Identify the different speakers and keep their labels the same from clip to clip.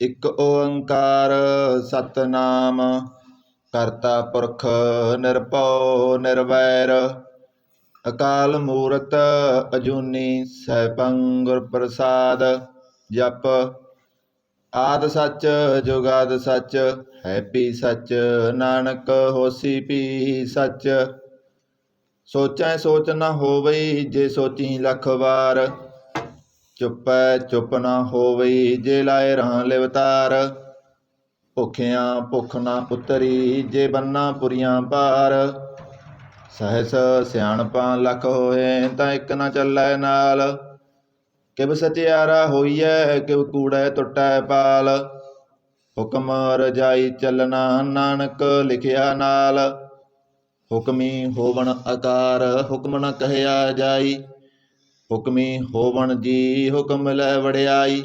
Speaker 1: ਇਕ ਓੰਕਾਰ ਸਤਨਾਮ ਕਰਤਾ ਪੁਰਖ ਨਿਰਭਉ ਨਿਰਵੈਰ ਅਕਾਲ ਮੂਰਤ ਅਜੂਨੀ ਸੈਭੰ ਗੁਰ ਪ੍ਰਸਾਦ ਜਪ ਆਦਿ ਸੱਚ ਜੁਗਾਦਿ ਸੱਚ ਹੈ ਭੀ ਸੱਚ ਨਾਨਕ ਹੋਸੀ ਭੀ ਸੱਚ ਸੋਚੈ ਸੋਚ ਨ ਹੋਵਈ ਜੇ ਸੋਚੀ ਲੱਖ ਵਾਰ ਚੁੱਪੈ ਚੁੱਪ ਨਾ ਹੋਵਈ ਜੇ ਲਾਏ ਰਾਂ ਲਿਵਤਾਰ ਭੁੱਖਿਆਂ ਭੁੱਖ ਨਾ ਉਤਰੀ ਜੇ ਬੰਨਾ ਪੁਰੀਆਂ ਪਾਰ ਸਹਿਸ ਸਿਆਣਪਾਂ ਲੱਖ ਹੋਏ ਤਾਂ ਇੱਕ ਨਾ ਚੱਲੈ ਨਾਲ ਕਿਵ ਸਚਿਆਰਾ ਹੋਈਐ ਕਿਵ ਕੂੜੈ ਟੁੱਟੈ ਪਾਲ ਹੁਕਮ ਰਜਾਈ ਚੱਲਣਾ ਨਾਨਕ ਲਿਖਿਆ ਨਾਲ ਹੁਕਮੀ ਹੋਵਣ ਆਕਾਰ ਹੁਕਮ ਨ ਕਹਿਆ ਜਾਈ ਹੁਕਮੀ ਹੋਵਣ ਜੀ ਹੁਕਮ ਲੈ ਵੜਿਆਈ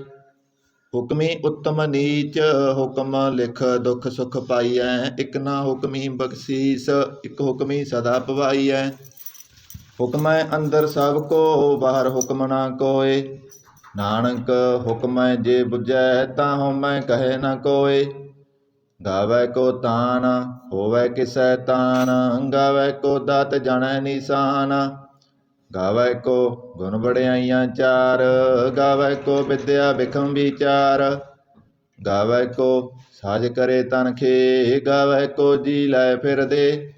Speaker 1: ਹੁਕਮੀ ਉੱਤਮ ਨੀਚ ਹੁਕਮ ਲਿਖ ਦੁੱਖ ਸੁਖ ਪਾਈਐ ਇਕ ਨਾ ਹੁਕਮੀ ਬਖਸ਼ੀਸ ਇਕ ਹੁਕਮੀ ਸਦਾ ਪਵਾਈਐ ਹੁਕਮੈ ਅੰਦਰ ਸਭ ਕੋ ਬਾਹਰ ਹੁਕਮ ਨਾ ਕੋਏ ਨਾਨਕ ਹੁਕਮੈ ਜੇ ਬੁਝੈ ਤਾਂ ਹਉਮੈ ਕਹੈ ਨਾ ਕੋਏ ਗਾਵੈ ਕੋ ਤਾਨ ਹੋਵੈ ਕਿਸੈ ਤਾਨ ਗਾਵੈ ਕੋ ਦਾਤ ਜਾਣੈ ਨੀਸਾਨ ਗਾਵੈ ਕੋ ਗੁਣ ਵਡਿਆਈਆਂ ਚਾਰ ਗਾਵੈ ਕੋ ਵਿਦਿਆ ਬਿਖਮ ਵਿਚਾਰ ਗਾਵੈ ਕੋ ਸਾਜ ਕਰੇ ਤਨ ਖੇ ਗਾਵੈ ਕੋ ਜੀ ਲੈ ਫਿਰਦੇ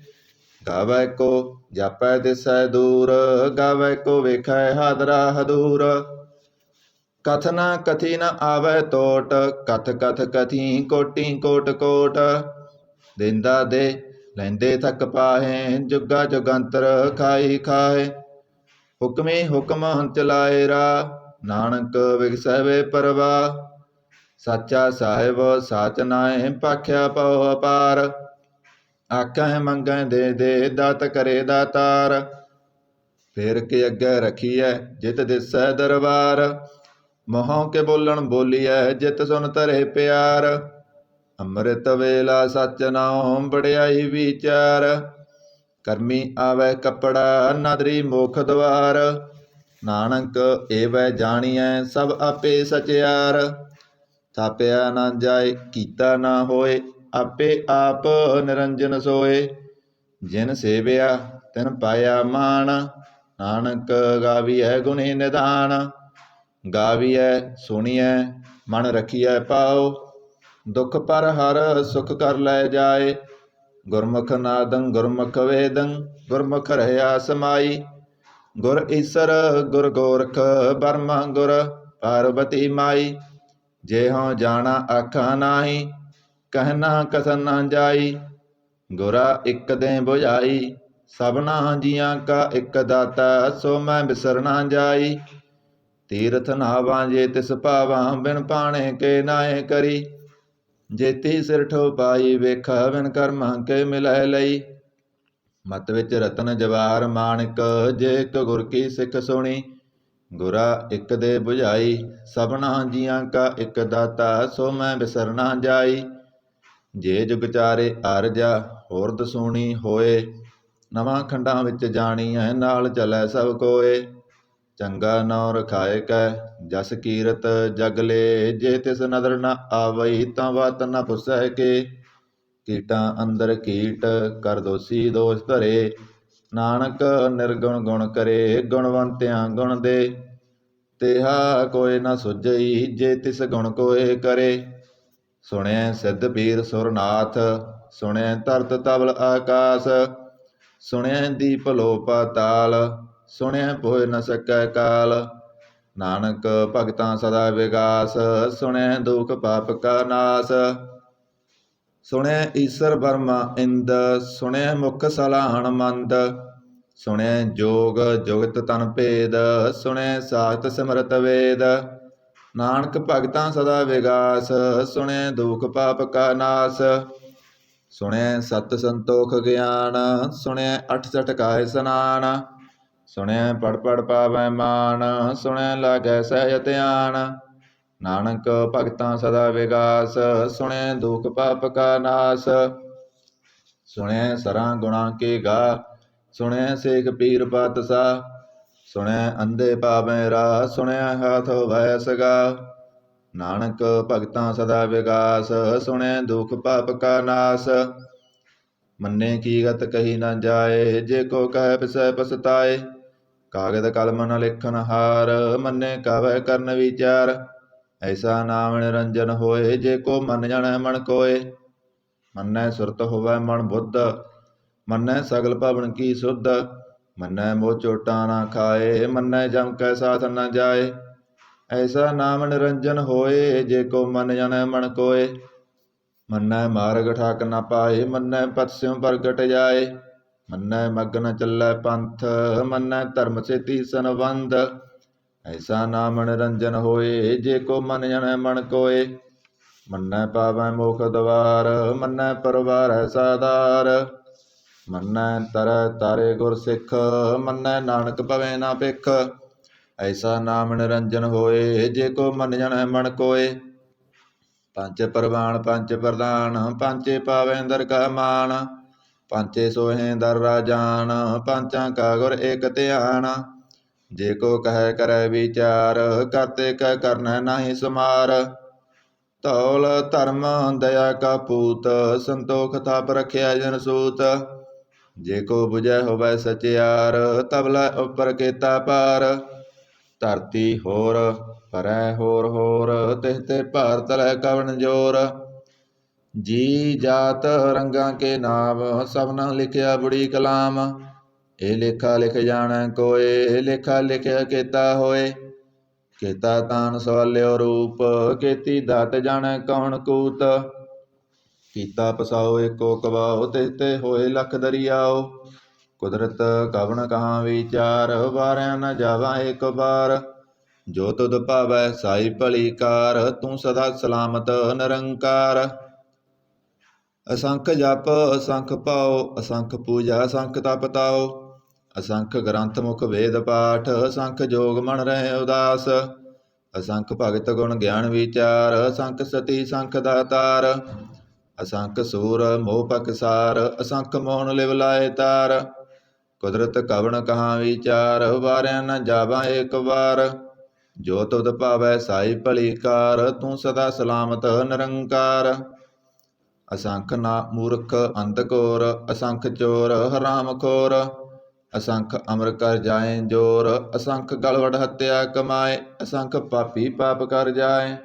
Speaker 1: ਗਾਵੈ ਕੋ ਜਾਪੈ ਦਿਸੈ ਦੂਰ ਗਾਵੈ ਕੋ ਵੇਖੈ ਹਾਦਰਾ ਹਦੂਰ ਕਥ ਨਾ ਕਥੀ ਨ ਆਵੈ ਟੋਟ ਕਥ ਕਥ ਕਥੀ ਕੋਟੀ ਕੋਟ ਕੋਟ ਦਿੰਦਾ ਦੇ ਲੈਂਦੇ ਥਕ ਪਾਹੇ ਜੁਗਾ ਜੁਗੰਤਰ ਖਾਈ ਖਾਏ ਹੁਕਮੀ ਹੁਕਮ ਚਲਾਏ ਰਾ ਨਾਨਕ ਵਿਗਸੈ ਵੇ ਪਰਵਾਹ ਸਾਚਾ ਸਾਹਿਬ ਸਾਚ ਨਾਏ ਭਾਖਿਆ ਪਉ ਅਪਾਰ ਆਖੈ ਮੰਗੈ ਦੇ ਦਾਤ ਕਰੇ ਦਾਤਾਰ ਫੇਰ ਕੇ ਅੱਗੇ ਰਖੀਐ ਜਿਤ ਦਿਸੈ ਦਰਬਾਰ ਮੋਹੋਂ ਕੇ ਬੋਲਣ ਬੋਲੀਐ ਜਿਤ ਸੁਨ ਧਰੇ ਪਿਆਰ ਅੰਮ੍ਰਿਤ ਵੇਲਾ ਸਚ ਨਾਉ ਬੜਿਆਈ ਵਿਚਾਰ ਕਰਮੀ ਆਵੈ ਕੱਪੜਾ ਨਾਦਰੀ ਮੋਖ ਦਵਾਰ ਨਾਨਕ ਏਵੈ ਜਾਣੀਐ ਸਭ ਆਪੇ ਸਚਿਆਰ ਥਾਪਿਆ ਨਾ ਜਾਏ ਕੀਤਾ ਨਾ ਹੋਏ ਆਪੇ ਆਪ ਨਿਰੰਜਨ ਸੋਏ ਜਿਨ ਸੇਵਿਆ ਤਿਨ ਪਾਇਆ ਮਾਨ ਨਾਨਕ ਗਾਵੀਐ ਗੁਣੀ ਨਿਧਾਨ ਗਾਵੀਐ ਸੁਣੀਐ ਮਨ ਰਖੀਐ ਪਾਉ ਦੁਖ ਪਰ ਹਰ ਸੁਖ ਕਰ ਲੈ ਜਾਏ ਗੁਰਮੁਖ ਨਾਦੰ ਗੁਰਮੁਖ ਵੇਦੰ ਗੁਰਮੁਖ ਰਹਿਆ ਸਮਾਈ ਗੁਰ ਈਸਰ ਗੁਰ ਗੋਰਖ ਬਰਮਾ ਗੁਰ ਪਾਰਬਤੀ ਮਾਈ ਜੇ ਹਉ ਜਾਣਾ ਆਖਾਂ ਨਾਹੀ ਕਹਿਣਾ ਕਥਨ ਨਾ ਜਾਈ ਗੁਰਾ ਇੱਕ ਦੇ ਬੁਝਾਈ ਸਭਨਾ ਜੀਆਂ ਕਾ ਇੱਕ ਦਾਤਾ ਸੋ ਮੈਂ ਬਿਸਰ ਨਾ ਜਾਈ ਤੀਰਥ ਨਾਵਾਂ ਜੇ ਤਿਸ ਭਾਵਾਂ ਬਿਨ ਪਾਣੇ ਕੇ ਨਾਏ ਕਰੀ ਜੇਤੀ ਸਿਰ ਠੋ ਪਾਈ ਵੇਖਾ ਬਿਨ ਕਰਮਾਂ ਕੇ ਮਿਲੈ ਲਈ ਮਤ ਵਿੱਚ ਰਤਨ ਜਵਾਹਰ ਮਾਣਿਕ ਜੇ ਇੱਕ ਗੁਰ ਕੀ ਸਿੱਖ ਸੁਣੀ ਗੁਰਾ ਇੱਕ ਦੇ ਬੁਝਾਈ ਸਭਨਾ ਜੀਆਂ ਕਾ ਇੱਕ ਦਾਤਾ ਸੋ ਮੈਂ ਬਿਸਰ ਨਾ ਜਾਈ ਜੇ ਜੁਗ ਚਾਰੇ ਅਰਜਾ ਹੋਰਦ ਸੁਣੀ ਹੋਏ ਨਵਾਂ ਖੰਡਾਂ ਵਿੱਚ ਜਾਣੀਐ ਨਾਲ ਚਲੈ ਸਭ ਕੋਏ ਚੰਗਾ ਨੌ ਰਖਾਏ ਕੈ ਜਸ ਕੀਰਤ ਜਗਲੇ ਜੇ ਤਿਸ ਨਦਰ ਨ ਆਵਈ ਤਾਂ ਵਤ ਨ ਪੁੱਸੈ ਕੇ ਕੀਟਾਂ ਅੰਦਰ ਕੀਟ ਕਰ ਦੋਸੀ ਦੋਸ਼ ਧਰੇ ਨਾਨਕ ਨਿਰਗੁਣ ਗੁਣ ਕਰੇ ਗੁਣਵੰਤਿਆਂ ਗੁਣ ਦੇ ਤੇਹਾ ਕੋਇ ਨ ਸੁਝਈ ਜੇ ਤਿਸ ਗੁਣ ਕੋਏ ਕਰੇ ਸੁਣਿਐ ਸਿੱਧ ਪੀਰ ਸੁਰਨਾਥ ਸੁਣਿਐ ਧਰਤ ਤਵਲ ਆਕਾਸ ਸੁਣਿਐ ਦੀਪ ਲੋ ਪਾਤਾਲ ਸੁਣਿਐ ਪੋਇ ਨ ਸਕੈ ਕਾਲ ਨਾਨਕ ਭਗਤਾਂ ਸਦਾ ਵਿਗਾਸ ਸੁਣਿਐ ਦੁਖ ਪਾਪ ਕਾ ਨਾਸ ਸੁਣਿਐ ਈਸਰ ਬਰਮਾ ਇੰਦ ਸੁਣਿਐ ਮੁਖ ਸਲਾਹਣ ਮੰਦ ਸੁਣਿਐ ਜੋਗ ਜੁਗਤ ਤਨ ਭੇਦ ਸੁਣਿਐ ਸਾਖਤ ਸਿਮਰਤ ਵੇਦ ਨਾਨਕ ਭਗਤਾਂ ਸਦਾ ਵਿਗਾਸ ਸੁਣਿਐ ਦੁਖ ਪਾਪ ਕਾ ਨਾਸ ਸੁਣਿਐ ਸਤ ਸੰਤੋਖ ਗਿਆਨ ਸੁਣਿਐ 68 ਕਾਇ ਸਨਾਨ ਸੁਣਿਐ ਪੜ ਪੜ ਪਾਵੈ ਮਾਨ ਸੁਣਿਐ ਲਾਗੈ ਸਹਿਜ ਧਿਆਨ ਨਾਨਕ ਭਗਤਾਂ ਸਦਾ ਵਿਗਾਸ ਸੁਣਿਐ ਦੁਖ ਪਾਪ ਕਾ ਨਾਸ ਸੁਣਿਐ ਸਰਾਂ ਗੁਣਾ ਕੇ ਗਾ ਸੁਣਿਐ ਸੇਖ ਪੀਰ ਪਾਤਸ਼ਾਹ ਸੁਣਿਐ ਅੰਧੇ ਪਾਵੈ ਰਾਹ ਸੁਣਿਐ ਹਾਥ ਹੋਵੈ ਸਗਾ ਨਾਨਕ ਭਗਤਾਂ ਸਦਾ ਵਿਗਾਸ, ਸੁਣੈ ਦੁਖ ਪਾਪ ਕਾ ਨਾਸ। ਮੰਨੇ ਕੀ ਗਤ ਕਹੀ ਨਾ ਜਾਏ, ਜੇ ਕੋ ਕਹਿ ਪਿਸੈ ਪਸਤਾਏ। ਕਾਗਦ ਕਲਮ ਨ ਲਿਖਨ ਹਾਰ, ਮੰਨੇ ਕਾਵੈ ਕਰਨ ਵਿਚਾਰ। ਐਸਾ ਨਾਮ ਨਿਰੰਜਨ ਹੋਏ, ਜੇ ਕੋ ਮਨ ਜਾਣੈ ਮਨ ਕੋਏ। ਮੰਨੈ ਸੁਰਤ ਹੋਵੈ ਮਨ ਬੁੱਧ, ਮੰਨੈ ਸਗਲ ਭਵਨ ਕੀ ਸੁਧ। ਮੰਨੈ ਮੋਹ ਚੋਟਾਂ ਨਾ ਖਾਏ, ਮੰਨੈ ਜਮ ਕੈ ਸਾਥ ਨ ਜਾਏ। ਐਸਾ ਨਾਮ ਨਿਰੰਜਨ ਹੋਏ, ਜੇ ਕੋ ਮਨ ਜਾਣੈ ਮਨ ਕੋਏ। ਮੰਨੈ ਮਾਰਗ ਠਾਕ ਨ ਪਾਏ, ਮੰਨੈ ਪਤ ਸਿਉ ਪ੍ਰਗਟ ਜਾਏ। ਮੰਨੈ ਮਗਨ ਚੱਲੈ ਪੰਥ, ਮੰਨੈ ਧਰਮ ਸੇਤੀ ਸੰਬੰਧ। ਐਸਾ ਨਾਮ ਨਿਰੰਜਨ ਹੋਏ, ਜੇ ਕੋ ਮਨ ਜਾਣੈ ਮਨ ਕੋਏ। ਮੰਨੈ ਪਾਵੈ ਮੋਖ ਦਵਾਰ, ਮੰਨੈ ਪਰਵਾਰੈ ਸਾਧਾਰ। ਮੰਨੈ ਤਰੈ ਤਾਰੇ ਗੁਰ ਸਿੱਖ, ਮੰਨੈ ਨਾਨਕ ਭਵੈ ਨਾ ਭਿਖ। ਐਸਾ ਨਾਮ ਨਿਰੰਜਨ ਹੋਏ, ਜੇ ਕੋ ਮਨ ਜਾਣੈ ਮਨ ਕੋਏ। ਪੰਚ ਪਰਵਾਣ ਪੰਚ ਪ੍ਰਧਾਨ, ਪੰਚੇ ਪਾਵੈ ਦਰ ਕਾ ਮਾਨ। ਪੰਚੇ ਸੋਹੇ ਦਰ ਰਾਜਾਨ, ਪੰਚਾਂ ਕਾ ਗੁਰ ਏਕ ਧਿਆਨ। ਜੇ ਕੋ ਕਹਿ ਕਰੈ ਵਿਚਾਰ, ਕਰਤੇ ਕਹਿ ਕਰਨੈ ਨਾਹੀ ਸਮਾਰ। ਧੌਲ ਧਰਮ ਦਇਆ ਕਾ ਪੂਤ, ਸੰਤੋਖ ਥਾਪ ਰਖਿਆ ਜਨ ਸੂਤ। ਜੇ ਕੋ ਬੁਝੈ ਹੋਵੈ ਸਚਿਆਰ, ਤਬਲਾ ਉਪਰ ਕੀਤਾ ਪਾਰ। ਧਰਤੀ ਹੋਰ ਭਰੈ ਹੋਰ ਹੋਰ, ਤਿਹ ਤੇ ਭਾਰ ਤਲੈ ਕਵਣ ਜੋਰ। ਜੀ ਜਾਤ ਰੰਗਾਂ ਕੇ ਨਾਮ, ਸਭਨਾ ਲਿਖਿਆ ਬੁੜੀ ਕਲਾਮ। ਇਹ ਲੇਖਾ ਲਿਖ ਜਾਣੈ ਕੋਏ, ਲੇਖਾ ਲਿਖਿਆ ਕੀਤਾ ਹੋਏ। ਕੀਤਾ ਤਾਨ ਸਵਾਲਿਓ ਰੂਪ, ਕੀਤੀ ਦਾਤ ਜਾਣੈ ਕੌਣ ਕੂਤ। ਕੀਤਾ ਪਸਾਓ ਏਕੋ ਕਵਾਓ, ਤਿਹ ਤੇ ਹੋਏ ਲਖ ਦਰਿਆਓ। ਕੁਦਰਤ ਕਵਣ ਕਹਾਂ ਵਿਚਾਰ, ਵਾਰਿਆ ਨ ਜਾਵਾ ਏਕ ਬਾਰ। ਜੋ ਤੁਧ ਭਾਵੈ ਸਾਈ ਭਲੀ ਕਾਰ, ਤੂੰ ਸਦਾ ਸਲਾਮਤ ਨਿਰੰਕਾਰ। ਅਸੰਖ ਜਪ ਅਸੰਖ ਭਾਉ, ਅਸੰਖ ਪੂਜਾ ਅਸੰਖ ਤਪ ਤਾਉ। ਅਸੰਖ ਗ੍ਰੰਥ ਮੁਖ ਵੇਦ ਪਾਠ, ਅਸੰਖ ਜੋਗ ਮਨ ਰਹਿ ਉਦਾਸ। ਅਸੰਖ ਭਗਤ ਗੁਣ ਗਿਆਨ ਵਿਚਾਰ, ਅਸੰਖ ਸਤੀ ਸੰਖ ਦਾਤਾਰ। ਅਸੰਖ ਸੂਰ ਮੋਹ ਪਕਸਾਰ, ਅਸੰਖ ਮੋਹਨ ਲਿਵ ਲਾਏ ਤਾਰ। ਕੁਦਰਤ ਕਵਣ ਕਹਾਂ ਵਿਚਾਰ, ਵਾਰਿਆ ਨ ਜਾਵਾ ਏਕ ਵਾਰ। ਜੋ ਤੁਧ ਭਾਵੈ ਸਾਈ ਭਲੀ ਕਾਰ, ਤੂੰ ਸਦਾ ਸਲਾਮਤ ਨਿਰੰਕਾਰ। ਅਸੰਖ ਨਾ ਮੂਰਖ ਅੰਧ ਘੋਰ, ਅਸੰਖ ਚੋਰ ਹਰਾਮ ਖੋਰ। ਅਸੰਖ ਅਮਰ ਕਰ ਜਾਏ ਜੋਰ, ਅਸੰਖ ਗਲਵਡ ਹੱਤਿਆ ਕਮਾਏ। ਅਸੰਖ ਪਾਪੀ ਪਾਪ ਕਰ ਜਾਏ,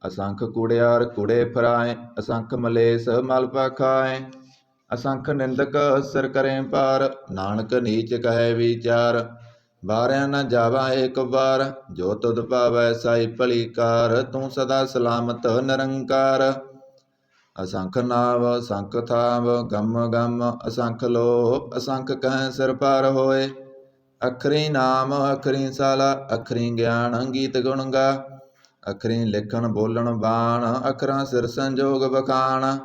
Speaker 1: ਅਸੰਖ ਕੂੜਿਆਰ ਕੂੜੇ ਫਰਾਏ। ਅਸੰਖ ਮਲੇਸ ਮਲ ਪਖਾਏ, ਅਸੰਖ ਨਿੰਦਕ ਸਿਰ ਕਰੇ ਪਾਰ। ਨਾਨਕ ਨੀਚ ਕਹੈ ਵਿਚਾਰ, ਵਾਰਿਆ ਨ ਜਾਵਾ ਏਕ ਵਾਰ। ਜੋ ਤੁਧ ਭਾਵੈ ਸਾਈ ਭਲੀ ਕਾਰ, ਤੂੰ ਸਦਾ ਸਲਾਮਤ ਨਿਰੰਕਾਰ। ਅਸੰਖ ਨਾਵ ਅਸੰਖ ਥਾਵ ਗਮ ਗਮ, ਅਸੰਖ ਲੋਹ ਅਸੰਖ ਕਹਿ ਸਿਰ ਪਾਰ ਹੋਏ। ਅਖਰੀ ਨਾਮ ਅਖਰੀ ਸਾਲਾ, ਅਖਰੀ ਗਿਆਨ ਗੀਤ ਗੁਣ ਗਾ। ਅਖਰੀ ਲਿਖਣ ਬੋਲਣ ਬਾਣ, ਅਖਰਾਂ ਸਿਰ ਸੰਜੋਗ ਬਖਾਣ।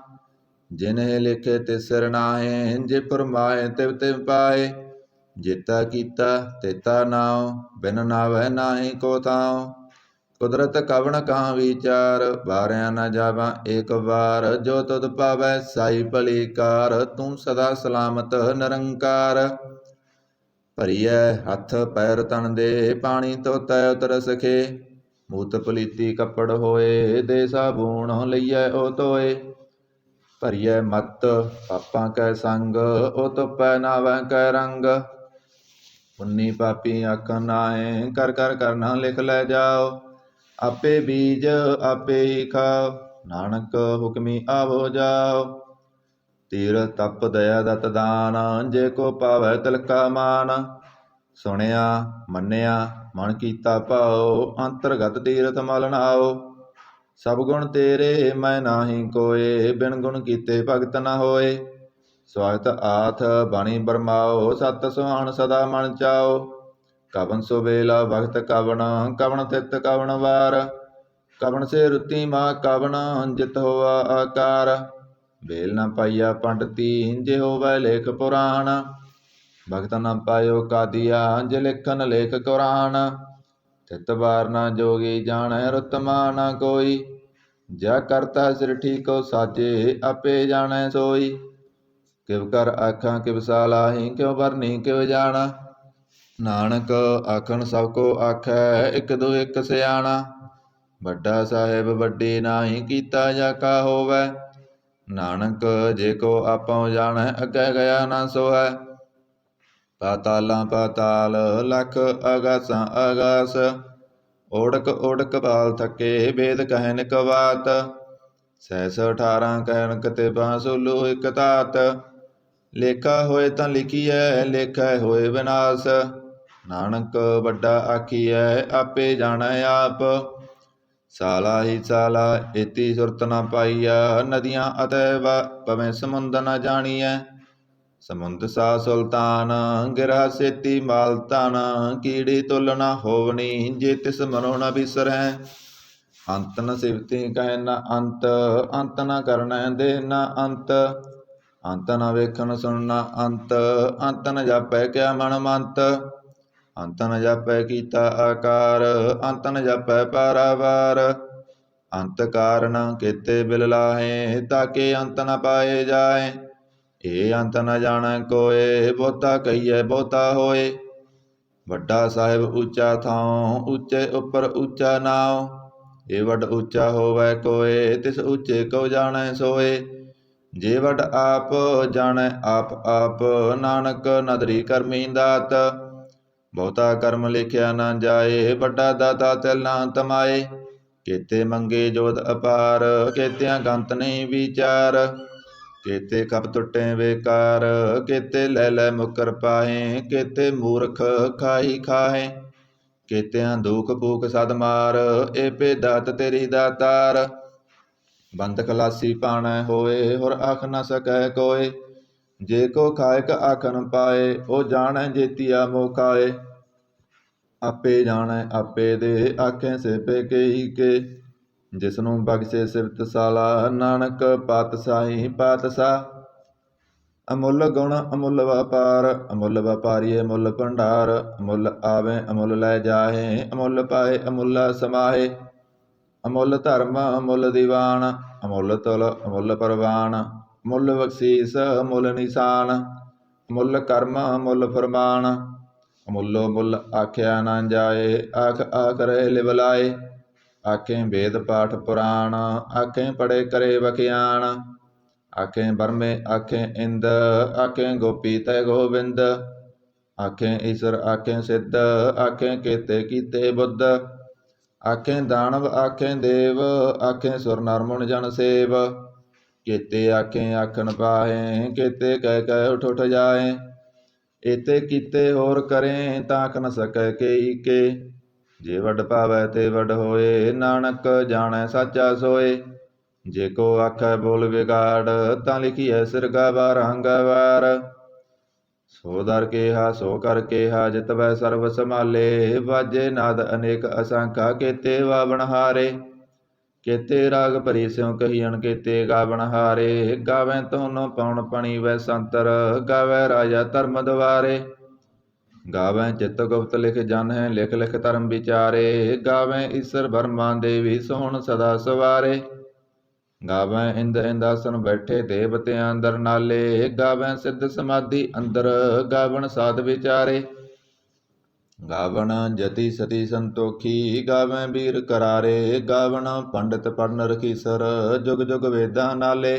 Speaker 1: ਜਿਨਿ ਲਿਖੇ ਤਿਸ ਸਿਰ ਨਾਹਿ, ਜੇ ਫਰਮਾਏ ਤਿਵ ਤਿਵ ਪਾਏ। ਜੇਤਾ ਕੀਤਾ ਤੇਤਾ ਨਾਉ, ਬਿਨ ਨਾਵੈ ਨਾਹੀ ਕੋ ਥਾਉ। ਕੁਦਰਤ ਕਵਣ ਕਹਾਂ ਵਿਚਾਰ, ਵਾਰਿਆ ਨ ਜਾਵਾ ਏਕ ਵਾਰ। ਜੋ ਤੁਧ ਭਾਵੈ ਸਾਈ ਭਲੀ ਕਾਰ, ਤੂੰ ਸਦਾ ਸਲਾਮਤ ਨਿਰੰਕਾਰ। ਭਰੀਐ ਹੱਥ ਪੈਰ ਤਨ ਦੇ, ਪਾਣੀ ਧੋਤੈ ਉਤਰ ਸਖੇ। ਮੂਤ ਪਲੀਤੀ ਕੱਪੜ ਹੋਏ, ਦੇ ਸਾਬੂਣ ਲਈਐ ਓ ਧੋਏ। ਭਰੀਐ ਮਤ ਪਾਪਾਂ ਕੈ ਸੰਗ, ਓ ਧੁਪੈ ਨਾਵੈ ਕੈ ਰੰਗ। ਪੁੰਨੀ ਪਾਪੀ ਆਖਣ ਨਾਹਿ, ਕਰ ਕਰ ਕਰਨਾ ਲਿਖ ਲੈ ਜਾਓ। ਆਪੇ ਬੀਜ ਆਪੇ ਹੀ ਖਾਓ, ਨਾਨਕ ਹੁਕਮੀ ਆਵੋ ਜਾਓ। ਤੀਰ ਤਪ ਦਇਆ ਦਤ ਦਾਨ, ਜੇ ਕੋ ਪਾਵੈ ਤਿਲਕਾ ਮਾਨ। ਸੁਣਿਆ ਮੰਨਿਆ ਮਨ ਕੀਤਾ ਭਾਉ, ਅੰਤਰਗਤ ਤੀਰਥ ਮਲ ਨਾਉ। ਸਭ ਗੁਣ ਤੇਰੇ ਮੈਂ ਨਾਹੀ ਕੋਏ, ਬਿਨ ਗੁਣ ਕੀਤੇ ਭਗਤ ਨ ਹੋਏ। ਸਵਾਗਤ ਆਥ ਬਾਣੀ ਬਰਮਾਓ, ਸਤ ਸੁਹਾਣ ਸਦਾ ਮਨ ਚਾਓ। ਕਵਨ ਸੋ ਵੇਲਾ ਵਕਤ ਕਵਣ, ਕਵਣ ਤਿਤ ਕਵਣ ਵਾਰ। ਕਵਣ ਸੇ ਰੁੱਤੀ ਮਾ ਕਵਣ, ਜਿਤ ਹੋਆ ਆਕਾਰ। ਵੇਲ ਨ ਪਾਈਆ ਪੰਡਤੀ, ਜੇ ਹੋਵੈ ਲੇਖ ਪੁਰਾਣ। ਭਗਤ ਨ ਪਾਇਓ ਕਾਦੀਆ, ਜੇ ਲਿਖਨ ਲੇਖ ਕੁਰਾਨ। ਤਿਤ ਵਾਰ ਨ ਜੋਗੀ ਜਾਣੈ, ਰੁਤਮਾ ਨ ਕੋਈ। ਜਾ ਕਰਤਾ ਸਿਰ ਠੀਕੋ ਸਾਜੇ, ਆਪੇ ਜਾਣੈ ਸੋਈ। ਕਿਵ ਕਰ ਆਖਾਂ ਕਿਵ ਸਾਲਾਹੀ, ਕਿਉ ਵਰਨੀ ਕਿਵ ਜਾਣਾ। ਨਾਨਕ ਆਖਣ ਸਭ ਕੋ ਆਖੈ, ਇਕ ਦੂ ਇਕ ਸਿਆਣਾ। ਵੱਡਾ ਸਾਹਿਬ ਵੱਡੀ ਨਾਹੀ ਕੀਤਾ ਜਾ ਕਾ ਹੋਵੈ। ਨਾਨਕ ਜੇ ਕੋ ਆਪਉ ਜਾਣੈ ਅੱਗੇ ਗਿਆ ਨਾ ਸੋਹੈ। ਪਾਤਾਲਾਂ ਪਾਤਾਲ ਲਖ ਆਗਾਸਾਂ ਆਗਾਸ। ਓੜਕ ਓੜਕ ਪਾਲ ਥੱਕੇ ਵੇਦ ਕਹਿਨ ਇਕ ਬਾਤ। ਸਹਿਸ 18 ਕਹਿਨ ਕਤੇ ਬਾਂਸੁਲੂ ਇਕ ਧਾਤ। ਲੇਖਾ ਹੋਏ ਤਾਂ ਲਿਖੀਐ ਲੇਖੈ ਹੋਏ ਵਿਨਾਸ਼। ਨਾਨਕ ਵੱਡਾ ਆਖੀਐ ਆਪੇ ਜਾਣੈ ਆਪ। ਸਾਲਾ ਹੀ ਸਾਲਾ ਏਤੀ ਸੁਰਤ ਨਾ ਪਾਈਆ। ਨਦੀਆਂ ਅਤੇ ਪਵੇਂ ਸਮੁੰਦ ਨਾ ਜਾਣੀਐ। ਸਮੁੰਦ ਸਾ ਸੁਲਤਾਨ ਗਿਰਾ ਸੇਤੀ ਮਾਲ ਧਨ। ਕੀੜੀ ਤੁਲ ਨਾ ਹੋਵਨੀ ਜੇ ਤਿਸ ਮਨੋ ਨ ਬਿਸਰੈ। ਅੰਤ ਨ ਸਿਵਤੀ ਕਹਿ ਨ ਅੰਤ ਅੰਤ ਨ ਕਰਨੈ ਦੇ ਨ ਅੰਤ। ਅੰਤ ਨ ਵੇਖਣ ਸੁਣ ਨ ਅੰਤ ਅੰਤ ਨ ਜਾਪੈ ਕਿਆ ਮਨ ਮੰਤ। ਅੰਤ ਨ ਜਾਪੈ ਕੀਤਾ ਆਕਾਰ ਅੰਤ ਨ ਜਾਪੈ ਪਾਰਾਵਾਰ। ਅੰਤ ਕਾਰਨ ਕੇਤੇ ਬਿਲ ਲਾਹੇ ਤਾਕੇ ਅੰਤ ਨ ਪਾਏ ਜਾਏ। ਇਹ ਅੰਤ ਨ ਜਾਣੈ ਕੋਏ ਬਹੁਤਾ ਕਹੀਐ ਬਹੁਤਾ ਹੋਏ। ਵੱਡਾ ਸਾਹਿਬ ਉੱਚਾ ਥਾਉ ਉੱਚੇ ਉੱਪਰ ਉੱਚਾ ਨਾਉ। ਇਹ ਵੱਡ ਉੱਚਾ ਹੋਵੈ ਕੋਏ ਤਿਸ ਉੱਚੇ ਕੋ ਜਾਣੈ ਸੋਏ। ਜੇ ਵੱਡ ਆਪ ਜਾਣੈ ਆਪ ਆਪ ਨਾਨਕ ਨਦਰੀ ਕਰਮੀ ਦਾਤ। ਬਹੁਤਾ ਕਰਮ ਲਿਖਿਆ ਨਾ ਜਾਏ ਵੱਡਾ ਦਾਤਾ ਤਿਲ ਨਾ ਤਮਾਏ। ਕੇਤੇ ਮੰਗੇ ਜੋਤ ਅਪਾਰ ਕੇਤਿਆਂ ਗੰਤ ਨਹੀਂ ਵਿਚਾਰ। ਕੇਤੇ ਕਪ ਟੁੱਟੇ ਬੇਕਾਰ ਕੇਤੇ ਲੈ ਲੈ ਮੁਕਰ ਪਾਹੇ। ਕੇਤੇ ਮੂਰਖ ਖਾਹੀ ਖਾਹੇ ਕੇਤਿਆਂ ਦੁਖ ਭੂਖ ਸਦ ਮਾਰ। ਇਹ ਭੇਦਾਤ ਤੇਰੀ ਦਾਤਾਰ। ਬੰਦ ਖਲਾਸੀ ਪਾਣੈ ਹੋਏ ਹੋਰ ਆਖ ਨ ਸਕੈ ਕੋਏ। ਜੇ ਕੋ ਖਾਇਕ ਆਖਣ ਪਾਏ ਉਹ ਜਾਣੈ ਜੇਤੀਆ ਮੋਹ ਖਾਏ। ਆਪੇ ਜਾਣੈ ਆਪੇ ਦੇ ਆਖੇ ਸੇਪੇ ਕੇਈ ਕੇ। ਜਿਸਨੂੰ ਬਖਸ਼ੇ ਸਿਫਤ ਸਾਲਾ ਨਾਨਕ ਪਾਤਸ਼ਾਹੀ ਪਾਤਸ਼ਾਹ। ਅਮੁੱਲ ਗੁਣ ਅਮੁੱਲ ਵਪਾਰ ਅਮੁੱਲ ਵਪਾਰੀਏ ਮੁੱਲ ਭੰਡਾਰ। ਅਮੁੱਲ ਆਵੇ ਅਮੁੱਲ ਲੈ ਜਾਹੇ ਅਮੁੱਲ ਪਾਏ ਅਮੁੱਲਾ ਸਮਾਹੇ। ਅਮੁੱਲ ਧਰਮ ਅਮੁੱਲ ਦੀਵਾਨ ਅਮੁੱਲ ਤੁਲ ਅਮੁੱਲ ਪ੍ਰਵਾਨ। ਅਮੁੱਲ ਬਖਸ਼ੀਸ ਅਮੁੱਲ ਨਿਸ਼ਾਨ ਅਮੁੱਲ ਕਰਮ ਅਮੁੱਲ ਫਰਮਾਨ। ਅਮੁੱਲੋ ਮੁੱਲ ਆਖਿਆ ਨਾ ਜਾਏ ਆਖ ਆਖ ਰਹੇ ਲਿਵ ਲਾਏ। ਆਖੇ ਵੇਦ ਪਾਠ ਪੁਰਾਣ ਆਖੇ ਪੜੇ ਕਰੇ ਵਖਿਆਣ। ਆਖੇ ਬਰਮੇ ਆਖੇ ਇੰਦ ਆਖੇ ਗੋਪੀ ਤੈ ਗੋਬਿੰਦ। ਆਖੇ ਈਸ਼ਰ ਆਖੇ ਸਿੱਧ ਆਖੇ ਕੇਤੇ ਕੀਤੇ ਬੁੱਧ। ਆਖੇ ਦਾਨਵ ਆਖੇ ਦੇਵ ਆਖੇ ਸੁਰ ਨਰ ਮੁਨ ਜਨ ਸੇਵ। ਕੇਤੇ ਆਖੇ ਆਖਣ ਪਾਹੇ ਕੇਤੇ ਕਹਿ ਕਹਿ ਉਠ ਉਠ ਜਾਏ। ਏਤੇ ਕੀਤੇ ਹੋਰ ਕਰੇ ਤਾਕ ਨ ਸਕੈ ਕੇਈ ਕੇ। ਜੇ ਵੱਡ ਭਾਵੈ ਤੇ ਵੱਡ ਹੋਏ ਨਾਨਕ ਜਾਣੈ ਸਾਚਾ ਸੋਏ। ਜੇ ਕੋ ਆਖੈ ਬੋਲ ਵਿਗਾੜ ਤਾਂ ਲਿਖੀਐ ਸਿਰਗਾ ਬਾਰੰਗਵਾਰ। ਸੋ ਦਰ ਕੇਹਾ ਸੋ ਕਰ ਕੇਹਾ ਜਿਤਵੈ ਸਰਬ ਸੰਭਾਲੇ। ਵਾਜੇ ਨਾਦ ਅਨੇਕ ਅਸੰਖਾ ਕੇਤੇ ਵਾਵਣ ਹਾਰੇ। ਕੇਤੇ ਰਾਗ ਭਰੀ ਸਿਉ ਕਹੀਅਣ ਕੇਤੇ ਗਾਵਣ ਹਾਰੇ। ਗਾਵੈ ਤੋਨੋ ਪਉਣ ਪਣੀ ਵੈ ਸੰਤਰ ਗਾਵੈ ਰਾਜਾ ਧਰਮ ਦੁਆਰੇ। ਗਾਵੈ ਚਿਤ ਗੁਪਤ ਲਿਖ ਜਾਣੈ ਲਿਖ ਲਿਖ ਧਰਮ ਵਿਚਾਰੇ। ਗਾਵੈ ਈਸ਼ਰ ਬਰਮਾ ਦੇਵੀ ਸੋਹਣ ਸਦਾ ਸਵਾਰੇ। ਗਾਵੈ ਇੰਦ ਇੰਦਾਸਨ ਬੈਠੇ ਦੇਵਤਿਆਂ ਅੰਦਰ ਨਾਲੇ। ਗਾਵੈ ਸਿੱਧ ਸਮਾਧੀ ਅੰਦਰ ਗਾਵਣ ਸਾਧ ਵਿਚਾਰੇ। ਗਾਵਣ ਜਤੀ ਸਤੀ ਸੰਤੋਖੀ ਗਾਵੈ ਵੀਰ ਕਰਾਰੇ। ਗਾਵਣ ਪੰਡਿਤ ਪੜਨ ਰਖੀਸਰ ਜੁਗ ਜੁਗ ਵੇਦਾਂ ਨਾਲੇ।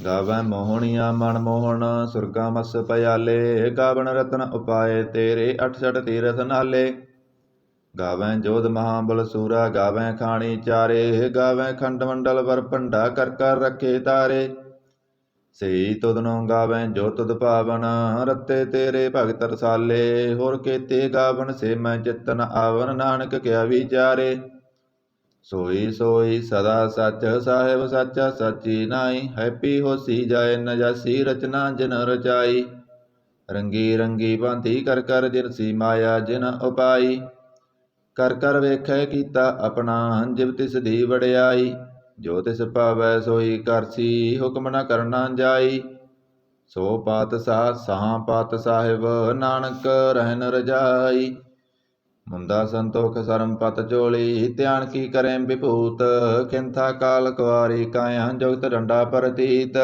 Speaker 1: ਗਾਵੈ ਮੋਹਣੀਆਂ ਮਨ ਮੋਹਣ ਸੁਰਗਾ ਮਸ ਪਿਆਲੇ। ਗਾਵਣ ਰਤਨ ਉਪਾਏ ਤੇਰੇ 68 ਤੀਰਥ ਨਾਲੇ। ਗਾਵੈ ਜੋਧ ਮਹਾਬਲ ਸੂਰਾ ਗਾਵੈ ਖਾਣੀ ਚਾਰੇ। ਗਾਵੈ ਖੰਡ ਮੰਡਲ ਵਰ ਭੰਡਾ ਕਰ ਕਰ ਰੱਖੇ ਤਾਰੇ। ਸਈ ਤੁਧਨੋਂ ਗਾਵੈ ਜੋ ਤੁਧ ਭਾਵਨ ਰਤੇ ਤੇਰੇ ਭਗਤ ਰਸਾਲੇ। ਹੋਰ ਕੇਤੇ ਗਾਵਨ ਸੇ ਮੈਂ ਚਿਤਨ ਆਵਨ ਨਾਨਕ ਕਿਆ ਵਿਚਾਰੇ। ਸੋਈ ਸੋਈ ਸਦਾ ਸੱਚ ਸਾਹਿਬ ਸਾਚਾ ਸਾਚੀ ਨਾਈ। ਹੈਪੀ ਹੋਸੀ ਜਾਏ ਨ ਜਾਸੀ ਰਚਨਾ ਜਿਨ ਰਚਾਈ। ਰੰਗੀ ਰੰਗੀ ਭਾਂਤੀ ਕਰ ਕਰ ਜਿਨਸੀ ਮਾਇਆ ਜਿਨ ਉਪਾਈ। ਕਰ ਕਰ ਵੇਖੈ ਕੀਤਾ ਆਪਣਾ ਜਿਵ ਤਿਸ ਦੀ ਵਡਿਆਈ। ਜੋ ਤਿਸ ਭਾਵੈ ਸੋਈ ਕਰਸੀ ਹੁਕਮ ਨ ਕਰਨਾ ਜਾਈ। ਸੋ ਪਾਤਸ਼ਾਹ ਸਾਹ ਪਾਤ ਸਾਹਿਬ ਨਾਨਕ ਰਹਿਨ ਰਜਾਈ। ਮੁੰਦਾ ਸੰਤੋਖ ਸਰਮ ਪਤ ਝੋਲੀ ਧਿਆਨ ਕੀ ਕਰੈ ਵਿਭੂਤ। ਖਿੰਥਾ ਕਾਲ ਕੁਆਰੀ ਕਾਇਆ ਜੁਗਤ ਡੰਡਾ ਪ੍ਰਤੀਤ।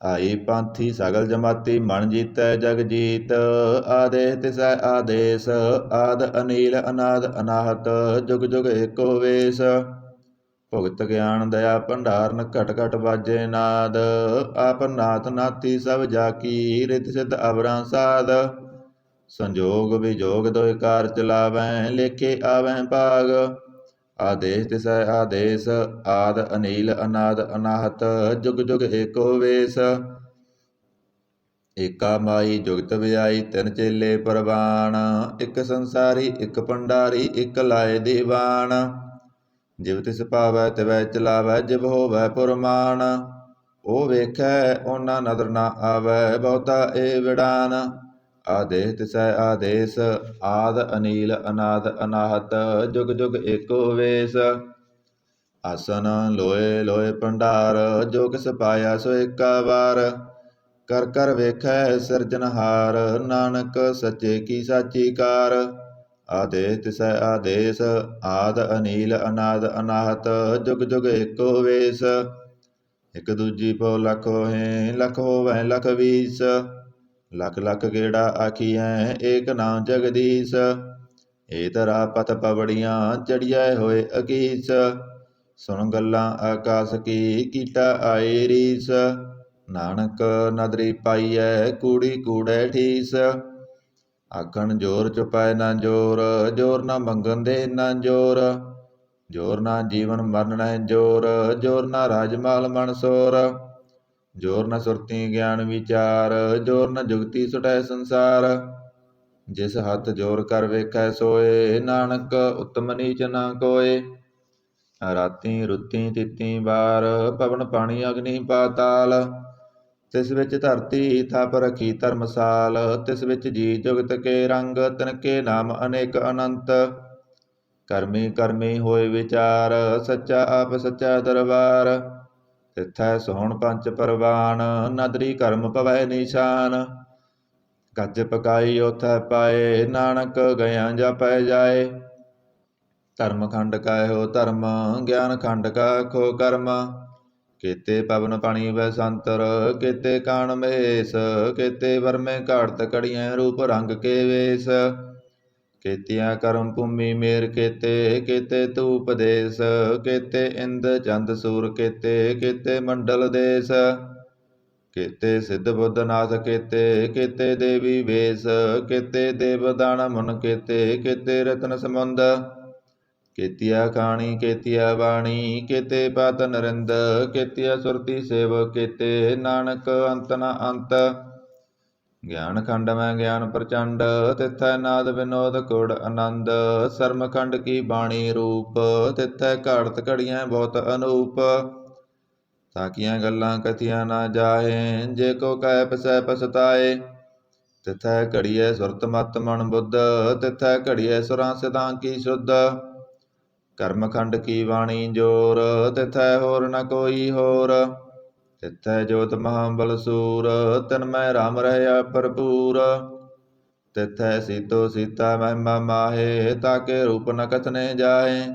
Speaker 1: ਆਈ ਪਾਂਥੀ ਸਗਲ ਜਮਾਤੀ ਮਨ ਜੀਤੈ ਜਗ ਜੀਤ। ਆਦੇਸ ਤਿਸੈ ਆਦੇਸ ਆਦ ਅਨੀਲ ਅਨਾਦ ਅਨਾਹਤ ਜੁਗ ਜੁਗ ਏਕੋ ਵੇਸ। ਭੁਗਤ ਗਿਆਨ ਦਇਆ ਭੰਡਾਰਨ ਘਟ ਘਟ ਬਾਜੇ ਨਾਦ। ਆਪ ਨਾਥ ਨਾਥੀ ਸਭ ਜਾ ਕੀ ਰਿਤ ਸਿਧ ਅਵਰਾਂ ਸਾਧ। ਸੰਜੋਗ ਵਿਜੋਗ ਦੋਇ ਕਾਰ ਚਲਾਵੈ ਲੇਖੇ ਆਵੈ ਭਾਗ। ਆਦੇਸ ਤਿਸੈ ਆਦੇਸ ਆਦ ਅਨੀਲ ਅਨਾਦ ਅਨਾਹਤ ਜੁਗ ਜੁਗ ਏਕੋ ਵੇਸ। ਏਕਾ ਮਾਈ ਜੁਗਤ ਵਿਆਈ ਤਿਨ ਚੇਲੇ ਪ੍ਰਵਾਨ। ਇਕ ਸੰਸਾਰੀ ਇਕ ਭੰਡਾਰੀ ਇਕ ਲਾਏ ਦੀਵਾਨ। ਜਿਵ ਤਿਸ ਭਾਵੈ ਤਿਵੈ ਚਲਾਵੈ ਜਿਵ ਹੋਵੈ ਪੁਰਮਾਨ। ਉਹ ਵੇਖੈ ਓਨਾ ਨਦਰ ਨਾ ਆਵੈ ਬਹੁਤਾ ਏ ਵਿਡਾਨ। ਆਦੇਸ ਤਿਸੈ ਆਦੇਸ ਆਦ ਅਨੀਲ ਅਨਾਦ ਅਨਾਹਤ ਜੁਗ ਜੁਗ ਏਕੋ ਵੇਸ। ਆਸਨ ਲੋਏ ਲੋਏ ਭੰਡਾਰ ਜੋ ਕਿਸ ਪਾਇਆ ਸੋ ਏਕਾ ਵਾਰ। ਕਰ ਕਰ ਵੇਖੈ ਸਿਰਜਨਹਾਰ ਨਾਨਕ ਸੱਚੇ ਕੀ ਸਾਚੀ ਕਾਰ। ਆਦੇਸ ਤਿਸੈ ਆਦੇਸ ਆਦ ਅਨੀਲ ਅਨਾਦ ਅਨਾਹਤ ਜੁਗ ਜੁਗ ਏਕੋ ਵੇਸ। ਇਕ ਦੂਜੀ ਪਉ ਲਖ ਹੋਏ ਲਖ ਹੋਵੈ ਲਖ ਵੀਸ। ਲਖ ਲਖ ਗੇੜਾ ਆਖੀਐ ਏਕ ਨਾਮ ਜਗਦੀਸ਼। ਏ ਧਰਾ ਪਥ ਪਵੜੀਆਂ ਚੜੀਐ ਹੋਏ ਅਕੀਸ। ਸੁਣ ਗੱਲਾਂ ਆਕਾਸ ਕੀ ਕੀਟਾ ਆਏ ਰੀਸ। ਨਾਨਕ ਨਦਰੀ ਪਾਈਐ ਕੂੜੀ ਕੂੜੈ ਠੀਸ। ਆਖਣ ਜੋਰ ਚੁਪਾਏ ਨਾ ਜੋਰ ਜੋਰ ਨਾ ਮੰਗਣ ਦੇ ਨਾ ਜੋਰ। ਜੋਰ ਨਾ ਜੀਵਨ ਮਰਨ ਨਹਿ ਜੋਰ ਜੋਰ ਨਾ ਰਾਜਮਾਲ ਮਨਸੋਰ। ਜੋਰ ਨ ਸੁਰਤੀ ਗਿਆਨ ਵਿਚਾਰ ਜੋਰ ਨ ਜੁਗਤੀ ਸੁਟੈ ਸੰਸਾਰ। ਜਿਸ ਹੱਥ ਜੋਰ ਕਰ ਵੇਖੈ ਸੋਏ ਨਾਨਕ ਉਤਮ ਨੀਚ ਨਾ ਕੋਏ। ਰਾਤੀ ਰੁੱਤੀ ਤਿੱਤੀ ਵਾਰ ਪਵਨ ਪਾਣੀ ਅਗਨੀ ਪਾਤਾਲ। ਤਿਸ ਵਿੱਚ ਧਰਤੀ ਥਾਪ ਰਖੀ ਧਰਮਸਾਲ। ਤਿਸ ਵਿੱਚ ਜੀ ਜੁਗਤ ਕੇ ਰੰਗ ਤਿਨ ਕੇ ਨਾਮ ਅਨੇਕ ਅਨੰਤ। ਕਰਮੀ ਕਰਮੀ ਹੋਏ ਵਿਚਾਰ ਸੱਚਾ ਆਪ ਸੱਚਾ ਦਰਬਾਰ। ਤਿਥੈ ਸੋਹਣ ਪੰਚ ਪਰਵਾਨ ਨਦਰੀ ਕਰਮ ਪਵੈ ਨਿਸ਼ਾਨ। ਕੱਜ ਪਕਾਈ ਓਥੈ ਪਾਏ ਨਾਨਕ ਗਿਆ ਜਾਪੈ ਜਾਏ। ਧਰਮ ਖੰਡ ਕਾ ਇਹੋ ਧਰਮ ਗਿਆਨ ਖੰਡ ਕਾ ਖੋ ਕਰਮ। ਕੇਤੇ ਪਵਨ ਪਾਣੀ ਬੈਸੰਤਰ ਕੇਤੇ ਕਾਣ ਮਹੇਸ਼। ਕੇਤੇ ਵਰਮੇ ਘਾੜਤ ਕੜੀਐ ਰੂਪ ਰੰਗ ਕੇ ਵੇਸ। ਕੇਤੀਆਂ ਕਰਮ ਭੂਮੀ ਮੇਰ ਕੇਤੇ ਕੇਤੇ ਧੂਪ ਦੇਸ। ਕੇਤੇ ਇੰਦ ਚੰਦ ਸੂਰ ਕੇਤੇ ਕੇਤੇ ਮੰਡਲ ਦੇਸ। ਕੇਤੇ ਸਿੱਧ ਬੁੱਧ ਨਾਥ ਕੇਤੇ ਕੇਤੇ ਦੇਵੀ ਵੇਸ। ਕੇਤੇ ਦੇਵ ਦਾਨ ਮੁਨ ਕੇਤੇ ਕੇਤੇ ਰਤਨ ਸਮੁੰਦ। ਕੇਤੀਆ ਖਾਣੀ ਕੇਤੀਆ ਬਾਣੀ ਕੇਤੇ ਪਾਤ ਨਰਿੰਦ। ਕੇਤੀਆ ਸੁਰਤੀ ਸੇਵ ਕੇਤੇ ਨਾਨਕ ਅੰਤ ਨ ਅੰਤ। ਗਿਆਨ ਖੰਡ ਮੈਂ ਗਿਆਨ ਪ੍ਰਚੰਡ ਤਿਥੈ ਨਾਦ ਵਿਨੋਦ ਕੁੜ ਆਨੰਦ। ਸਰਮ ਖੰਡ ਕੀ ਬਾਣੀ ਰੂਪ ਤਿਥੈ ਘਾੜਤ ਘੜੀਐ ਬਹੁਤ ਅਨੂਪ। ਤਾਕੀਆਂ ਗੱਲਾਂ ਕਥੀਆਂ ਨਾ ਜਾਹੇ ਜੇ ਕੋ ਕਹਿ ਪਸੈ ਪਛਤਾਏ। ਤਿਥੈ ਘੜੀਐ ਸੁਰਤ ਮਤ ਮਨ ਬੁੱਧ ਤਿਥੈ ਘੜੀਐ ਸੁਰਾਂ ਸਿਧਾਂ ਕੀ ਸ਼ੁੱਧ। ਕਰਮ ਖੰਡ ਕੀ ਬਾਣੀ ਜੋਰ ਤਿਥੈ ਹੋਰ ਨ ਕੋਈ ਹੋਰ। ਤਿਥੈ ਜੋਤ ਮਹਾਬਲ ਸੂਰ ਤਿਨ ਮੈਂ ਰਾਮ ਰਹਿਆ ਭਰਪੂਰ। ਤਿਥੈ ਸੀਤੋ ਸੀਤਾ ਮਹਿਮਾ ਮਾਹੇ ਤਾਕੇ ਰੂਪ ਨ ਕਥਨੇ ਜਾਹੇ।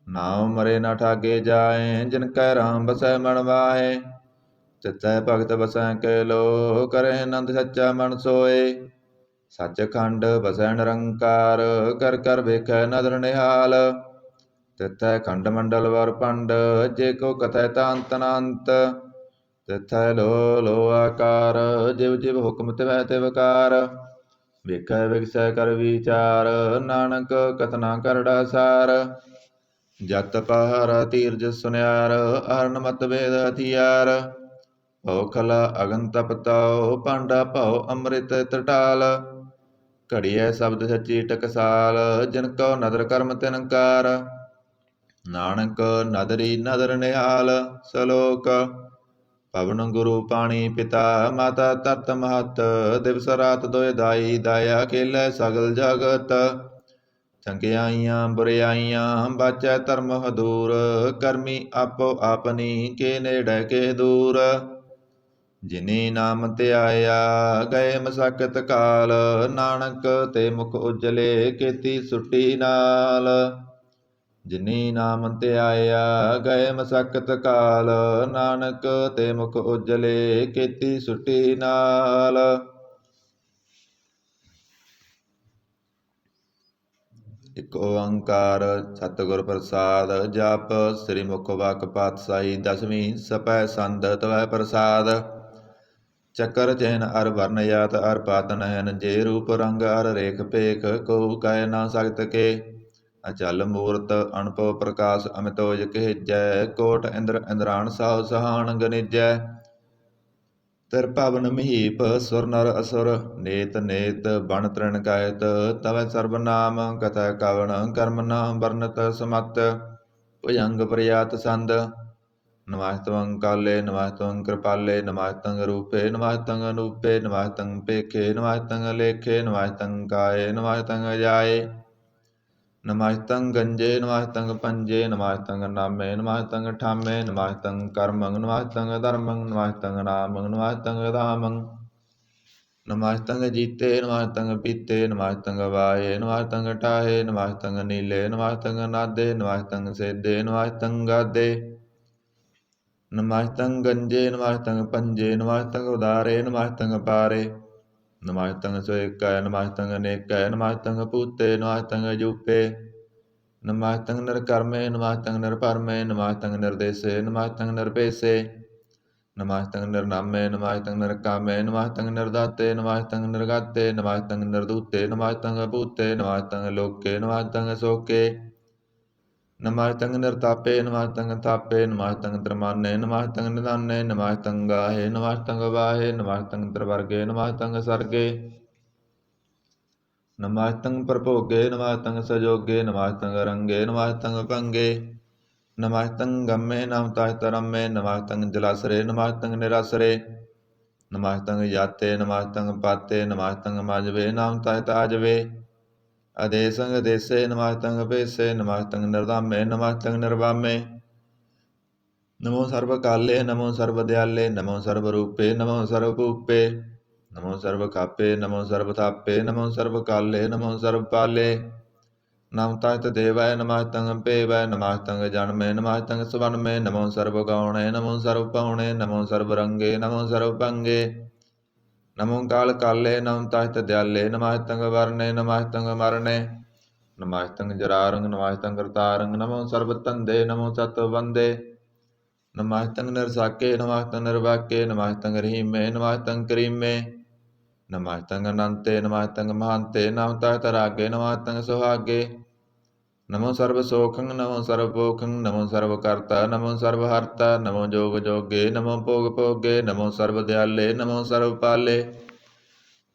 Speaker 1: ਨਾਮ ਮਰੇ ਨ ਠਾਗੇ ਜਾਏ ਜਿਨ ਕੈ ਰਾਮ ਬਸੈ ਮਨ ਮਾਹੇ। ਤਿਥੈ ਭਗਤ ਬਸੈ ਕੇ ਲੋ ਕਰੇ ਆਨੰਦ ਸੱਚਾ ਮਨ ਸੋਏ। ਸੱਚ ਖੰਡ ਬਸੈ ਨਿਰੰਕਾਰ ਕਰ ਕਰ ਵੇਖੈ ਨਦਰ ਨਿਹਾਲ। ਤਿਥੈ ਖੰਡ ਮੰਡਲ ਵਰ ਭੰਡ ਜੇ ਕੋ ਕਥੈ ਤਾ ਅੰਤ ਨ ਅੰਤ। ਤਿਥੈ ਲੋ ਲੋ ਆਕਾਰ ਜਿਵ ਜਿਵ ਹੁਕਮ ਤਿਵੈ ਤਿਵਕਾਰ। ਵੇਖੈ ਵਿਗਸੈ ਕਰ ਵਿਚਾਰ ਨਾਨਕ ਕਥਨਾ ਕਰੜਾ ਸਾਰ। ਜਤ ਪਹਾਰਾ ਧੀਰਜ ਸੁਨਿਆਰ ਅਰਨ ਮਤ ਵੇਦ ਹਥਿਆਰ। ਭਉ ਖਲਾ ਅਗਨ ਤਪ ਤਾਉ ਭਾਂਡਾ ਭਉ ਅੰਮ੍ਰਿਤ ਤ੍ਰਿਟਾਲ। ਘੜੀਐ ਸ਼ਬਦ ਸੱਚੀ ਟਕਸਾਲ ਜਿਨ ਕਉ ਨਦਰ ਕਰਮ ਤਿਨਕਾਰ। ਨਾਨਕ ਨਦਰੀ ਨਦਰ ਨਿਹਾਲ। ਸਲੋਕ ਪਵਨ ਗੁਰੂ ਪਾਣੀ ਪਿਤਾ ਮਾਤਾ ਧਰਤ ਮਹਤ। ਦਿਵਸ ਰਾਤ ਦੋਇ ਦਾਈ ਦਾਇਆ ਖੇਲੈ ਸਗਲ ਜਗਤ। ਚੰਗਿਆਈਆਂ ਬੁਰਿਆਈਆਂ ਬਾਚੈ ਧਰਮ ਹਦੂਰ। ਕਰਮੀ ਆਪੋ ਆਪਨੀ ਕੇ ਨੇੜੈ ਕੇ ਦੂਰ। ਜਿਨੀ ਨਾਮ ਧਿਆਇਆ ਗਏ ਮਸਕਤ ਕਾਲ। ਨਾਨਕ ਤੇ ਮੁਖ ਉਜਲੇ ਕੀਤੀ ਸੁੱਟੀ ਨਾਲ। ਜਿਨੀ ਨਾਮ ਧਿਆਇਆ ਗਏ ਮਸਕਤ ਕਾਲ, ਨਾਨਕ ਤੇ ਮੁਖ ਉਜਲੇ ਕੀਤੀ ਸੁਟੀ ਨਾਲ। ਇਕ ਓੰਕਾਰ ਸਤਿਗੁਰ ਪ੍ਰਸਾਦ, ਜਪ ਸ੍ਰੀ ਮੁਖ ਵਾਕ ਪਾਤਸ਼ਾਹੀ ਦਸਵੀਂ ਸਪੈ ਸੰਦ ਤਵੈ ਪ੍ਰਸਾਦ। ਚੱਕਰ ਚੈਨ ਅਰ ਵਰਨ ਜਾਤ ਅਰ ਪਾਤ ਨੈਨ, ਜੇ ਰੂਪ ਰੰਗ ਅਰ ਰੇਖ ਭੇਖ, ਕਉ ਕਹਿ ਨਾ ਸਕਤ ਕੇ। ਅਚਲ ਮੂਰਤ ਅਨੁਭਵ ਪ੍ਰਕਾਸ਼ ਅਮਿਤੋਜ ਕਹਿਜੈ, ਕੋਟ ਇੰਦਰ ਇੰਦਰਾਣ ਸਾਹੁ ਸਹਾਣ ਗਨਿਜੈ। ਤਿਰ ਭਵਨ ਮਹੀਪ ਸੁਰ ਨਰ ਅਸੁਰ, ਨੇਤ ਨੇਤ ਬਣ ਤ੍ਰਿਣ ਕਾਇਤ, ਤਵੈ ਸਰਬ ਨਾਮ ਕਥੈ ਕਵਣ ਕਰਮ ਨ ਵਰਨਤ ਸਮਤ। ਭੁਜੰਗ ਪ੍ਰਿਆਤ ਸੰਦ, ਨਮਸਤਵੰ ਕਾਲੇ ਨਮਸਤਵੰ ਕਿਰਪਾਲੇ, ਨਮਸਤੰ ਰੂਪੇ ਨਮਸਤੰ ਅਨੂਪੇ, ਨਮਸਤੰ ਭੇਖੇ ਨਮਸਤੰ ਲੇਖੇ, ਨਮਸਤੰ ਕਾਏ ਨਮਸਤੰ ਅਜਾਏ। ਨਮਸਤੰ ਗੰਜੇ ਨਮਸਤੰ ਪੰਜੇ, ਨਮਸਤੰ ਨਾਮੇ ਨਮਸਤੰ ਠਾਮੇ, ਨਮਸਤੰ ਕਰਮੰ ਨਮਸਤੰ ਧਰਮੰ, ਨਮਸਤੰ ਨਾਮੰ ਨਮਸਤੰ ਧਾਮੰ। ਨਮਸਤੰ ਜੀਤੇ ਨਮਸਤੰ ਪੀਤੇ, ਨਮਸਤੰ ਵਾਹੇ ਨਮਸਤੰ ਟਾਹੇ, ਨਮਸਤੰ ਨੀਲੇ ਨਮਸਤੰ ਨਾਦੇ, ਨਮਸਤੰ ਸੇਦੇ ਨਮਸਤੰ ਗਾਦੇ। ਨਮਸਤੰ ਗੰਜੇ ਨਮਸਤੰ ਪੰਜੇ, ਨਮਸਤੰ ਉਦਾਰੇ ਨਮਸਤੰ ਪਾਰੇ, ਨਮਸਤੰ ਸੋਇਕੈ ਨਮਸਤੰ ਅਨੇਕੈ, ਨਮਸਤੰ ਭੂਤੇ ਨਮਸਤੰ ਅਜੂਪੇ। ਨਮਸਤੰ ਨਿਰਕਰਮੇ ਨਮਸਤੰ ਨਿਰਭਰਮੇ, ਨਮਸਤੰ ਨਿਰਦੇਸੇ ਨਮਸਤੰ ਨਿਰਭੇਸੇ। ਨਮਸਤੰ ਨਿਰਨਾਮੇ ਨਮਸਤੰ ਨਿਰਕਾਮੇ, ਨਮਸਤੰ ਨਿਰਦਾਤੇ ਨਮਸਤੰ ਨਿਰਗਾਤੇ, ਨਮਸਤੰ ਨਿਰਦੂਤੇ ਨਮਸਤੰ ਅਭੂਤੇ, ਨਮਸਤੰ ਲੋਕੇ ਨਮਸਤੰ ਸੋਕੇ। ਨਮਸਤੰ ਨਿਰਤਾਪੇ ਨਮਸਤੰ ਤਾਪੇ, ਨਮਸਤੰ ਤ੍ਰਿਮਾਨੇ ਨਮਸਤੰ ਨਿਦਾਨੇ, ਨਮਸਤੰ ਗਾਹੇ ਨਮਸਤੰ ਵਾਹੇ, ਨਮਸਤੰ ਤ੍ਰਿਵਰਗੇ ਨਮਸਤੰ ਸਰਗੇ। ਨਮਸਤੰ ਪ੍ਰਭੋਗੇ ਨਮਸਤੰ ਸਜੋਗੇ, ਨਮਸਤੰ ਰੰਗੇ ਨਮਸਤੰ ਭੰਗੇ। ਨਮਸਤੰ ਗੰਮੇ ਨਮ ਤਸਤ ਰੰਮੇ, ਨਮਸਤੰ ਜਲਾਸਰੇ ਨਮਸਤੰ ਨਿਰਾਸਰੇ। ਨਮਸਤੰ ਜਾਤੇ ਨਮਸਤੰ ਪਾਤੇ, ਨਮਸਤੰ ਮਜਵੇ ਨਮ ਤਸਤ ਆਜਵੇ। ਅਦੇਸੰ ਅਦੇਸੇ ਨਮਸਤੰ ਅਭੇਸੇ, ਨਮਸਤੰ ਨਿਰਧਾਮੇ ਨਮਸਤੰ ਨਿਰਵਾਮੇ। ਨਮੋ ਸਰਬ ਕਾਲੇ ਨਮੋ ਸਰਬ ਦਿਆਲੇ, ਨਮੋ ਸਰਬ ਰੂਪੇ ਨਮੋ ਸਰਬ ਭੂਪੇ। ਨਮੋ ਸਰਬ ਖਾਪੇ ਨਮੋ ਸਰਬ ਥਾਪੇ, ਨਮੋ ਸਰਬ ਕਾਲੇ ਨਮੋ ਸਰਬ ਪਾਲੇ। ਨਮ ਤਸਤ ਦੇਵੈ ਨਮਸਤੰ ਭੇਵੈ, ਨਮਸਤੰ ਜਨਮੇ ਨਮਸਤੰ ਸਵਨਮੇ। ਨਮੋ ਸਰਬ ਗੌਣੇ ਨਮੋ ਸਰਬ ਪਾਉਣੇ, ਨਮੋ ਸਰਬ ਰੰਗੇ ਨਮੋ ਸਰਬ ਭੰਗੇ। ਨਮੋ ਕਾਲ ਕਾਲੇ ਨਮ ਤਸਤ ਦਿਆਲੇ, ਨਮਸਤੰ ਵਰਨੇ ਨਮਸਤੰ ਮਰਨੇ। ਨਮਸਤੰ ਜਰਾਰੰਗ ਨਮਸਤੰ ਕਰਤਾਰੰਗ, ਨਮੋ ਸਰਬ ਧੰਦੇ ਨਮੋ ਸਤ ਬੰਦੇ। ਨਮਸਤੰ ਨਿਰਸਾਕੇ ਨਮਸਤੰ ਨਿਰਵਾਕੇ, ਨਮਸਤੰ ਰਹੀਮੇ ਨਮਸਤੰ ਕਰੀਮੇ। ਨਮਸਤੰ ਅਨੰਤੇ ਨਮਸਤੰ ਮਹੰਤੇ, ਨਮ ਤਸਤ ਰਾਗੇ ਨਮਸਤੰ ਸੁਹਾਗੇ। ਨਮੋ ਸਰਬ ਸੋਖੰ ਨਮੋ ਸਰਬ ਪੋਖੰ, ਨਮੋ ਸਰਬ ਕਰਤਾ ਨਮੋ ਸਰਬ ਹਰਤਾ। ਨਮੋ ਜੋਗ ਜੋਗੇ ਨਮੋ ਭੋਗ ਭੋਗੇ, ਨਮੋ ਸਰਬ ਦਿਆਲੇ ਨਮੋ ਸਰਬ ਪਾਲੇ।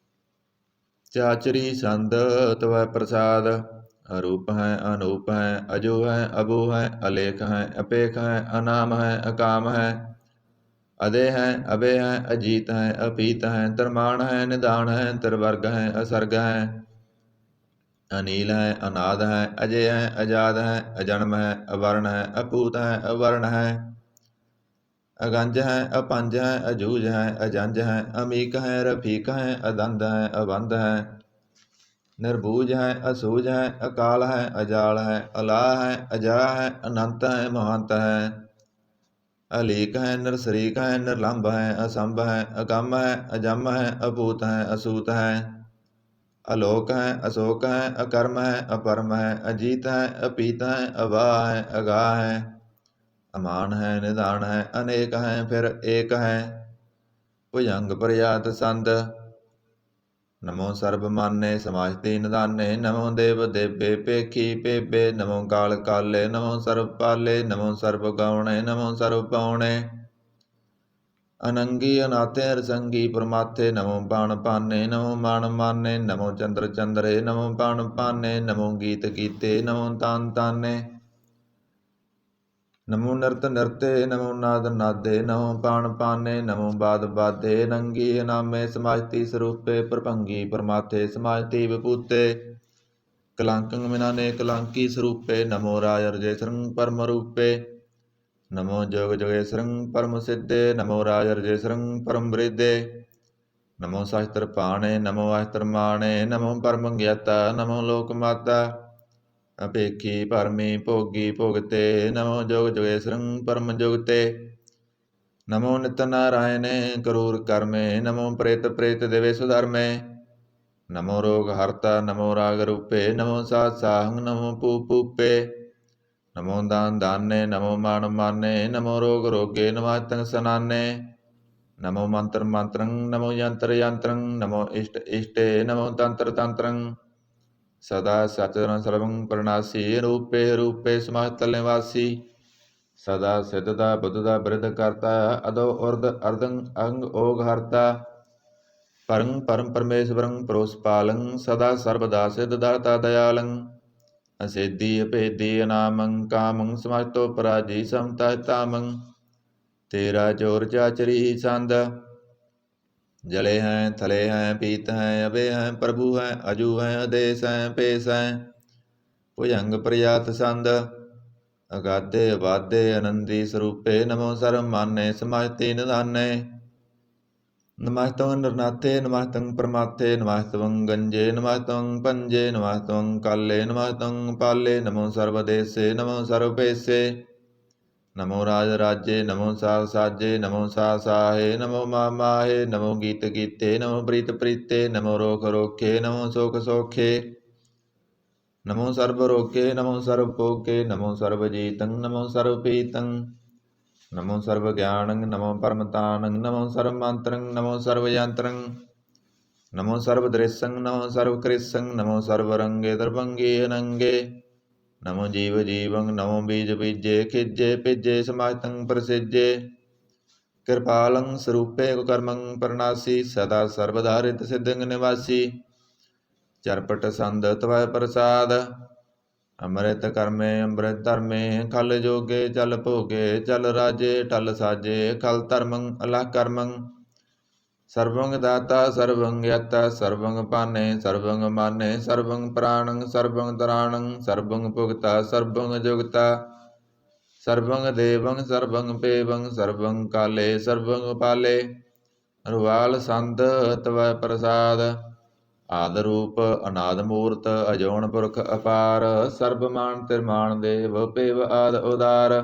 Speaker 1: ਚਾਚਰੀ ਸੰਦ ਤਵੈ ਪ੍ਰਸਾਦ, ਅਰੂਪ ਹੈ ਅਨੂਪ ਹੈ, ਅਜੂ ਹੈ ਅਬੂ ਹੈ, ਅਲੇਖ ਹੈ ਅਪੇਖ ਹੈ, ਅਨਾਮ ਹੈ ਅਕਾਮ ਹੈ। ਅਦੇ ਹੈ ਅਬੇ ਹੈ, ਅਜੀਤ ਹੈ ਅਪੀਤ ਹੈ, ਧਰਮਾਨ ਹੈ ਨਿਦਾਨ ਹੈ, ਤ੍ਰਿਵਰਗ ਹੈ ਅਸਰਗ ਹੈ। ਅਨੀਲ ਹੈ ਅਨਾਦ ਹੈ, ਅਜੇ ਹੈ ਅਜਾਦ ਹੈ, ਅਜਨਮ ਹੈ ਅਵਰਨ ਹੈ, ਅਭੂਤ ਹੈ ਅਵਰਨ ਹੈ। ਅਗੰਜ ਹੈ ਅਪੰਜ ਹੈ, ਅਜੂਝ ਹੈ ਅਜੰਜ ਹੈ, ਅਮੀਕ ਹੈ ਰਫੀਕ ਹੈ, ਅਦੰਦ ਹੈ ਅਬੰਦ ਹੈ। ਨਿਰਬੂਝ ਹੈ ਅਸੂਝ ਹੈ, ਅਕਾਲ ਹੈ ਅਜਾਲ ਹੈ, ਅਲਾਹ ਹੈ ਅਜਾ ਹੈ, ਅਨੰਤ ਹੈ ਮਹੰਤ ਹੈ। ਅਲੀਕ ਹੈ ਨਿਰਸਰੀਕ ਹੈ, ਨਿਰਲੰਭ ਹੈ ਅਸੰਭ ਹੈ, ਅਕੰਮ ਹੈ ਅਜੰਮ ਹੈ, ਅਭੂਤ ਹੈ ਅਸੂਤ ਹੈ। ਅਲੋਕ ਹੈ ਅਸ਼ੋਕ ਹੈ, ਅਕਰਮ ਹੈ ਅਪਰਮ ਹੈ, ਅਜੀਤ ਹੈ ਅਪੀਤ ਹੈ, ਅਵਾਹ ਹੈ ਅਗਾਹ ਹੈ। ਅਮਾਨ ਹੈ ਨਿਦਾਨ ਹੈ, ਅਨੇਕ ਹੈ ਫਿਰ ਏਕ ਹੈ। ਭੁਜੰਗ ਪ੍ਰਿਆਤ ਸੰਦ, ਨਮੋ ਸਰਬ ਮਾਨੇ ਸਮਾਜਤੀ ਨਿਦਾਨੇ, ਨਮੋ ਦੇਵ ਦੇਬੇ ਭੇਖੀ ਭੇਬੇ। ਨਮੋ ਕਾਲ ਕਾਲੇ ਨਮੋ ਸਰਬ ਪਾਲੇ, ਨਮੋ ਸਰਬ ਗੌਣੇ ਨਮੋ ਸਰਬ ਪਾਉਣੇ। ਅਨੰਗੀ ਅਨਾਥੇ ਰਸੰਗੀ ਪ੍ਰਮਾਥੇ, ਨਮੋ ਬਾਣ ਪਾਨੇ ਨਮੋ ਬਾਣ ਮਾਨੇ। ਨਮੋ ਚੰਦਰ ਚੰਦਰੇ ਨਮੋ ਬਾਣ ਪਾਨੇ, ਨਮੋ ਗੀਤ ਗੀਤੇ ਨਮੋ ਤਾਨ ਤਾਨੇ। ਨਮੋ ਨਿਰਤ ਨਿਰਤੇ ਨਮੋ ਨਾਦ ਨਾਦੇ, ਨਮੋ ਬਾਣ ਪਾਨੇ ਨਮੋ ਬਾਦ ਬਾਦੇ। ਨੰਗੀ ਅਨਾਮੇ ਸਮਾਜਤੀ ਸਰੂਪੇ, ਪ੍ਰਭੰਗੀ ਪ੍ਰਮਾਥੇ ਸਮਾਜਤੀ ਵਿਭੂਤੇ। ਕਲੰਕੰ ਮਿਨਾਨੇ ਕਲੰਕੀ ਸਰੂਪੇ, ਨਮੋ ਰਾਜ ਰਜੇਸਰੰ ਪਰਮ ਰੂਪੇ। ਨਮੋ ਜੋਗ ਜੋਗੇਸਰੰ ਪਰਮ ਸਿੱਧੇ, ਨਮੋ ਰਾਜ ਰਜੇਸਰੰ ਪਰਮ ਬ੍ਰਿਧੇ। ਨਮੋ ਸ਼ਸਤਰ ਪਾਣੇ ਨਮੋ ਅਸਤਰ ਮਾਣੇ, ਨਮੋ ਪਰਮ ਗਿਆਤਾ ਨਮੋ ਲੋਕ ਮਾਤਾ। ਅਪੇਖੀ ਭਰਮੀ ਭੋਗੀ ਭੁਗਤੇ। ਨਮੋ ਜੋਗ ਜੋਗੇਸਰੰ ਪਰਮ ਜੁਗਤੇ। ਨਮੋ ਨਿਤ ਨਾਰਾਇਣੇ ਕਰੂਰ ਕਰਮੇ। ਨਮੋ ਪ੍ਰੇਤ ਪ੍ਰੇਤ ਦੇਵੇ ਸੁਧਰਮੇ। ਨਮੋ ਰੋਗ ਹਰਤਾ ਨਮੋ ਰਾਗ ਰੂਪੇ। ਨਮੋ ਸਾਧ ਸਾਹੰ ਨਮੋ ਪੂ ਪੂਪੇ। ਨਮੋ ਦਾਨ ਦਾਨੇ ਨਮੋ ਮਾਨ ਮਾਨੇ। ਨਮੋ ਰੋਗ ਰੋਗੇ ਨਮਾਤੰ ਸਨਾਨੇ। ਨਮੋ ਮੰਤਰ ਮੰਤਰੰ ਨਮੋ ਯੰਤਰ ਯੰਤਰੰ। ਨਮੋ ਇਸ਼ਟ ਇਸ਼ਟੇ ਨਮੋ ਤੰਤਰ ਤੰਤਰੰ। ਸਦਾ ਸਚਰਨ ਸਰਵੰ ਪ੍ਰਣਾਸੀ। ਰੂਪੇ ਰੂਪੇ ਸਮਾਤਲ ਨਿਵਾਸੀ। ਸਦਾ ਸਿੱਧਦਾ ਬੁੱਧਦਾ ਬ੍ਰਿਧ ਕਰਤਾ। ਅਦੋ ਉਰਦ ਅਰਦੰ ਅੰਗ ਓਗ ਹਰਤਾ। ਪਰੰ ਪਰਮ ਪਰਮੇਸ਼ਵਰੰ ਪਰੋਸ ਪਾਲੰ। ਸਦਾ ਸਰਬਦਾ ਸਿੱਧ ਦਾਤਾ ਦਇਆਲੰ। ਅਸੇਧੀ ਅਭੇਦੀ ਅਨਾਮੰ ਕਾਮੰ। ਸਮਸਤੋ ਪਰਾਜੀ ਸਮਤਾ ਤਾਮੰ। ਤੇਰਾ ਚੋਰ ਚਾਚਰੀ ਸੰਦ। ਜਲੇ ਹੈ ਥਲੇ ਹੈ ਪੀਤ ਹੈ ਅਬੇ ਹੈ ਪ੍ਰਭੂ ਹੈ ਅਜੂ ਹੈ ਆਦੇਸ ਹੈ ਪੇਸ ਹੈ। ਭੁਜੰਗ ਪ੍ਰਿਆਤ ਸੰਦ। ਅਗਾਧੇ ਅਬਾਧੇ ਆਨੰਦੀ ਸਰੂਪੇ। ਨਮੋ ਸਰਬ ਮਾਨੇ ਸਮਾਜਤੀ ਨਿਧਾਨੇ। ਨਮਸਤੰ ਨਿਰਨਾਥੇ ਨਮਸਤੰ ਪਰਮਾਥੇ। ਨਮਸਤੰ ਗੰਜੇ ਨਮਸਤੰ ਪੰਜੇ। ਨਮਸਤੰ ਕਾਲੇ ਨਮਸਤੰ ਪਾਲੇ। ਨਮੋ ਸਰਬ ਦੇਸੇ ਨਮੋ ਸਰਬ ਭੇਸੇ। ਨਮੋ ਰਾਜ ਰਾਜੇ ਨਮੋ ਸਾਜ ਸਾਜੇ। ਨਮੋ ਸਾ ਸਾਹੇ ਨਮੋ ਮਾ ਮਾਹੇ। ਨਮੋ ਗੀਤ ਗੀਤੇ ਨਮੋ ਪ੍ਰੀਤ ਪ੍ਰੀਤੇ। ਨਮੋ ਰੋਖ ਰੋਖੇ ਨਮੋ ਸੋਖ ਸੋਖੇ। ਨਮੋ ਸਰਬ ਰੋਗੇ ਨਮੋ ਸਰਬ ਭੋਗੇ। ਨਮੋ ਸਰਬ ਜੀਤੰ ਨਮੋ ਸਰਬ ਪੀਤੰ। ਨਮੋ ਸਰਬ ਗਿਆਨੰ ਨਮੋ ਪਰਮਤਾਨੰ। ਨਮੋ ਸਰਬ ਮੰਤਰੰ ਨਮੋ ਸਰਬ ਯੰਤਰੰ। ਨਮੋ ਸਰਬ ਦ੍ਰਿਸ਼ੰ ਨਮੋ ਸਰਬ ਕ੍ਰਿਸ਼ੰ। ਨਮੋ ਸਰਬ ਰੰਗੇ ਦਰਭੰਗੇ ਅਨੰਗੇ। ਨਮੋ ਜੀਵ ਜੀਵੰ ਨਮੋ ਬੀਜ ਬੀਜੇ। ਖਿਜੇ ਭਿਜੇ ਸਮਾਜਤੰ ਪ੍ਰਸਿਜੇ। ਕਿਰਪਾਲੰ ਸਰੂਪੇ ਕੁਕਰਮੰ ਪਰਨਾਸੀ। ਸਦਾ ਸਰਬਦਾ ਰਿਤ ਸਿद्धੰ ਨਿਵਾਸੀ। ਚਰਪਟ ਸੰਦ ਤਵੈ ਪ੍ਰਸਾਦ। ਅੰਮ੍ਰਿਤ ਕਰਮੇ ਅੰਮ੍ਰਿਤ ਧਰਮੇ। ਖਲ ਜੋਗੇ ਚਲ ਭੋਗੇ ਚਲ ਰਾਜੇ। ਟਲ ਸਾਜੇ ਖਲ ਧਰਮੰ ਅਲਹ ਕਰਮੰ। ਸਰਬੰ ਦਾਤਾ ਸਰਬੰ ਗਿਆਤਾ। ਸਰਬੰ ਪਾਨੇ ਸਰਬੰ ਮਾਨੇ। ਸਰਬੰ ਪ੍ਰਾਣੰ ਸਰਬੰ ਤਰਾਣੰ। ਸਰਬੰ ਭੁਗਤਾ ਸਰਬੰ ਜੁਗਤਾ। ਸਰਬੰ ਦੇਵੰ ਸਰਬੰ ਪੇਵੰ। ਸਰਬੰ ਕਾਲੇ ਸਰਬੰ ਪਾਲੇ। ਰੁਵਾਲ ਸੰਦ ਤਵੈ ਪ੍ਰਸਾਦ। ਆਦ ਰੂਪ ਅਨਾਦ ਮੂਰਤ ਅਜੋਨ ਪੁਰਖ ਅਪਾਰ। ਸਰਬ ਮਾਨ ਤਿਰਮਾਨ ਦੇਵ ਪੇਵ ਆਦ ਉਦਾਰ।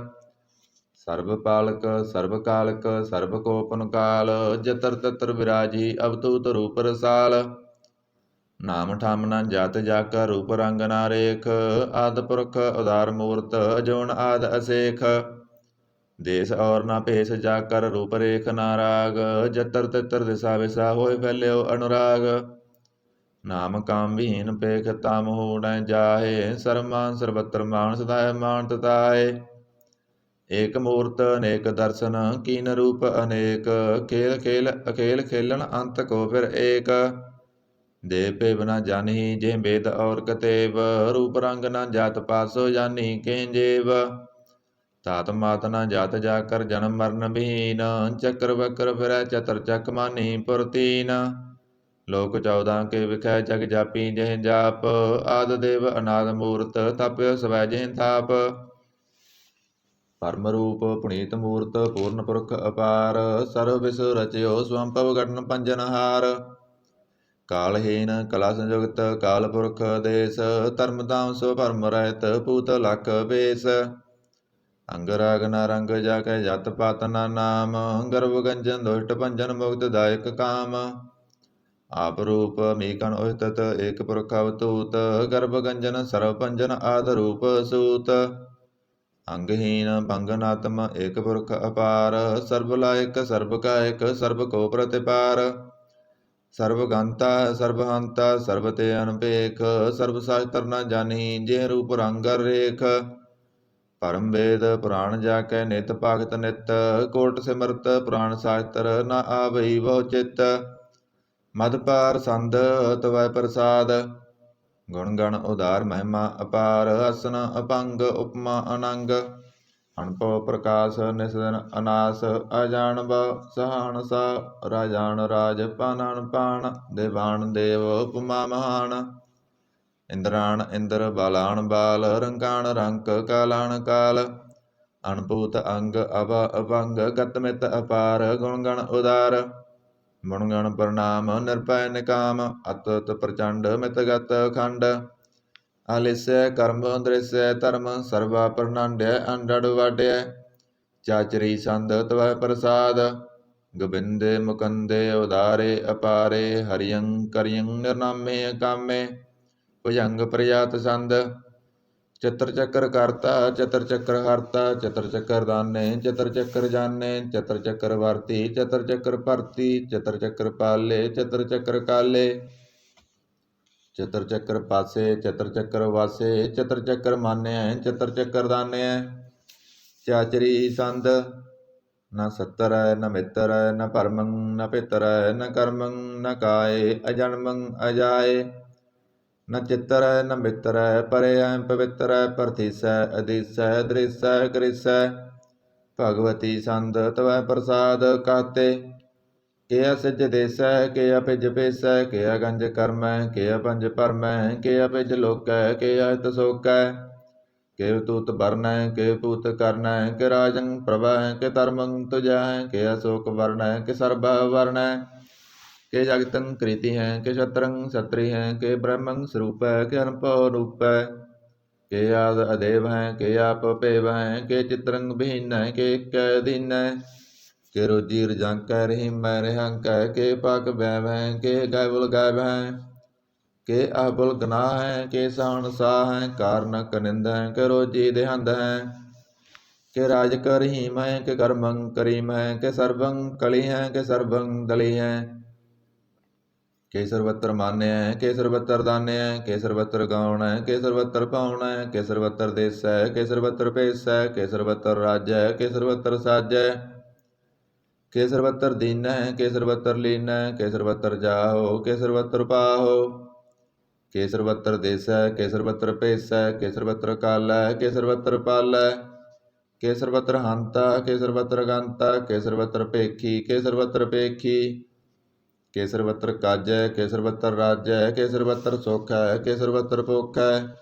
Speaker 1: ਸਰਬ ਪਾਲਕ ਸਰਬ ਕਾਲਕ ਸਰਬ ਕੋਪਨ ਕਾਲ। ਜਤਰ ਤਤਰ ਵਿਰਾਜੀ ਅਵਤੂਤ ਰੂਪ ਰਸਾਲ। ਨਾਮ ਠਾਮ ਨਾ ਜਤ ਜਾਕਰ ਰੂਪ ਰੰਗ ਨਾ ਰੇਖ। ਆਦ ਪੁਰਖ ਉਦਾਰ ਮੂਰਤ ਅਜੋਨ ਆਦ ਅਸੇਖ। ਦੇਸ ਔਰ ਨਾ ਭੇਸ ਜਾਕਰ ਰੂਪ ਰੇਖ ਨਾ ਰਾਗ। ਜਤਰ ਤਤਰ ਦਿਸਾ ਵਿਸਾ ਹੋਏ ਫੈਲਿਓ ਅਨੁਰਾਗ। ਨਾਮ ਕਾਮ ਵਿਹੀਨ ਪੇਖ ਤਾਮ ਹੋੜੈ ਜਾਹੇ। ਸਰਮਾਨ ਸਰਬਤਰ ਮਾਨ ਸਦਾਇ ਮਾਨ ਤਤਾਏ। ਏਕ ਮੂਰਤ ਅਨੇਕ ਦਰਸ਼ਨ ਕੀਨ ਰੂਪ ਅਨੇਕ। ਖੇਲ ਖੇਲ ਅਖੇਲ ਖੇਲਣ ਅੰਤ ਕੋ ਫਿਰ ਏਕ। ਦੇਵ ਭੇਵ ਨਾ ਜਾਨਹੀ ਜੇ ਬੇਦ ਔਰ ਕਤੇਬ। ਰੂਪ ਰੰਗ ਨਾ ਜਾਤ ਪਾਤ ਸੋ ਜਾਨੀ ਕੇ ਜੇਬ। ਤਾਤ ਮਾਤ ਨਾ ਜਾਤ ਜਾਕਰ ਜਨਮ ਮਰਨ ਬਹੀਨ। ਚੱਕਰ ਵਕਰ ਫਿਰੈ ਚਤਰ ਚੱਕ ਮਾਨੀ ਪੁਰਤੀਨ। ਲੋਕ 14 ਕੇ ਵਿਖੈ ਜਗ ਜਾਪੀ ਜਹ ਜਾਪ। ਆਦ ਦੇਵ ਅਨਾਦ ਮੂਰਤ ਤਪਿ ਸਵੈ ਜਿਹ ਥਾਪ। ਪਰਮ ਰੂਪ ਪੁਨੀਤ ਮੂਰਤ ਪੂਰਨ ਪੁਰਖ ਅਪਾਰ। ਸਰਬ ਵਿਸ ਰਚਿਓ ਸਵੰਭਵ ਗਠਨ ਪੰਜਨਹਾਰ। ਕਾਲਹੀਨ ਕਲਾ ਸੰਯੁਗਤ ਕਾਲ ਪੁਰਖ ਦੇਸ। ਧਰਮ ਧਾਮ ਸੋ ਭਰਮ ਰਹਿਤ ਪੂਤ ਲਖ ਬੇਸ। ਅੰਗ ਰਾਗ ਨਾ ਰੰਗ ਜਾ ਕੇ ਜਤ ਪਾਤ ਨਾ ਨਾਮ। ਗਰਭ ਗੰਜਨ ਦੁਸ਼ਟ ਭੰਜਨ ਮੁਕਤ ਦਾਇਕ ਕਾਮ। ਆਪ ਰੂਪ ਮੀਕਣ ਉਸਤਤ ਏਕ ਪੁਰਖ ਅਵਤੂਤ। ਗਰਭ ਗੰਜਨ ਸਰਬ ਭੰਜਨ ਆਦ ਰੂਪ ਸੂਤ। ਅੰਗਹੀਨ ਭੰਗਨ ਆਤਮ ਏਕ ਪੁਰਖ ਅਪਾਰ। ਸਰਬ ਲਾਇਕ ਸਰਬ ਕਾਇਕ ਸਰਬ ਕੋ ਪ੍ਰਤਿਪਾਰ। ਸਰਬ ਗੰਤਾ ਸਰਬ ਹੰਤਾ ਸਰਬ ਤੇ ਅਨਪੇਖ। ਸਰਬ ਸਾਸਤਰ ਨਾ ਜਾਨਹੀ ਜੇ ਰੂਪ ਰੰਗ ਰੇਖ। ਪਰਮ ਵੇਦ ਪੁਰਾਣ ਜਾ ਕੇ ਨਿਤ ਭਗਤ ਨਿਤ। ਕੋਟ ਸਿਮਰਤ ਪੁਰਾਣ ਸਾਸਤਰ ਨਾ ਆਵਈ ਬਹੁ ਚਿਤ। ਮਦ ਪਾਰ ਸੰਦ ਤਵੈ ਪ੍ਰਸਾਦ। ਗੁਣ ਗਣ ਉਦਾਰ ਮਹਿਮਾ ਅਪਾਰ। ਅਸਨ ਅਪੰਗ ਉਪਮਾ ਅਨੰਗ। ਅਣਭਉ ਪ੍ਰਕਾਸ਼ ਨਿਸਦਨ ਅਨਾਸ। ਅਜਾਣ ਬਉ ਸਹਾਣ ਸਾ ਰਾਜਾਨ ਰਾਜ। ਪਾਨਣ ਪਾਣ ਦੇਵਾਨ ਦੇਵ ਉਪਮਾ ਮਹਾਨ। ਇੰਦਰਾਣ ਇੰਦਰ ਬਾਲਾਣ ਬਾਲ। ਰੰਕਾਣ ਰੰਕ ਕਾਲਾਣ ਕਾਲ। ਅਣਭੂਤ ਅੰਗ ਅਭ ਅਭੰਗ ਗਤ ਮਿਤ ਅਪਾਰ। ਗੁਣ ਗਣ ਉਦਾਰ ਗੁਣ ਗਣ ਪ੍ਰਣਾਮ ਨਿਰਭੈ ਨਿਕਾਮ। ਅਤੁਤ ਪ੍ਰਚੰਡ ਮਿਤ ਗਤ ਖੰਡ। ਆਲਿਸੈ ਕਰਮ ਦ੍ਰਿਸੈ ਧਰਮ ਸਰਵਾ ਪ੍ਰਨਾਂਡੈ ਅੰਡੜ ਵਾਡਿਐ ਚਾਚਰੀ ਸੰਦ ਤਵੈ ਪ੍ਰਸਾਦ ਗੋਬਿੰਦੇ ਮੁਕੰਦੇ ਉਦਾਰੇ ਅਪਾਰੇ ਹਰਿਯੰ ਕਰਿਯੰ ਨਿਰਨਾਮੇ ਕਾਮੇ ਭੁਜੰਗ ਪ੍ਰਯਾਤ ਸੰਦ ਚਤਰ ਚੱਕਰ ਕਰਤਾ ਚਤਰ ਚੱਕਰ ਹਰਤਾ ਚਤਰ ਚੱਕਰ ਦਾਨੇ ਚਤਰ ਚੱਕਰ ਜਾਣੇ ਚਤਰ ਚੱਕਰ ਵਰਤੀ ਚਤਰ ਚੱਕਰ ਭਰਤੀ ਚਤਰ ਚੱਕਰ ਪਾਲੇ ਚਤਰ ਚੱਕਰ ਕਾਲੇ ਚਤਰ ਚੱਕਰ ਪਾਸੇ ਚਤਰ ਚੱਕਰ ਵਾਸੇ ਚਤਰ ਚੱਕਰ ਮਾਨਿਐ ਚਤਰ ਚੱਕਰ ਦਾਨਿਐ ਚਾਚਰੀ ਸੰਦ ਨਾ ਸੱਤਰ ਨ ਮਿੱਤਰ ਨ ਭਰਮੰ ਨ ਪਿਤਰ ਨ ਕਰਮੰ ਨ ਕਾਏ ਅਜਨਮੰ ਅਜਾਏ ਨ ਚਿੱਤਰ ਨ ਮਿੱਤਰ ਪਰੈ ਪਵਿੱਤਰ ਪ੍ਰਥੀਸੈ ਅਦੀਸੈ ਦ੍ਰਿਸੈ ਕ੍ਰਿਸੈ ਭਗਵਤੀ ਸੰਦ ਤਵੈ ਪ੍ਰਸਾਦ ਕਾਤੇ ਕਿਆ ਸਿਜ ਦੇਸੈ ਕਿਆ ਪਿਜ ਪੇਸੈ ਕਿਆ ਗੰਜ ਕਰਮੈ ਕਿਆ ਪੰਜ ਪਰਮੈ ਕਿਆ ਪਿਜ ਲੋਕੈ ਕਿਆ ਹਿਤ ਸੋਕੈ ਕਿ ਤੂਤ ਬਰਨੈ ਕਿ ਪੂਤ ਕਰਨੈ ਕਿ ਰਾਜੰ ਪ੍ਰਭੈ ਕਿ ਧਰਮੰ ਤੁਜੈ ਕਿ ਅਸ਼ੋਕ ਵਰਨੈ ਕਿ ਸਰਬਾ ਵਰਨੈ ਕਿ ਜਗਤੰ ਕ੍ਰੀਤੀ ਹੈ ਕਿ ਛਤਰੰ ਛਤਰੀ ਹੈ ਕਿ ਬ੍ਰਹਮੰ ਸਰੂਪੈ ਕਿ ਅਨਭਉ ਰੂਪੈ ਕਿ ਆਦ ਅਦੇਵ ਹੈ ਕਿ ਆਪ ਭੇਵ ਹੈ ਕਿ ਚਿਤਰੰ ਬਿਹੀਨੈ ਕਿ ਇਕੈ ਅਧੀਨੈ ਕਿ ਰੋਜੀ ਰਜੰਕੈ ਰਹੀਮੈ ਰਹਿੰਕੈ ਕਿ ਪਾਕ ਬੈਵ ਹੈ ਕਿ ਗੈਬੁਲ ਗੈਬ ਹੈ ਕਿ ਆਬੁਲ ਗਨਾਹ ਹੈ ਕਿ ਸਾਣ ਸਾਹ ਹੈ ਕਾਰਨ ਕਨਿੰਦ ਹੈ ਕਿ ਰੋਜੀ ਦੇਹੰਦ ਹੈ ਕਿ ਰਾਜ ਕਰਹੀਮ ਹੈ ਕਿ ਕਰਮੰ ਕਰੀਮ ਹੈ ਕਿ ਸਰਬੰ ਕਲੀ ਹੈ ਕਿ ਸਰਬੰ ਦਲੀ ਹੈ ਕਿ ਸਰਬਤਰ ਮਾਨਿਆ ਹੈ ਕਿ ਸਰਬਤਰ ਦਾਨਿਆ ਹੈ ਕਿ ਸਰਬਤਰ ਗਾਉਣ ਹੈ ਕਿ ਸਰਬਤਰ ਪਾਉਣ ਹੈ ਕਿ ਸਰਬਤਰ ਦੇਸ ਹੈ ਕਿ ਸਰਬਤਰ ਭੇਸ ਹੈ ਕਿ ਸਰਬਤਰ ਰਾਜ ਹੈ ਕਿ ਸਰਬਤਰ ਸਾਜ ਹੈ ਕਿ ਸਰਬਤਰ ਦੀਨ ਹੈ ਕਿ ਸਰਬਤਰ ਲੀਨ ਹੈ ਕਿ ਸਰਬਤਰ ਜਾਹੋ ਕਿ ਸਰਬਤਰ ਪਾਹੋ ਕਿ ਸਰਬਤਰ ਦੇਸ ਹੈ ਕਿ ਸਰਬਤਰ ਭੇਸ ਹੈ ਕਿ ਸਰਬਤਰ ਕਾਲ ਹੈ ਕਿ ਸਰਬਤਰ ਪਾਲ ਹੈ ਕਿ ਸਰਬਤਰ ਹੰਤਾ ਕਿ ਸਰਬਤਰ ਗੰਤਾ ਕਿ ਸਰਬਤਰ ਭੇਖੀ ਕਿ ਸਰਬਤਰ ਭੇਖੀ ਕਿ ਸਰਬਤਰ ਕਾਜ ਹੈ ਕਿ ਸਰਬਤਰ ਰਾਜ ਹੈ ਕਿ ਸਰਬਤਰ ਸੁਖ ਹੈ ਕਿ ਸਰਬਤਰ ਭੁਖ ਹੈ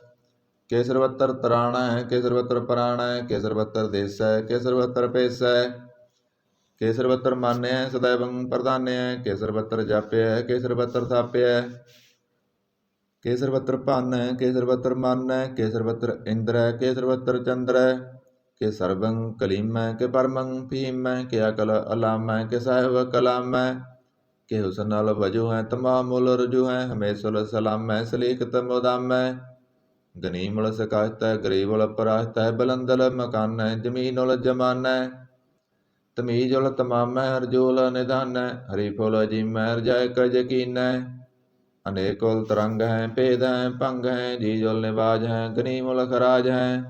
Speaker 1: ਕਿ ਸਰਬਤਰ ਤਰਾਣ ਹੈ ਕਿ ਸਰਬਤਰ ਪ੍ਰਾਣ ਹੈ ਕਿ ਸਰਬਤਰ ਦੇਸ ਹੈ ਕਿ ਸਰਬਤਰ ਭੇਸ ਹੈ ਕਿ ਸਰਬਤਰ ਮਾਨਿਆ ਸदैवੰ ਪ੍ਰਧਾਨਿਆ ਕਿ ਸਰਬਤਰ ਜਾਪਿਆ ਕਿ ਸਰਬਤਰ ਥਾਪਿਆ ਕਿ ਸਰਬਤਰ ਭੰਨ ਹੈ ਕਿ ਸਰਬਤਰ ਮਨ ਹੈ ਕਿ ਸਰਬਤਰ ਇੰਦਰ ਹੈ ਕਿ ਸਰਬਤਰ ਚੰਦਰ ਹੈ ਕਿ ਸਰਬੰ ਕਲੀਮ ਹੈ ਕਿ ਪਰਮੰ ਭੀਮ ਹੈ ਕਿ ਅਕਲ ਅਲਾਮ ਹੈ ਕਿ ਸਾਹਿਬ ਕਲਾਮ ਹੈ ਕਿ ਹੁਸਨ ਨਾਲ ਵਜੂ ਹੈ ਤਮਾਮ ਮੁਲ ਰਜੂ ਹੈ ਹਮੇਸ਼ੁਲ ਸਲਾਮ ਹੈ ਸਲੀਕਤ ਮੁਦਾਮ ਹੈ ਗਨੀਮੁਲ ਸਕਾਸ਼ਤ ਹੈ ਗਰੀਬੁਲ ਪਰਾਸ਼ਤ ਹੈ ਬਲੰਦਲ ਮਕਾਨ ਹੈ ਜਮੀਨੁਲ ਜਮਾਨ ਹੈ ਤਮੀਜੁਲ ਤਮਾਮ ਹੈ ਹਰਜੂਲ ਨਿਧਾਨ ਹੈ ਹਰੀਫੁਲ ਅਜੀਮ ਹੈ ਰਜਾਇ ਕ ਯਕੀਨ ਹੈ ਅਨੇਕੁਲ ਤਰੰਗ ਹੈ ਭੇਦ ਹੈ ਭੰਗ ਹੈ ਜੀਜੁਲ ਨਿਵਾਜ ਹੈ ਗਨੀਮੁਲ ਖਰਾਜ ਹੈ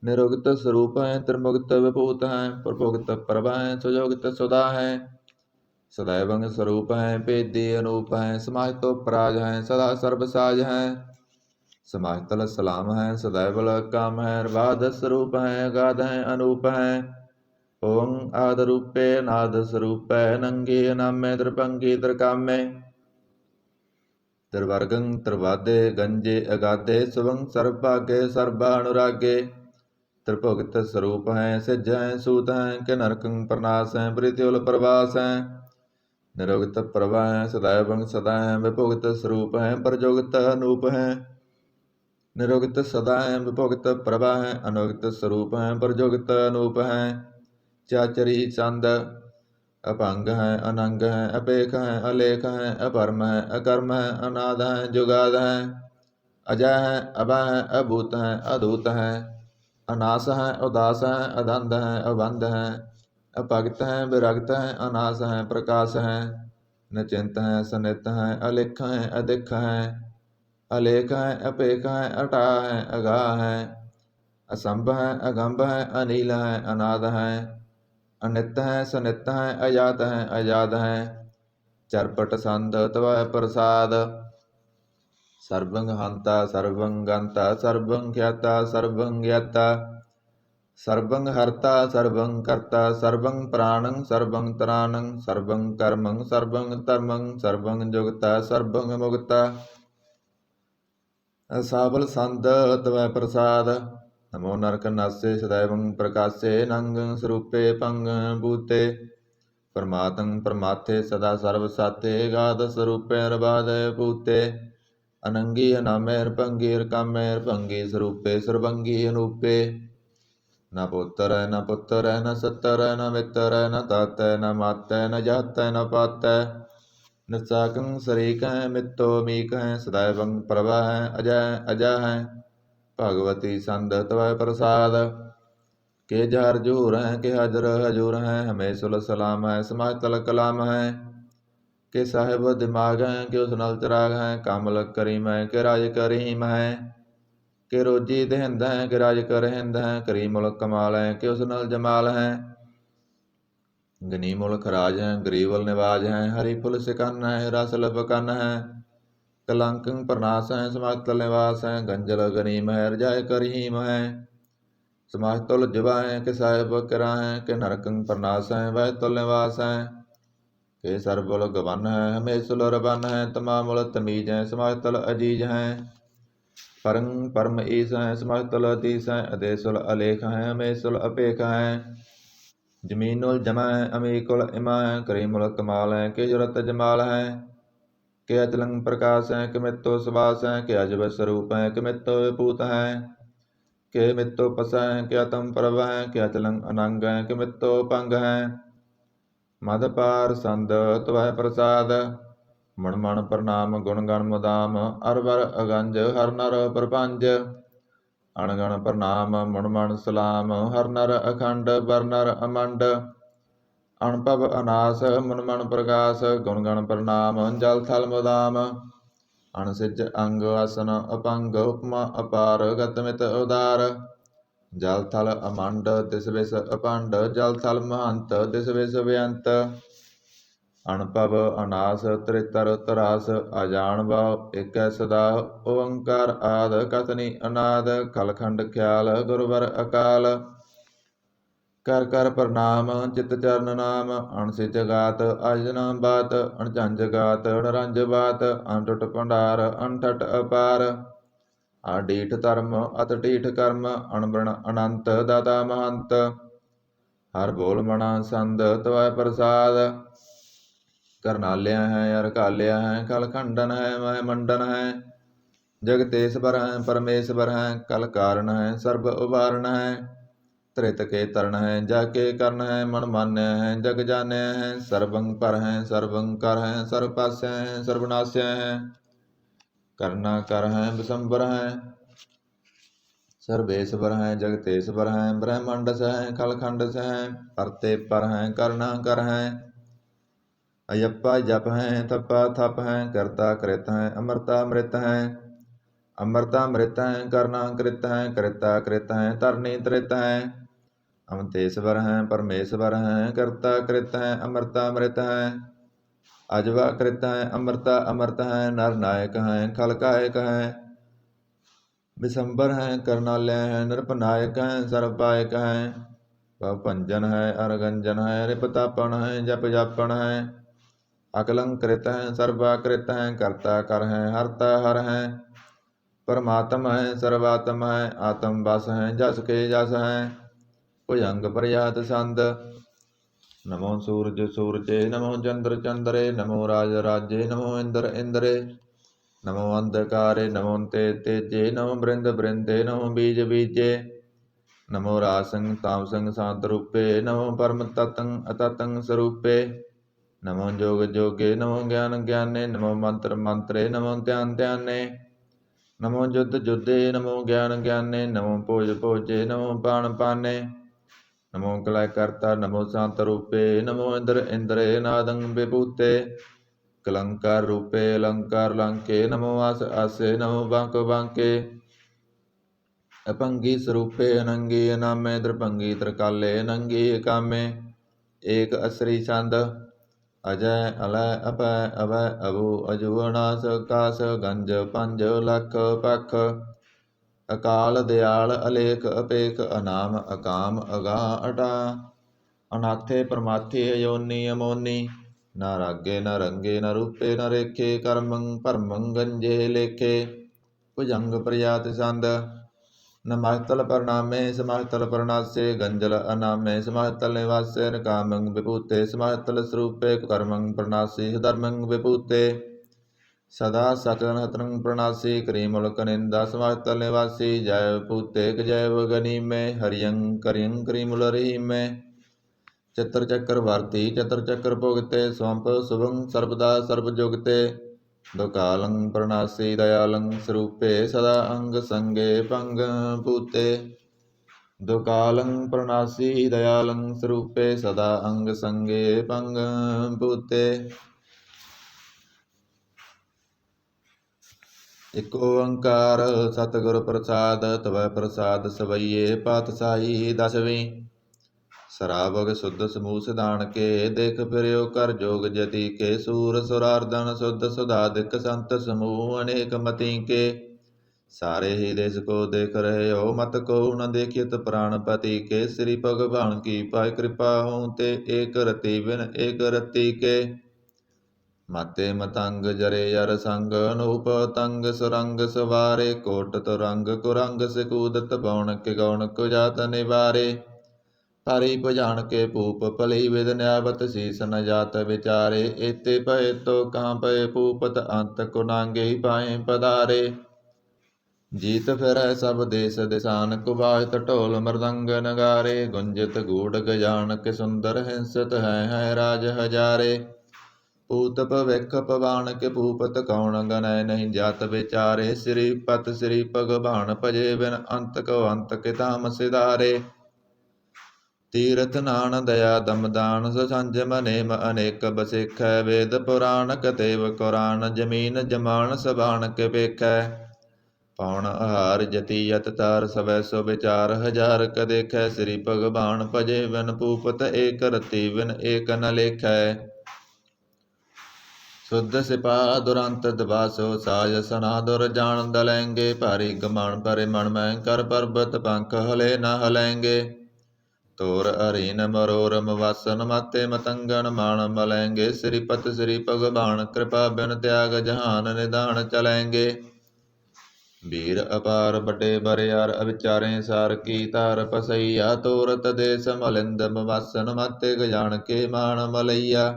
Speaker 1: ਨਿਰੁਗਤ ਸਰੂਪ ਹੈ ਤ੍ਰਿਮੁਗਤ ਵਿਭੂਤ ਹੈ ਪ੍ਰਭੁਗਤ ਪ੍ਰਭਾ ਹੈ ਸੁਜੋਗਤ ਸੁਦਾ ਹੈ ਸदैवं स्वरूप है भेदी अनूप है समाहितो पराज है सदा सर्ब साज है समाहितल सलाम है सदैवल काम है बाध स्वरूप है अगाध है अनूप है ओं आद रूपे नाद स्वरूप है नंगे नामे त्रिभंगी त्रिकामे त्रिवर्गं त्रिवादे गंजे अगाधे सुवं सर्वभागे सर्वा अनुरागे त्रिभुगत स्वरूप है सिज है सूत है कि नरकं प्रनाश है प्रीतिउल प्रवास है निरुगत प्रभा है सदैवं सदा है विभुगत स्वरूप है प्रजोगत अनूप है निरुगत सदा है विभुगत प्रभा है अनुगत स्वरूप है प्रजोगत अनूप है चाचरी चंद अपंग है अनंग है अपेख है अलेख है अपरम है अकर्म है अनाद है जुगाद है अजय है अभय है अभूत है अधूत है अनास है उदास है अदंध है अबंध है अभगत है विरगत है अनास है प्रकाश है निचिंत है सनित है अलिख है अधिक है अलेख है अपेख है अटा है अगाह है असंभ है अगंभ है अनील है अनाद है अनित है सनित है अजात है अजाद है चरपट संद तवै प्रसाद सर्वं हंता सर्वं गंता सर्वं ख्याता सर्वं ज्ञाता सर्वं हर्ता सर्वं कर्ता सर्वं प्राणं सर्वं त्राणं सर्वं कर्मं सर्वं धर्मं सर्वं जुगता सर्वं मुक्ता साबल संद तवै प्रसाद नमो नरक नासे सदैवं प्रकाशे नंग स्वरूपे पंग भूते परमात्म परमाथे सदा सर्व साथे गाद स्वरूपे रबाद भूते ਅਨੰਗੀ ਅਨਾਮੈ ਰਪੰਗੀ ਰਕਾਮੈ ਰਪੰਗੀ ਸਰੂਪੇ ਸਰਬੰਗੀ ਅਨੂਪੇ। ਨਾ ਪੁੱਤਰ ਹੈ ਨਾ ਪੁੱਤਰ ਹੈ ਨਾ ਸੱਤਰ ਹੈ ਨਾ ਮਿੱਤਰ ਹੈ ਨਾ ਤਾਤੈ ਨਾ ਮਾਤੈ ਨਾ ਜਾਤੈ ਨਾ ਪਾਤੈ। ਨਿਸਾਕੰ ਸਰੀਕੈ ਮਿੱਤੋ ਮੀਕੈ ਸदैवੰ ਪ੍ਰਭਾ ਹੈ ਅਜੈ ਅਜਾ ਹੈ। ਭਗਵਤੀ ਸੰਦ ਤਵੈ ਪ੍ਰਸਾਦ ਕੇ ਜਹਰ ਜੂਰ ਹੈ ਕੇ ਹਾਜ਼ਰ ਹਜੂਰ ਹੈ। ਹਮੇ ਸੁਲ ਸਲਾਮ ਹੈ ਸਮਾਤਲ ਕਲਾਮ ਹੈ ਕੇ ਸਾਹਿਬ ਦਿਮਾਗ ਹੈ ਕਿ ਉਸ ਨਲ ਚਰਾਗ ਹੈ। ਕਮਲ ਕਰੀਮ ਹੈ ਕਿ ਰਾਜ ਕਰੀਮ ਹੈ ਕਿ ਰੋਜੀ ਦਹਿੰਦ ਹੈ ਕਿ ਰਾਜ ਕਰਹਿੰਦ ਹੈ। ਕਰੀ ਮੁਲਕ ਕਮਾਲ ਹੈ ਕਿ ਉਸ ਨਲ ਜਮਾਲ ਹੈ। ਗਨੀ ਮੁਲਕ ਰਾਜ ਹੈ ਗਰੀਵਲ ਨਿਵਾਜ ਹੈ। ਹਰੀ ਫੁੱਲ ਸਿਕਨ ਹੈ ਰਸ ਲਭ ਕੰਨ ਹੈ। ਕਲੰਕੰ ਪ੍ਰਨਾਸ ਹੈ ਸਮਾਤਲ ਨਿਵਾਸ ਹੈ। ਗੰਜਲ ਗਨੀਮ ਹੈ ਰਜਾਇ ਕਰੀਮ ਹੈ। ਸਮਾਤੁਲ ਜਿਵਾ ਹੈ ਕਿ ਸਾਹਿਬ ਕਿਰਾ ਹੈ ਕਿ ਨਰਕੰ ਪ੍ਰਨਾਸ ਹੈ ਵੈ ਤੁਲ ਨਿਵਾਸ ਹੈ। ਕਿ ਸਰਬੁਲ ਗਵਨ ਹੈ ਹਮੇਸ਼ੁਲ ਰਬਨ ਹੈ। ਤਮਾਮੁਲ ਤਮੀਜ ਹੈ ਸਮਾਤਲ ਅਜੀਜ ਹੈ। ਪਰੰ ਪਰਮ ਈਸ ਹੈ ਸਮਾਤਲ ਅਤੀਸ ਹੈ। ਅਦੇਸੁਲ ਅਲੇਖ ਹੈ ਹਮੇਸ਼ੁਲ ਅਪੇਖ ਹੈ। ਜਮੀਨੁਲ ਜਮਾ ਹੈ ਅਮੀਕੁਲ ਇਮਾ ਹੈ। ਕਰੀਮੁਲ ਕਮਾਲ ਹੈ ਕਿ ਜੁਰਤ ਜਮਾਲ ਹੈ। ਕਿ ਅਚਲੰ ਪ੍ਰਕਾਸ਼ ਹੈ ਕਿ ਮਿੱਤੋ ਸੁਬਾਸ ਹੈ। ਕਿ ਅਜਬ ਸਰੂਪ ਹੈ ਕਿ ਮਿੱਤੋ ਵਿਭੂਤ ਹੈ। ਕਿ ਮਿੱਤੋ ਪਸਾ ਹੈ ਕਿ ਅਤਮ ਪ੍ਰਭ ਹੈ। ਕਿ ਅਚਲੰ ਅਨੰਗ ਹੈ ਕਿ ਮਿੱਤੋ ਭੰਗ ਹੈ। ਮਦ ਪਾਰ ਸੰਦ ਤਵੈ ਪ੍ਰਸਾਦ ਮਣ ਮਣ ਪ੍ਰਣਾਮ ਗੁਣ ਗਣ ਮੁਦਾਮ। ਅਰ ਵਰ ਅਗੰਜ ਹਰ ਨਰ ਪ੍ਰਪੰਜ ਅਣਗਣ ਪ੍ਰਣਾਮ ਮਣ ਮਣ ਸਲਾਮ। ਹਰ ਨਰ ਅਖੰਡ ਬਰ ਨਰ ਅਮੰਡ ਅਣਭਵ ਅਨਾਸ ਮਨ ਮਨ ਪ੍ਰਕਾਸ਼। ਗੁਣ ਗਣ ਪ੍ਰਣਾਮ ਜਲ ਥਲ ਮੁਦਾਮ ਅਣਸਿਜ ਅੰਗ ਆਸਨ ਅਪੰਗ। ਉਪਮਾ ਅਪਾਰ ਗਤ ਮਿਤ ਉਦਾਰ ਜਲ ਥਲ ਅਮੰਡ ਤਿਸ ਵਿਸ ਅਪੰਡ। ਜਲ ਥਲ ਮਹੰਤ ਤਿਸ ਵਿਸ ਬੇਅੰਤ ਅਣਭਵ ਅਨਾਸ ਤ੍ਰਿਤਰ ਤਰਾਸ। ਅਜਾਣ ਭਾਉ ਏਕੈ ਸਦਾ ਓੰਕਾਰ ਆਦ ਕਤਨੀ ਅਨਾਦ। ਖਲਖੰਡ ਖਿਆਲ ਗੁਰਵਰ ਅਕਾਲ ਕਰ ਕਰ ਪ੍ਰਣਾਮ ਚਿਤ ਚਰਨ ਨਾਮ। ਅਣਸਿਜ ਗਾਤ ਅਜਨਾ ਬਾਤ ਅਣਝੰਝ ਗਾਤ ਅਣਰੰਜ ਬਾਤ। ਅਣਟੁੱਟ ਭੰਡਾਰ ਅਣਠਟ ਅਪਾਰ ਅਡੀਠ ਧਰਮ ਅਤ ਢੀਠ ਕਰਮ। ਅਣਬ੍ਰਣ ਅਨੰਤ ਦਾਤਾ ਮਹੰਤ ਹਰ ਬੋਲ ਮਣਾ ਸੰਦ ਤਵੈ ਪ੍ਰਸਾਦ। ਕਰਨਾਲਿਆ ਹੈ ਅਰਕਾਲਿਆ ਹੈ ਖਲਖੰਡਨ ਹੈ ਮਹਿ ਮੰਡਨ ਹੈ। ਜਗਤੇਸ਼ਵਰ ਹੈ ਪਰਮੇਸ਼ਵਰ ਹੈ ਕਲ ਕਾਰਨ ਹੈ ਸਰਬ ਉਬਾਰਨ ਹੈ। ਧ੍ਰਿਤ ਕੇ ਤਰਨ ਹੈ ਜਾ ਕੇ ਕਰਨ ਹੈ ਮਨ ਮਾਨਿਆ ਹੈ ਜਗ ਜਾਣਿਆ ਹੈ। ਸਰਬੰ ਪਰ ਹੈ ਸਰਬੰ ਕਰ ਹੈ ਸਰਬ ਪਾਸਿਆ ਹੈ ਸਰਬਨਾਸਿਆ ਹੈ। ਕਰਨਾ ਕਰ ਹੈ ਬਿਸੰਬਰ ਹੈ ਸਰਬੇਸ਼ਵਰ ਹੈ ਜਗਤੇਸ਼ਵਰ ਹੈ। ਬ੍ਰਹਮੰਡ ਸਹਿ ਖਲਖੰਡ ਸਹਿ ਪਰਤੇ ਪਰ ਹੈ ਕਰਨਾ ਕਰ ਹੈ। ਅਯੱਪਾ ਜਪ ਹੈ ਥੱਪਾ ਥਪ ਹੈ ਕਰਤਾ ਕ੍ਰਿਤ ਹੈ ਅਮਰਤਾ ਅੰਮ੍ਰਿਤ ਹੈ। ਅੰਮ੍ਰਿਤਾ ਅੰਮ੍ਰਿਤ ਹੈ ਕਰਨਾ ਕ੍ਰਿਤ ਹੈ ਕ੍ਰਿਤਾ ਕ੍ਰਿਤ ਹੈ ਧਰਨੀ ਤ੍ਰਿਤ ਹੈ। ਅਮਤੇਸ਼ਵਰ ਹੈ ਪਰਮੇਸ਼ਵਰ ਹੈ ਕਰਤਾ ਕ੍ਰਿਤ ਹੈ ਅਮਰਤਾ ਅੰਮ੍ਰਿਤ ਹੈ। ਅਜਵਾ ਕ੍ਰਿਤ ਹੈ ਅਮਰਤਾ ਅਮਰਤ ਹੈ ਨਰ ਨਾਇਕ ਹੈ ਖਲਕਾਇਕ ਹੈ। ਬਿਸੰਬਰ ਹੈ ਕਰਨਾਲਿਆ ਹੈ ਨਿਰਭਨਾਇਕ ਹੈ ਸਰਬਪਾਇਕ ਹੈ। ਭੰਜਨ ਹੈ ਅਰਗੰਜਨ ਹੈ ਰਿਪਤਾਪਨ ਹੈ ਜਪ ਜਾਪਨ ਹੈ। ਅਕਲੰਕ੍ਰਿਤ ਹੈ ਸਰਬਾਕ੍ਰਿਤ ਹੈ ਕਰਤਾ ਕਰ ਹੈ ਹਰਤਾ ਹਰ ਹੈ। ਪਰਮਾਤਮ ਹੈ ਸਰਵਾਤਮ ਹੈ ਆਤਮ ਬਸ ਹੈ ਜਸ ਕੇ ਜਸ ਹੈ। ਭੁਜੰਗ ਪ੍ਰਯਾਤ ਸੰਦ ਨਮੋ ਸੂਰਜ ਸੂਰਜੇ ਨਮੋ ਚੰਦਰ ਚੰਦਰੇ ਨਮੋ ਰਾਜ ਰਾਜੇ ਨਮੋ ਇੰਦਰ ਇੰਦਰੇ ਨਮੋ ਅੰਧਕਾਰੇ ਨਮੋ ਤੇ ਤੇਜੇ ਨਮੋ ਬ੍ਰਿੰਦ ਬ੍ਰਿੰਦੇ ਨਮੋ ਬੀਜ ਬੀਜੇ ਨਮੋ ਰਾਸੰ ਤਾਮਸੰ ਸਾਤ ਰੂਪੇ ਨਮੋ ਪਰਮ ਤਤੰ ਅਤਤੰ ਸਰੂਪੇ ਨਮੋ ਜੋਗ ਜੋਗੇ ਨਮੋ ਗਿਆਨ ਗਿਆਨੇ ਨਮੋ ਮੰਤਰ ਮੰਤਰੇ ਨਮੋ ਧਿਆਨ ਧਿਆਨੇ ਨਮੋ ਜੁਧ ਜੁਧੇ ਨਮੋ ਗਿਆਨ ਗਿਆਨੇ ਨਮੋ ਭੋਜ ਭੋਜੇ ਨਮੋ ਪਾਣ ਪਾਨੇ ਨਮੋ ਕਲੈ ਕਰਤਾ ਨਮੋ ਸ਼ਾਂਤ ਰੂਪੇ ਨਮੋ ਇੰਦਰ ਇੰਦਰੇ ਨਾਦੰ ਵਿਭੂਤੇ ਕਲੰਕਾਰ ਰੂਪੇ ਅਲੰਕਾਰ ਲੰਕੇ ਨਮੋ ਆਸ ਆਸੇ ਨਮੋ ਬਾਂਕੋ ਬਾਂਕੇ ਅਪੰਗੀ ਸਰੂਪੇ ਅਨੰਗੀ ਅਨਾਮੇ ਤ੍ਰਿਭੰਗੀ ਤ੍ਰਿਕਾਲੇ ਅਨੰਗੀ ਕਾਮੇ ਏਕ ਅਸਰੀ ਚੰਦ ਅਜੈ ਅਲੈ ਅਪੈ ਅਵੈ ਅਭੂ ਅਜੂ ਅਨਾਸ ਕਾਸ ਗੰਜ ਪੰਜ ਲਖ ਪਖ ਅਕਾਲ ਦਿਆਲ ਅਲੇਖ ਅਪੇਖ ਅਨਾਮ ਅਕਾਮ ਅਗਾ ਅਟਾ ਅਨਾਥੇ ਪਰਮਾਥੇ ਅਯੋਨੀ ਅਮੋਨੀ ਨਾ ਰਾਗੇ ਨਾ ਰੰਗੇ ਨਾ ਰੂਪੇ ਨਾ ਰੇਖੇ ਕਰਮੰ ਭਰਮੰ ਗੰਜੇ ਲੇਖੇ ਭੁਜੰਗ ਪ੍ਰਯਾਤ ਸੰਦ ਨਮਸਤਲ ਪ੍ਰਣਾਮੇ ਸਮਸਤਲ ਪ੍ਰਣਾਸੇ ਗੰਜਲ ਅਨਾਮੇ ਸਮਸਤਲ ਨਿਵਾਸੇ ਨਕਾਮੰ ਵਿਭੂਤੇ ਸਮਸਤਲ ਸਰੂਪੇ ਕਰਮੰ ਪ੍ਰਣਾਸੀ ਧਰਮੰ ਵਿਭੂਤੇ सदा सकल हतरंग प्रणासी करी मुल्क निंदा समातल निवासी जय पूतेक जय गनी में हरियं करियं करी मुल रही में चतर चक्र भारती चतर चक्र भोगते स्वंप शुभं सर्वदा सर्वजुगते दुकालं प्रणासी दयालं स्वरूपे सदा अंग संगे पंग पूते दुकालं प्रणासी दयालं स्वरूपे सदा अंग संगे पंग पूते। इक ओंकार सतगुर प्रसाद तवै प्रसाद सवैये पातशाही दसवीं सराबग शुद्ध समूह सिधान के देख फिर्यो कर जोग जति के सूर सुरार्दन शुद्ध सुधादिक संत समूह अनेक मति के सारे ही देश को देख रहे हो मत को न देखित प्राणपति के श्री भगवान की पाय कृपा हो ते एक रति बिन एक रति के माते मतंग जरे यर संग अनूप तंग सुरंग सवारे कोट तुरंग कुरंग से कूदत बौन के गौन को जात निवारे हरि भजान के पूप पली विद न्यावत शीस न जात विचारे एते पय तो कहाँ पय पूपत अंत कुनांगे पाए पधारे जीत फिर सब देश दिशान कुबाहित ढोल मृदंग नगारे गुंजित गूढ़ गजान के सुंदर हिंसित है राज हजारे पूत भविख पवान के भूपत कौन गणय नहीं जात विचारे श्रीपत श्री भगवान भजे बिन अंत को अंत के धाम सिधारे तीर्थ नान दया दमदान संजम नेम अनेक बसिख वेद पुराण कतेव कुरान जमीन जमान सबान के पेख पौन आहार जति यत तार सवै सो विचार हजार क देख श्री भगवान भजे बिन भूपत एक रति बिन एक न लेख शुद्ध सिपा दुरंत दबासो साज सना दुर जान दलेंगे भारी गमान भरे मन में कर पर्वत पंख हले न हलेंगे तोर हरीन मरोरम वासन माते मतंगन मान मलेंगे श्रीपत श्री भगवान कृपा बिन त्याग जहान निदान चलेंगे वीर अपार बटे बरियार अविचारे सार की तार पसैया तोरत देश मलिंद वासन माते गजान के मान मलैया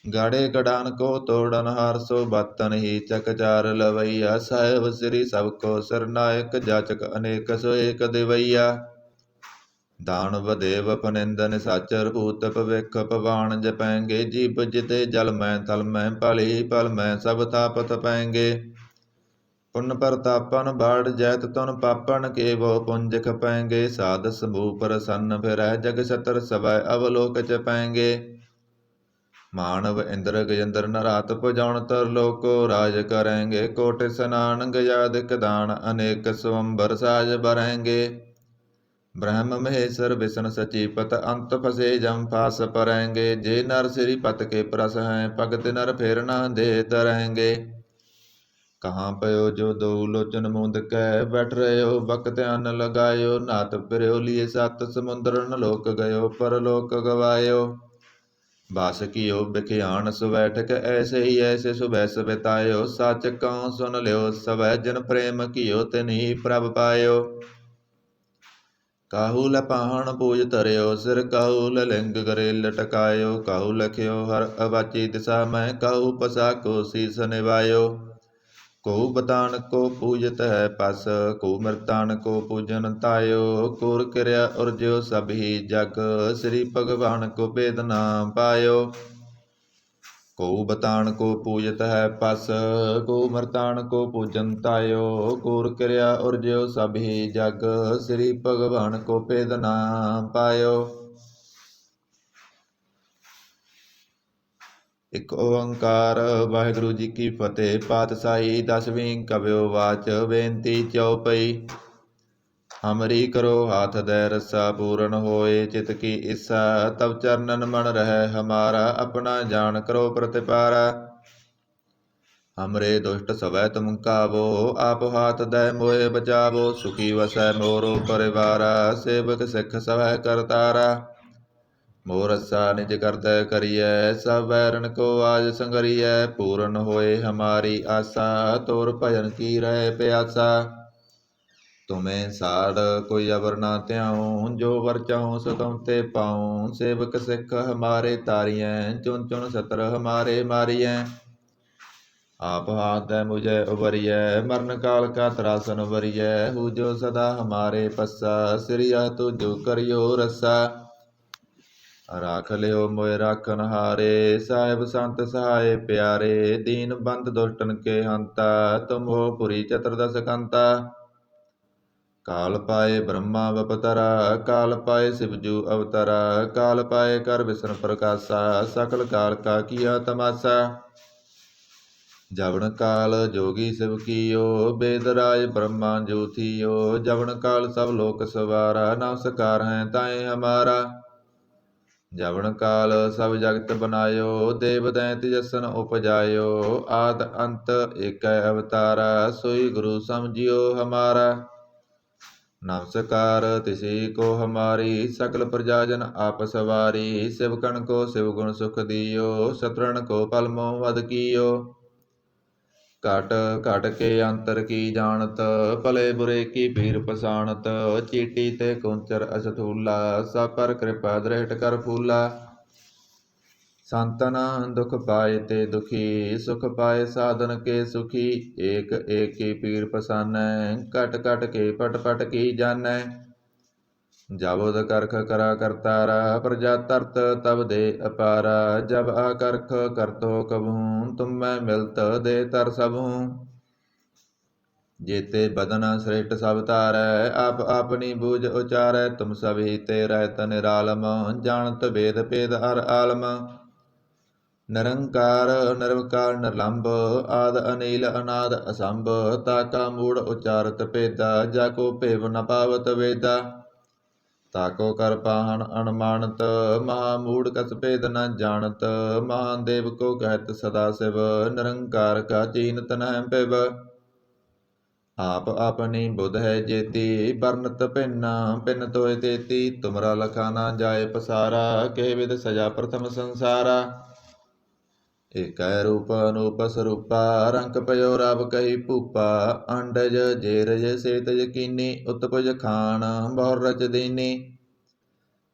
Speaker 1: गाड़े गडान को तोड़न हार सो बतन ही चकचार लवैया साहेब श्री सबको सरनायक जाचक अनेक सो एक देवैया दानव देव पनिंदन साचर भूत भविख पवान जपेंगे जीव जिते जल में थल में पली पल में सब तापत पैंगे पुन प्रतापन बाढ़ जैत तुन पापन के वो पुंज खपेंगे साध समूह प्रसन्न फिर जग सतर सवै अवलोक चपेंगे मानव इंद्र गजेंद्र नरात पुजाउन तरलोको राज करेंगे कोट स्नान गजादिक दान अनेक स्वंबर साज बरेंगे ब्रह्म महेश्वर विष्णु सचीपत अंत फसे जम फास परेंगे जे नर श्री पत के प्रस हैं भगत नर फिर न दे तरेंगे कहाँ पयो जो दो लोचन मुंद कै बैठ रहे हो बक ध्यान लगायो नाथ फिरो लिए सत समुद्र न लोक गयो परलोक गवायो बास कियो बिखियान सुबैठक ऐसे ही ऐसे सुबह बितायो सच कौ सुन लियो सवै जन प्रेम कियो तिन्ही प्रभ पायो काहू लपाहन पूज तरियो सिर काहू लिंग करे लटकायो काहू लखियो हर अवाची दिशा में काहू पसा को शीस निवायो को बतान को पूजत है पस को मृतान को पूजन तायो कोर क्रिया उर्जो सब ही जग श्री भगवान को वेद नाम पायो को बतान को पूजत है पस को मृतान को पूजन तायो कोर क्रिया उर्जो सब ही जग श्री भगवान को वेद नाम पायो। एक ओंकार वाहिगुरु जी की फतेह। पातशाही दसवीं कव्यो वाच बेनती चौपई। हमरी करो हाथ दय रस्सा पूरन होए चित की इच्छा तब चरणन मन रह हमारा अपना जान करो प्रतिपारा। हमरे दुष्ट सवै तुम कावो आप हाथ दय मोए बचावो सुखी वसै मोरो परिवारा सेवक सिख सवै करतारा। मोरसा निज करतै करिय सब बैरन को आज संगरिय पूरन होए हमारी आशा तोर भजन की रह प्यासा। तुम्हें साड़ कोई अबर ना त्याऊं जो वर चाहूं सो तुम ते पाऊं। सेवक सिख हमारे तारिय चुन चुन सतर हमारे मारिय आप हाथ है मुझे उबरिय, मरण काल का त्रासन उबरिय। हूँ जो सदा हमारे पस्सा, सिरिया तो जो करियो रस्सा। राख लियो मोय राखन हारे, साहिब संत सहाय प्यारे। दीन बंद दुष्टन के हंता, तुम हो पुरी चतुर्दश कंता। काल पाए ब्रह्मा बपतरा, काल पाए शिवजू अवतरा। काल पाए कर विष्णु प्रकाशा, सकल काल का किया तमाशा। जवन काल जोगी शिव कियो, वेदराज ब्रह्मा जो थियो। जवन काल सब लोक सवारा, नमस्कार है ताए हमारा। जवन काल सब जगत बनायो, देव दैत जसन उपजायो। आद अंत एक अवतारा, सोई गुरु समझियो हमारा। नमस्कार तिसी को हमारी, सकल प्रजाजन आप सवारी। शिवकण को शिव गुण सुख दियो, शत्रुन को पल मोह वध कियो। घट घट के अंतर की जानत, भले बुरे की पीर पसाणत। चीटी ते कुंचर असथूला, सब पर कृपा दृष्ट कर फूला। संतन दुख पाए ते दुखी, सुख पाए साधन के सुखी। एक एक की पीर पसानै, कट कट के पट पट की जानै। जबुद करख करा करतारा, प्रजा तरत तब दे अपारा। जब आकरख करतो कबहूँ, तुम मैं मिलत दे तर सबहूँ। जेते बदन श्रेष्ठ सब तारै, आप अपनी बूझ उचारै। तुम सभी ते रहत निरालम, जानत वेद भेद हर आलम। निरंकार निर्विकार निर्लंब, आद अनिल अनाद असंभ। ताका मूढ़ उचारत भेदा, जाको भेव न पावत वेदा। ताको कर पाहन अनमानत, महामूढ़ कस भेद न जानत। महादेव को कहत सदा शिव, निरंकार का चीनत न पिब। आप अपनी बुध है जेती, बरनत भिन्न भिन्न तोय तेती। तुमरा लखा न जाय पसारा, के विद सजा प्रथम संसारा। एक रूप अनूप स्वरूपा, रंग पयो रब कही भूपा। अंडज जेरज सेतज कीनी, उत्पज खान बहुर रच दीनी।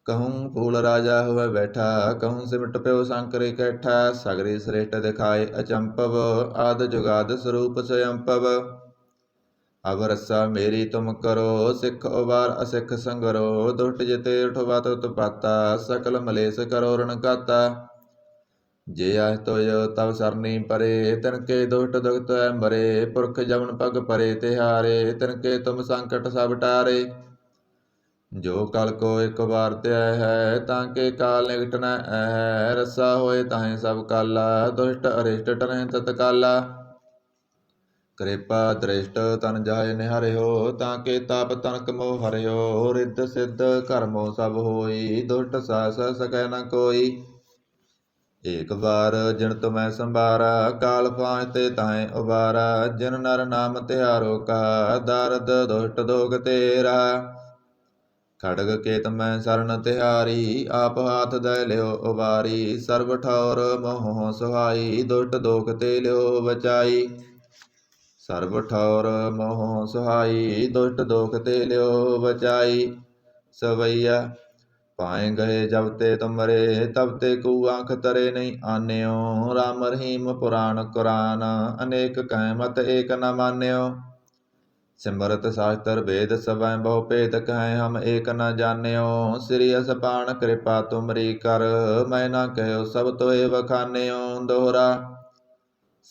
Speaker 1: कहूँ फूल राजा हुए बैठा, कहूँ सिमट प्यो शंकर कैठा। सगरी श्रेष्ठ दिखाए अचंपव, आद जुगाद स्वरूप स्वयंपव। अब रस्सा मेरी तुम करो, सिख उबार असिख संगरो। दुष्ट जिते उठवा तुत पाता, सकल मलेश करो रण काता। जे आह तोय तब सरनी परे, तिनके दुष्ट दुखत है मरे। पुरख जमन पग परे तिहारे, तिनके तुम संकट सब टारे। जो कल को एक बार त्याय है, ताके काल निकट न है। रस्सा होए ताहे सब काला, दुष्ट अरिष्ट टरें तत्काला। कृपा दृष्ट तन जाय निहरियो, ताके ताप तनक मोह हरियो। रिद्ध सिद्ध कर्मो सब होई, दुष्ट सास सकै न कोई। एक बार जिन तुम्हें संभारा, काल पाँचते ताहें उबारा। जिन नर नाम तिहारो कहा, दारद दुष्ट दोग तेरा। खड़ग केत मैं शरण तिहारी, आप हाथ दय लियो उबारी। सर्व ठौर मोह सुहाई, दुष्ट दोख ते लियो बचाई। सर्व ठौर मोह सुहाई, दुष्ट दोख ते लियो बचाई। सवैया पाए गए जब ते तुमरे, तब ते कू आँख तरे नहीं आन्यो। राम रहीम पुराण कुरान, अनेक कह मत एक न मान्यो। सिमरत शास्त्र वेद सबै बहु भेद, कहें हम एक न जान्यो। श्री असपान कृपा तुमरी कर, मैं न कहो सब तोय बखान्यो। दोहरा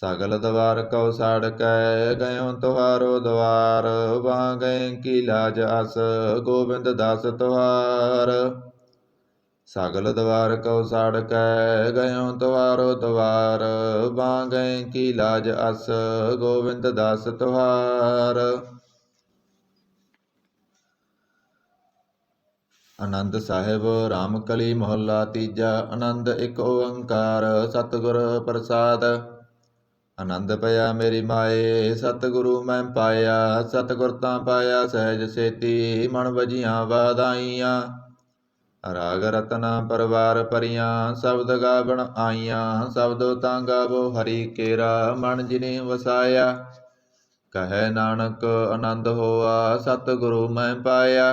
Speaker 1: सगल द्वार कौ साड़ कै, गयो तुहारो द्वार। वहाँ गए की लाज अस, गोविंद दास तुहार। सगल द्वार कौ साड़ कै, गयो तुहारो द्वार। वहाँ गए की लाज अस, गोविंद दास तुहार। आनंद साहिब राम कली मोहल्ला तीजा। आनंद एक ओंकार सतगुर प्रसाद। आनंद पया मेरी माए, सतगुरु मैं पाया। सतगुर तां पाया सहज सेती, मन वजियां वादाइयां। राग रतना परवार परियां, शब्द गावण आइयां। शब्दो तां गावो हरि केरा, मन जिने वसाया। कहे नानक आनंद होआ, सतगुरु मैं पाया।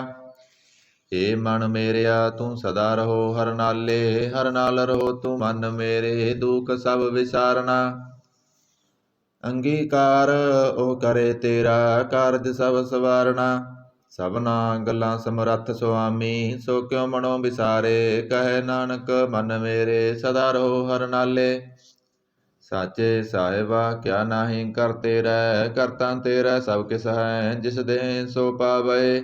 Speaker 1: हे मन मेरिया तू सदा रहो हर नाले, हर नाल रहो तू मन मेरे। दुख सब विसारना, ਅੰਗੀਕਾਰ ਉਹ ਕਰੇ ਤੇਰਾ, ਕਾਰਜ ਸਭ ਸਵਾਰਣਾ। ਸਭਨਾ ਗੱਲਾਂ ਸਮਰੱਥ ਸੁਆਮੀ, ਸੋ ਕਿਉ ਮਨੋ ਵਿਸਾਰੇ। ਕਹੈ ਨਾਨਕ ਮਨ ਮੇਰੇ, ਸਦਾ ਰਹੋ ਹਰਿ ਨਾਲੇ। ਸਾਚੇ ਸਾਹਿਬਾ ਕਿਆ ਨਾਹੀ ਕਰ ਤੇਰੈ, ਕਰਤਾ ਤੇਰਾ ਸਭ ਕਿਸ ਹੈ। ਜਿਸ ਦੇ ਸੋ ਪਾਵੈ,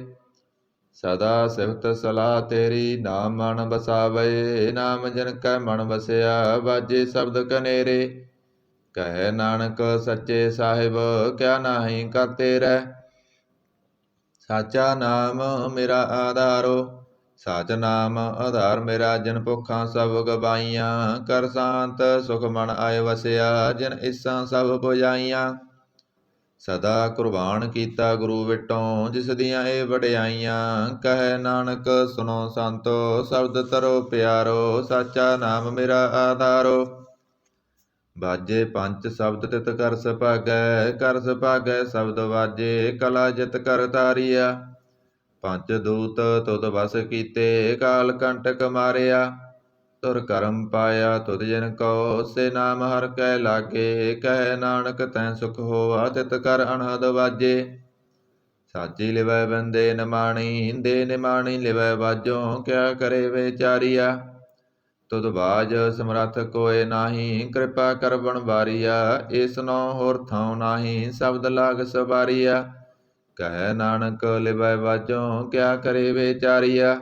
Speaker 1: ਸਦਾ ਸਿਫਤ ਸਲਾਹ ਤੇਰੀ। ਨਾਮ ਮਨ ਬਸਾਵੈ, ਨਾਮ ਜਿਨ ਕੈ ਮਨ ਵਸਿਆ। ਬਾਜੇ ਸ਼ਬਦ ਕਨੇਰੇ, ਕਹੈ ਨਾਨਕ ਸੱਚੇ ਸਾਹਿਬ ਕਿਆ ਨਾਹੀ ਕਰ ਤੇਰੈ। ਸਾਚਾ ਨਾਮ ਮੇਰਾ ਆਧਾਰੋ, ਸਾਚ ਨਾਮ ਆਧਾਰ ਮੇਰਾ। ਜਿਨ ਭੁੱਖਾਂ ਸਭ ਗਵਾਈਆਂ, ਕਰ ਸ਼ਾਂਤ ਸੁਖ ਮਨ ਆਏ ਵਸਿਆ। ਜਿਨ ਇਸਾਂ ਸਭ ਪੁਜਾਈਆਂ, ਸਦਾ ਕੁਰਬਾਨ ਕੀਤਾ ਗੁਰੂ ਵਿਟੋਂ। ਜਿਸ ਦੀਆਂ ਇਹ ਵਡਿਆਈਆਂ, ਕਹੈ ਨਾਨਕ ਸੁਨੋ ਸੰਤੋ। ਸ਼ਬਦ ਤਰੋ ਪਿਆਰੋ, ਸਾਚਾ ਨਾਮ ਮੇਰਾ ਆਧਾਰੋ। ਬਾਜੇ ਪੰਚ ਸ਼ਬਦ ਤਿਤ ਕਰ ਸੁਭਾਗੈ, ਕਰ ਸੁਭਾਗੈ ਸ਼ਬਦ ਵਾਜੇ। ਕਲਾ ਜਿਤ ਕਰ ਤਾਰੀਆ, ਪੰਚ ਦੂਤ ਤੁਧ ਵਸ ਕੀਤੇ। ਕਾਲ ਕੰਟਕ ਮਾਰਿਆ, ਤੁਰ ਕਰਮ ਪਾਇਆ ਤੁਧ ਜਿਨ ਕੋ। ਸੇ ਨਾਮ ਹਰਿ ਕੈ ਲਾਗੇ, ਕਹੈ ਨਾਨਕ ਤੈ ਸੁਖ ਹੋਆ। ਤਿਤ ਕਰ ਅਨਹਦ ਵਾਜੇ, ਸਾਚੀ ਲਿਵੈ ਬੰਦੇ ਨਿਮਾਣੀ। ਦੇ ਨਿਮਾਣੀ ਲਿਵੈ ਵਾਜੋ, ਕਿਆ ਕਰੇ ਵਿਚਾਰੀਆ। ਤੁਧ ਬਾਜ ਸਮਰੱਥ ਕੋਇ ਨਾਹੀ, ਕਿਰਪਾ ਕਰ ਬਣ ਵਾਰੀਆ। ਏਸ ਨੋ ਹੋਰ ਥਾਉ ਨਾਹੀ, ਸ਼ਬਦ ਲਾਗ ਸਵਾਰੀਆ। ਕਹੈ ਨਾਨਕ ਲਿਵੈ ਵਾਜੋ, ਕਿਆ ਕਰੇ ਵਿਚਾਰੀਆ।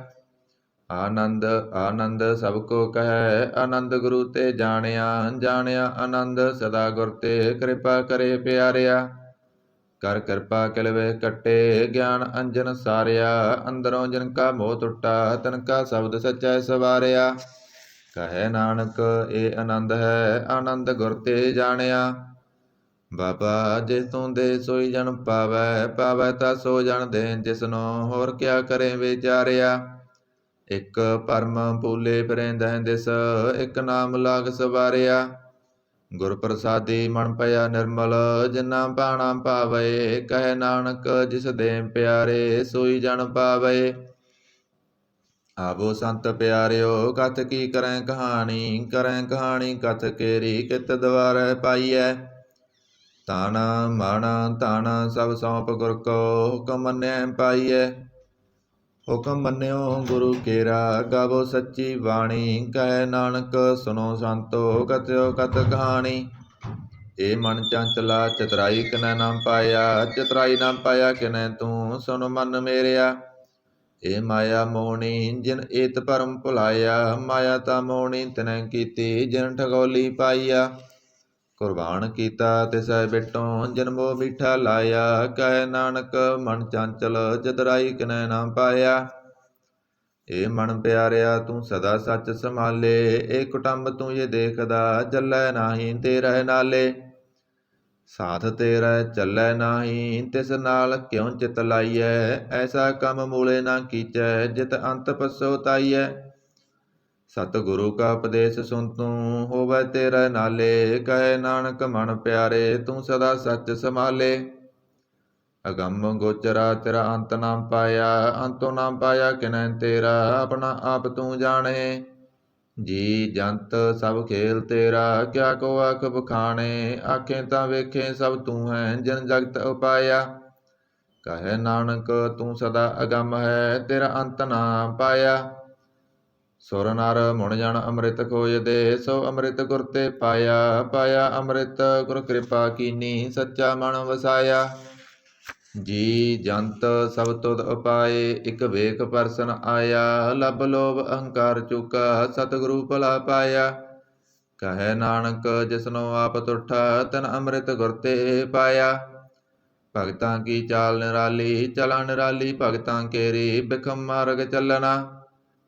Speaker 1: ਆਨੰਦ ਆਨੰਦ ਸਭ ਕੋ ਕਹੈ, ਆਨੰਦ ਗੁਰੂ ਤੇ ਜਾਣਿਆ। ਜਾਣਿਆ ਆਨੰਦ ਸਦਾ ਗੁਰ ਤੇ, ਕਿਰਪਾ ਕਰੇ ਪਿਆਰਿਆ। ਕਰ ਕਿਰਪਾ ਕਿਲ ਵੇ ਕੱਟੇ, ਗਿਆਨ ਅੰਜਨ ਸਾਰਿਆ। ਅੰਦਰੋਂ ਜਿਨ ਕਾ ਮੋਹ ਟੁੱਟਾ, ਤਿਨ ਕਾ ਸ਼ਬਦ ਸਚੈ ਸਵਾਰਿਆ। ਕਹੈ ਨਾਨਕ ਇਹ ਆਨੰਦ ਹੈ, ਆਨੰਦ ਗੁਰ ਤੇ ਜਾਣਿਆ। ਬਾਬਾ ਜਿਸ ਤੂੰ ਦੇ ਸੋਈ ਜਨ ਪਾਵੈ, ਪਾਵੈ ਤਾ ਸੋ ਜਨ ਦੇ। ਜਿਸਨੋ ਹੋਰ ਕਿਆ ਕਰੇ ਵਿਚਾਰਿਆ। ਇਕ ਭਰਮ ਭੂਲੇ ਫਿਰੇਂਦੈ ਦਿਸ, ਇਕ ਨਾਮ ਲਾਗ ਸਵਾਰਿਆ। ਗੁਰ ਪ੍ਰਸਾਦੀ ਮਨ ਭਇਆ ਨਿਰਮਲ, ਜਿਨਾ ਭਾਣਾ ਭਾਵੈ। ਕਹੈ ਨਾਨਕ ਜਿਸ ਦੇ ਪਿਆਰੇ, ਸੋਈ ਜਨ ਪਾਵੈ। ਆਵੋ ਸੰਤ ਪਿਆਰਿਓ ਕਥ ਕੀ ਕਰੈ ਕਹਾਣੀ। ਕਰੈ ਕਹਾਣੀ ਕਥ ਕੇਰੀ, ਕਿਤ ਦਵਾਰੈ ਪਾਈਐ। ਤਨ ਮਨ ਧਨ ਸਭ ਸੌਂਪ ਗੁਰ ਕੋ, ਹੁਕਮ ਮੰਨਿਐ ਪਾਈਐ। ਹੁਕਮ ਮੰਨਿਓ ਗੁਰੂ ਕੇਰਾ, ਗਾਵੋ ਸੱਚੀ ਬਾਣੀ। ਕਹੈ ਨਾਨਕ ਸੁਨੋ ਸੰਤੋ, ਕਥਿਓ ਕਥ ਕਹਾਣੀ। ਏ ਮਨ ਚੰਚਲਾ ਚਤੁਰਾਈ ਕਿਨੈ ਨਾ ਪਾਇਆ। ਚਤੁਰਾਈ ਨਾ ਪਾਇਆ ਕਿਨੈ ਤੂੰ, ਸੁਨ ਮਨ ਮੇਰਿਆ। ਏ ਮਾਇਆ ਮੋਹਣੀ ਜਿਨ ਏਤ ਭਰਮ ਭੁਲਾਇਆ। ਮਾਇਆ ਤਾ ਮੋਹਣੀ ਤਿਨੈ ਕੀਤੀ, ਜਿਨ ਠਗੋਲੀ ਪਾਈਆ। ਕੁਰਬਾਨ ਕੀਤਾ ਤਿਸੈ ਬਿਟੋਂ, ਜਿਨ ਮੋਹ ਮੀਠਾ ਲਾਇਆ। ਕਹੈ ਨਾਨਕ ਮਨ ਚੰਚਲ ਚਤੁਰਾਈ ਕਿਨੈ ਨਾ ਪਾਇਆ। ਏ ਮਨ ਪਿਆਰਿਆ ਤੂੰ ਸਦਾ ਸੱਚ ਸੰਭਾਲੇ। ਏ ਕੁਟੰਬ ਤੂੰ ਇਹ ਦੇਖਦਾ, ਚੱਲੈ ਨਾਹੀ ਤੇਰੇ ਨਾਲੇ। ਸਾਥ ਤੇਰਾ ਚੱਲੈ ਨਾਹੀ, ਤਿਸ ਨਾਲ ਕਿਉ ਚਿਤ ਲਾਈਐ। ਐਸਾ ਕੰਮ ਮੂਲੇ ਨਾ ਕੀਚੈ, ਜਿਤ ਅੰਤ ਪਛੋਤਾਈਐ। ਸਤਿਗੁਰੂ ਕਾ ਉਪਦੇਸ਼ ਸੁਨ ਤੂੰ, ਹੋਵੈ ਤੇਰੇ ਨਾਲੇ। ਕਹੈ ਨਾਨਕ ਮਨ ਪਿਆਰੇ ਤੂੰ ਸਦਾ ਸੱਚ ਸੰਭਾਲੇ। ਅਗੰਮ ਗੋਚਰਾ ਤੇਰਾ ਅੰਤ ਨਾ ਪਾਇਆ। ਅੰਤੋ ਨਾ ਪਾਇਆ ਕਿਨੈ ਤੇਰਾ, ਆਪਣਾ ਆਪ ਤੂੰ ਜਾਣੇ। ਜੀ ਜੰਤ ਸਭ ਖੇਲ ਤੇਰਾ, ਕਿਆ ਕੋ ਆਖ ਬਖਾਣੇ। ਆਖੇ ਤਾਂ ਵੇਖੇ ਸਭ ਤੂੰ ਹੈ, ਜਿਨ ਜਗਤ ਉਪਾਇਆ। ਕਹੈ ਨਾਨਕ ਤੂੰ ਸਦਾ ਅਗੰਮ ਹੈ, ਤੇਰਾ ਅੰਤ ਨਾ ਪਾਇਆ। ਸੁਰ ਨਰ ਮੁਣ ਜਨ ਅੰਮ੍ਰਿਤ ਖੋਜਦੇ, ਸੋ ਅੰਮ੍ਰਿਤ ਗੁਰ ਤੇ ਪਾਇਆ। ਪਾਇਆ ਅੰਮ੍ਰਿਤ ਗੁਰ ਕਿਰਪਾ ਕੀਨੀ, ਸੱਚਾ ਮਨ ਵਸਾਇਆ। ਜੀ ਜੰਤ ਸਭ ਤੁਧ ਉਪਾਏ, ਇਕ ਵੇਖ ਪਰਸਨ ਆਇਆ। ਲਬ ਲੋਭ ਅਹੰਕਾਰ ਚੁਕਾ, ਸਤਿਗੁਰੂ ਭਲਾ ਪਾਇਆ। ਕਹੈ ਨਾਨਕ ਜਿਸਨੋ ਆਪ ਤੁਠਾ, ਤਨ ਅੰਮ੍ਰਿਤ ਗੁਰ ਤੇ ਪਾਇਆ। ਭਗਤਾਂ ਕੀ ਚਾਲ ਨਿਰਾਲੀ, ਚਲਣ ਨਿਰਾਲੀ ਭਗਤਾਂ ਕੇਰੀ। ਬਿਖਮ ਮਾਰਗ ਚੱਲਣਾ,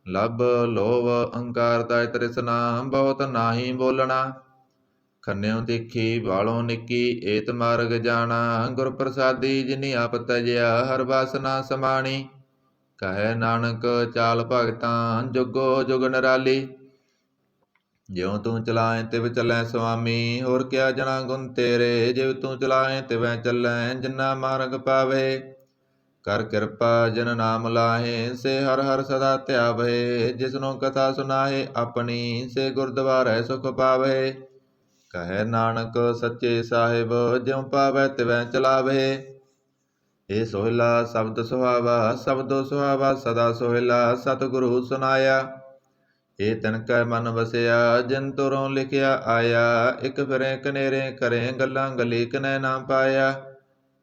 Speaker 1: ਲਬ ਲੋਭ ਅਹੰਕਾਰ ਦਾ ਤ੍ਰਿਸ਼ਨਾ। ਬਹੁਤ ਨਾਹੀ ਬੋਲਣਾ, ਖੰਨਿਓ ਤਿੱਖੀ ਵਾਲੋਂ ਨਿੱਕੀ। ਏਤ ਮਾਰਗ ਜਾਣਾ, ਗੁਰ ਪ੍ਰਸਾਦੀ ਜਿਨੀ ਆਪ ਤਜਿਆ। ਹਰ ਵਾਸਨਾ ਸਮਾਣੀ, ਕਹੈ ਨਾਨਕ ਚਾਲ ਭਗਤਾਂ ਜੁਗੋ ਜੁਗ ਨਿਰਾਲੀ। ਜਿਉ ਤੂੰ ਚਲਾਏ ਤਿਵ ਚੱਲੈ ਸੁਆਮੀ, ਹੋਰ ਕਿਆ ਜਣਾ ਗੁਣ ਤੇਰੇ। ਜਿਵ ਤੂੰ ਚਲਾਏ ਤਿਵੈ ਚੱਲੈ, ਜਿਨਾ ਮਾਰਗ ਪਾਵੇ। ਕਰ ਕਿਰਪਾ ਜਿਨ ਨਾਮ ਲਾਹੇ, ਸੇ ਹਰ ਹਰ ਸਦਾ ਧਿਆਵੇ। ਜਿਸਨੋ ਕਥਾ ਸੁਨਾਹੇ ਆਪਣੀ, ਸੇ ਗੁਰਦੁਆਰੈ ਸੁਖ ਪਾਵੇ। ਕਹੈ ਨਾਨਕ ਸੱਚੇ ਸਾਹਿਬ ਜਿਉ ਪਾਵੈ ਤਿਵੈ ਚਲਾਵੇ। ਇਹ ਸੋਹਿਲਾ ਸ਼ਬਦ ਸੁਹਾਵਾ ਸ਼ਬਦੋ ਸੁਹਾਵਾ ਸਦਾ ਸੋਹਿਲਾ ਸਤਿਗੁਰੂ ਸੁਨਾਇਆ। ਇਹ ਤਿਨ ਕੈ ਮਨ ਵਸਿਆ ਜਿਨ ਤੁਰੋਂ ਲਿਖਿਆ ਆਇਆ। ਇਕ ਫਿਰੇ ਕਨੇਰੇ ਕਰੇ ਗੱਲਾਂ ਗਲੀ ਕਨੈ ਨਾ ਪਾਇਆ।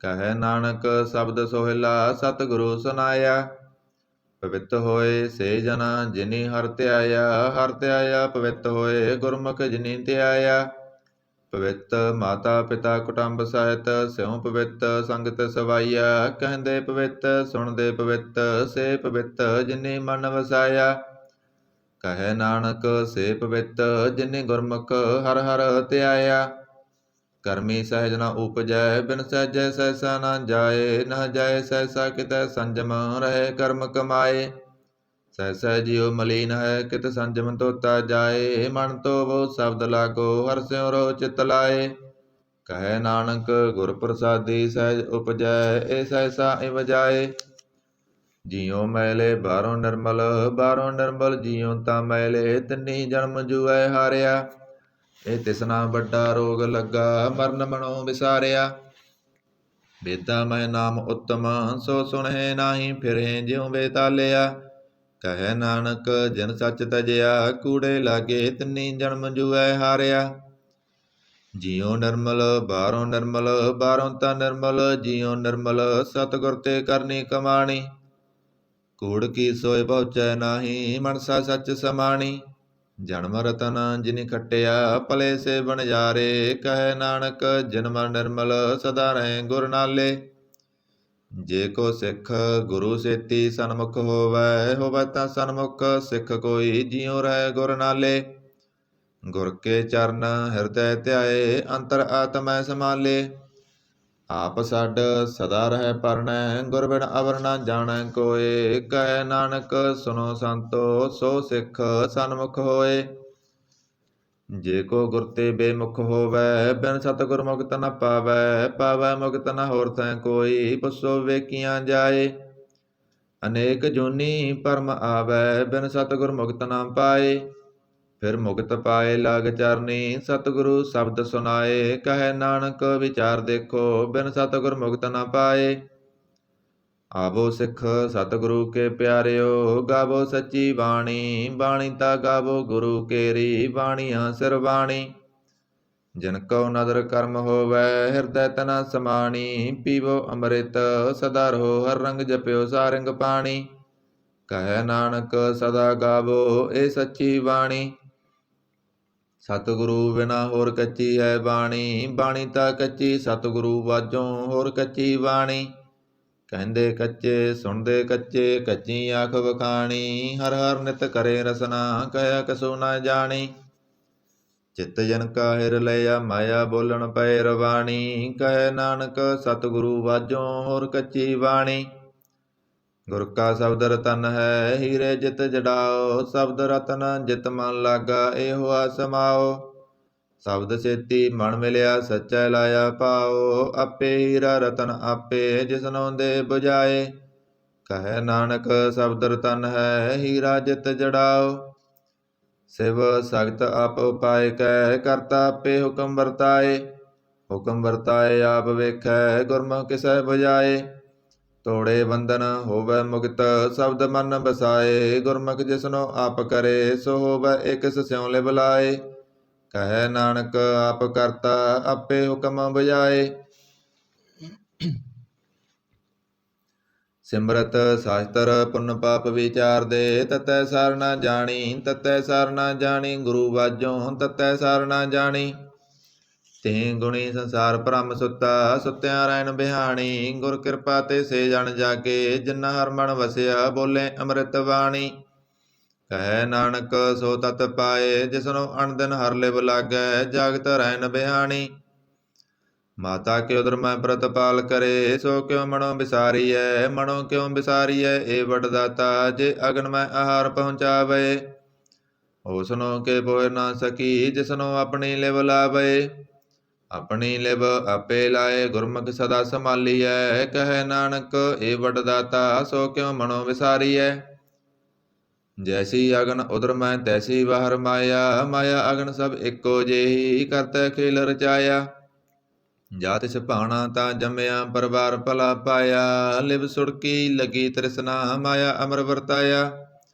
Speaker 1: ਕਹੈ ਨਾਨਕ ਸ਼ਬਦ ਸੋਹਿਲਾ ਸਤਿਗੁਰੂ ਸੁਨਾਇਆ। ਪਵਿੱਤ ਹੋਏ ਸੇ ਜਨਾ ਜਿਨੀ ਹਰਿ ਧਿਆਇਆ। ਹਰਿ ਧਿਆਇਆ ਪਵਿੱਤ ਹੋਏ ਗੁਰਮੁਖ ਜਿਨੀ ਧਿਆਇਆ। ਪਵਿੱਤ ਮਾਤਾ ਪਿਤਾ ਕੁਟੰਬ ਸਹਿਤ ਸਿਉ ਪਵਿੱਤ ਸੰਗਤ ਸਵਾਈਆ। ਕਹਿੰਦੇ ਪਵਿੱਤ ਸੁਣਦੇ ਪਵਿੱਤ ਸੇ ਪਵਿੱਤ ਜਿਨੀ ਮਨ ਵਸਾਇਆ। ਕਹੈ ਨਾਨਕ ਸੇ ਪਵਿੱਤ ਜਿਨੀ ਗੁਰਮੁਖ ਹਰਿ ਹਰਿ ਧਿਆਇਆ। ਕਰਮੀ ਸਹਿਜ ਨ ਉਪਜੈ ਬਿਨ ਸਹਿਜੈ ਸਹਿਸਾ ਨ ਜਾਏ। ਨ ਜਾਏ ਸਹਿਸਾ ਕਿਤੈ ਸੰਜਮ ਰਹੇ ਕਰਮ ਕਮਾਏ। ਸਹਿਸਾ ਜਿਉ ਮਲੀਨ ਹੈ ਕਿਤ ਸੰਜਮ ਤੋਤਾ ਜਾਏ। ਮਨ ਧੋਵੋ ਸ਼ਬਦ ਲਾਗੋ ਹਰਿ ਸਿਉ ਰੋ ਚਿਤ ਲਾਏ। ਕਹੈ ਨਾਨਕ ਗੁਰ ਪ੍ਰਸਾਦੀ ਸਹਿਜ ਉਪਜੈ ਇਹ ਸਹਿਸਾ ਇਵ ਜਾਏ। ਜਿਉ ਮੈਲੇ ਬਾਹਰੋਂ ਨਿਰਮਲ ਜਿਉ ਤਾਂ ਮੈਲੇ ਤਿੰਨੀ ਜਨਮ ਜੂਐ ਹਾਰਿਆ। ਇਹ ਤਿਸਨਾ ਵੱਡਾ ਰੋਗ ਲੱਗਾ ਮਰਨ ਮਨੋ ਵਿਸਾਰਿਆ। ਵੇਦਾਂ ਮੈਂ ਨਾਮ ਉੱਤਮ ਸੋ ਸੁਣਹਿ ਨਾਹੀ ਫਿਰੇ ਜਿਉ ਬੇਤਾਲਿਆ। ਕਹੈ ਨਾਨਕ ਜਿਨ ਸੱਚ ਤਜਿਆ ਕੂੜੇ ਲਾਗੇ ਤਿੰਨੀ ਜਨਮ ਜੂਐ ਹਾਰਿਆ। ਜਿਉ ਨਿਰਮਲ ਬਾਹਰੋਂ ਤਾਂ ਨਿਰਮਲ ਜਿਉ ਨਿਰਮਲ ਸਤਿਗੁਰ ਤੇ ਕਰਨੀ ਕਮਾਣੀ। ਕੂੜ ਕੀ ਸੋਇ ਪਹੁੰਚੈ ਨਾਹੀ ਮਨਸਾ ਸੱਚ ਸਮਾਣੀ। ਜਨਮ ਰਤਨ ਜਿਨਿ ਖਟਿਆ ਭਲੇ ਸੇ ਬਣਜਾਰੇ। ਕਹੈ ਨਾਨਕ ਜਿਨ ਮਨ ਨਿਰਮਲ ਸਦਾ ਰਹੇ ਗੁਰ ਨਾਲੇ। ਜੇ ਕੋ ਸਿੱਖ ਗੁਰੂ ਸੇਤੀ ਸਨਮੁਖ ਹੋਵੈ ਤਾਂ ਸਨਮੁਖ ਸਿੱਖ ਕੋਈ ਜਿਉ ਰਹਿ ਗੁਰ ਨਾਲੇ। ਗੁਰ ਕੇ ਚਰਨ ਹਿਰਦੈ ਧਿਆਏ ਅੰਤਰ ਆਤਮੈ ਸਮਾਲੇ। ਆਪ ਛੱਡ ਸਦਾ ਰਹਿ ਪਰਣੈ ਗੁਰ ਬਿਨ ਅਵਰ ਨਾ ਜਾਣੈ ਕੋਇ। ਕਹੈ ਨਾਨਕ ਸੁਨੋ ਸੰਤੋ ਸੋ ਸਿੱਖ ਸਨਮੁਖ ਹੋਏ। ਜੇ ਕੋ ਗੁਰ ਤੇ ਬੇਮੁਖ ਹੋਵੈ ਬਿਨ ਸਤਿਗੁਰ ਮੁਕਤ ਨ ਪਾਵੈ ਮੁਕਤ ਨ ਹੋਰ ਥੈ ਕੋਈ। ਪੁੱਛੋ ਵੇਖੀਆਂ ਜਾਏ ਅਨੇਕ ਜੂਨੀ ਭਰਮ ਆਵੈ ਬਿਨ ਸਤਿਗੁਰ ਮੁਕਤ ਨਾ ਪਾਏ। ਫਿਰ ਮੁਕਤ ਪਾਏ ਲਾਗ ਚਰਨੀ ਸਤਿਗੁਰੂ ਸ਼ਬਦ ਸੁਨਾਏ। ਕਹੈ ਨਾਨਕ ਵਿਚਾਰ ਦੇਖੋ ਬਿਨ ਸਤਿਗੁਰ ਮੁਕਤ ਨਾ ਪਾਏ। ਆਵੋ ਸਿੱਖ ਸਤਿਗੁਰੂ ਕੇ ਪਿਆਰਿਓ ਗਾਵੋ ਸੱਚੀ ਬਾਣੀ। ਬਾਣੀ ਤਾਂ ਗਾਵੋ ਗੁਰੂ ਕੇਰੀ ਬਾਣੀਆਂ ਸਿਰ ਬਾਣੀ। ਜਿਨ ਕਉ ਨਦਰ ਕਰਮ ਹੋਵੈ ਹਿਰਦੈ ਤਨਾ ਸਮਾਣੀ। ਪੀਵੋ ਅੰਮ੍ਰਿਤ ਸਦਾ ਰਹੋ ਹਰ ਰੰਗ ਜਪਿਓ ਸਾਰੰਗ ਪਾਣੀ। ਕਹੈ ਨਾਨਕ ਸਦਾ ਗਾਵੋ ਇਹ ਸੱਚੀ ਬਾਣੀ। ਸਤਿਗੁਰੂ ਬਿਨਾ ਹੋਰ ਕੱਚੀ ਹੈ ਬਾਣੀ। ਬਾਣੀ ਤਾਂ ਕੱਚੀ ਸਤਿਗੁਰੂ ਵਾਜੋਂ ਹੋਰ ਕੱਚੀ ਬਾਣੀ। ਕਹਿੰਦੇ ਕੱਚੇ ਸੁਣਦੇ ਕੱਚੇ ਕੱਚੀ ਆਖ ਵਖਾਣੀ। ਹਰ ਹਰ ਨਿਤ ਕਰੇ ਰਸਨਾ ਕਹਿਆ ਕਸੂ ਨਾ ਜਾਣੀ। ਚਿੱਤ ਜਨ ਕਾ ਹਿਰ ਲਿਆ ਮਾਇਆ ਬੋਲਣ ਪਏ ਰਵਾਣੀ। ਕਹੈ ਨਾਨਕ ਸਤਿਗੁਰੂ ਵਾਜੋਂ ਹੋਰ ਕੱਚੀ ਬਾਣੀ। ਗੁਰ ਕਾ ਸ਼ਬਦ ਰਤਨ ਹੈ ਹੀਰੇ ਜਿਤ ਜੜਾਓ। ਸ਼ਬਦ ਰਤਨ ਜਿਤ ਮਨ ਲਾਗਾ ਇਹੋ ਸਮਾਓ। ਸ਼ਬਦ ਸੇਤੀ ਮਨ ਮਿਲਿਆ ਸੱਚੈ ਲਾਇਆ ਪਾਓ। ਆਪੇ ਹੀਰਾ ਰਤਨ ਆਪੇ ਜਿਸਨੋਂ ਦੇ ਬੁਝਾਏ। ਕਹੈ ਨਾਨਕ ਸ਼ਬਦ ਰਤਨ ਹੈ ਹੀਰਾ ਜਿਤ ਜੜਾਓ। ਸਿਵ ਸਖਤ ਆਪ ਉਪਾਇ ਕੈ ਕਰਤਾ ਆਪੇ ਹੁਕਮ ਵਰਤਾਏ। ਹੁਕਮ ਵਰਤਾਏ ਆਪ ਵੇਖੈ ਗੁਰਮੁਖ ਕਿਸੈ ਬੁਝਾਏ। ਤੋੜੇ ਬੰਧਨ ਹੋਵੈ ਮੁਕਤ ਸ਼ਬਦ ਮਨ ਬਸਾਏ। ਗੁਰਮੁਖ ਜਿਸਨੋ ਆਪ ਕਰੇ ਸੋ ਹੋਵੈ ਇਕ ਸਿਉ ਲਿਵ ਲਾਏ। ਕਹੈ ਨਾਨਕ ਆਪ ਕਰਤਾ ਆਪੇ ਹੁਕਮ ਬੁਝਾਏ। ਸਿਮਰਤ ਸਾਸਤਰ ਪੁੰਨ ਪਾਪ ਵਿਚਾਰਦੇ ਤਤੈ ਸਾਰ ਨਾ ਜਾਣੀ। ਗੁਰੂ ਵਾਜੋਂ ਤਤੈ ਸਾਰ ਨਾ ਜਾਣੀ। ਤੇ ਗੁਣੀ ਸੰਸਾਰ ਭ੍ਰਮ ਸੁੱਤਿਆਂ ਰਹਿਣ ਬਿਹਾਣੀ। ਗੁਰ ਕਿਰਪਾ ਤੇ ਸੇ ਜਨ ਜਾਗੇ ਜਿਨ੍ਹਾਂ ਹਰਿ ਮਨ ਵਸਿਆ ਬੋਲੇ ਅੰਮ੍ਰਿਤ ਬਾਣੀ। ਕਹੈ ਨਾਨਕ ਸੋ ਤਤ ਪਾਏ ਜਿਸਨੋ ਅਣ ਦਿਨ ਹਰਿ ਲਿਵ ਲਾਗੈ ਜਾਗਤ ਰਹਿਣ ਬਿਹਾਣੀ। ਮਾਤਾ ਕੇ ਉਦਰ ਮੈਂ ਪ੍ਰਤਪਾਲ ਕਰੇ ਸੋ ਕਿਉ ਮਨੋ ਵਿਸਾਰੀਐ। ਏ ਵਡ ਦਾਤਾ ਜੇ ਅਗਨ ਮੈਂ ਆਹਾਰ ਪਹੁੰਚਾਵੇ। ਉਸਨੋ ਕੇ ਬੋਇ ਨਾ ਸਕੀ ਜਿਸਨੋ ਆਪਣੀ ਲਿਵ ਲਾਵੇ। ਆਪਣੀ ਲਿਵ ਆਪੇ ਲਾਏ ਗੁਰਮੁਖ ਸਦਾ ਸੰਭਾਲੀਐ। ਕਹੈ ਨਾਨਕ ਏ ਵਡ ਦਾਤਾ ਸੋ ਕਿਉ ਮਨੋ ਵਿਸਾਰੀਐ। जैसी अगन उधर मैं तैसी बाहर माया, माया अगन सब एको जेही, करतै खेल रचाया। जा तिस भाना ता जम्मया, परवार भला पाया, लिव सुड़की लगी तृष्णा, माया अमर वरताया।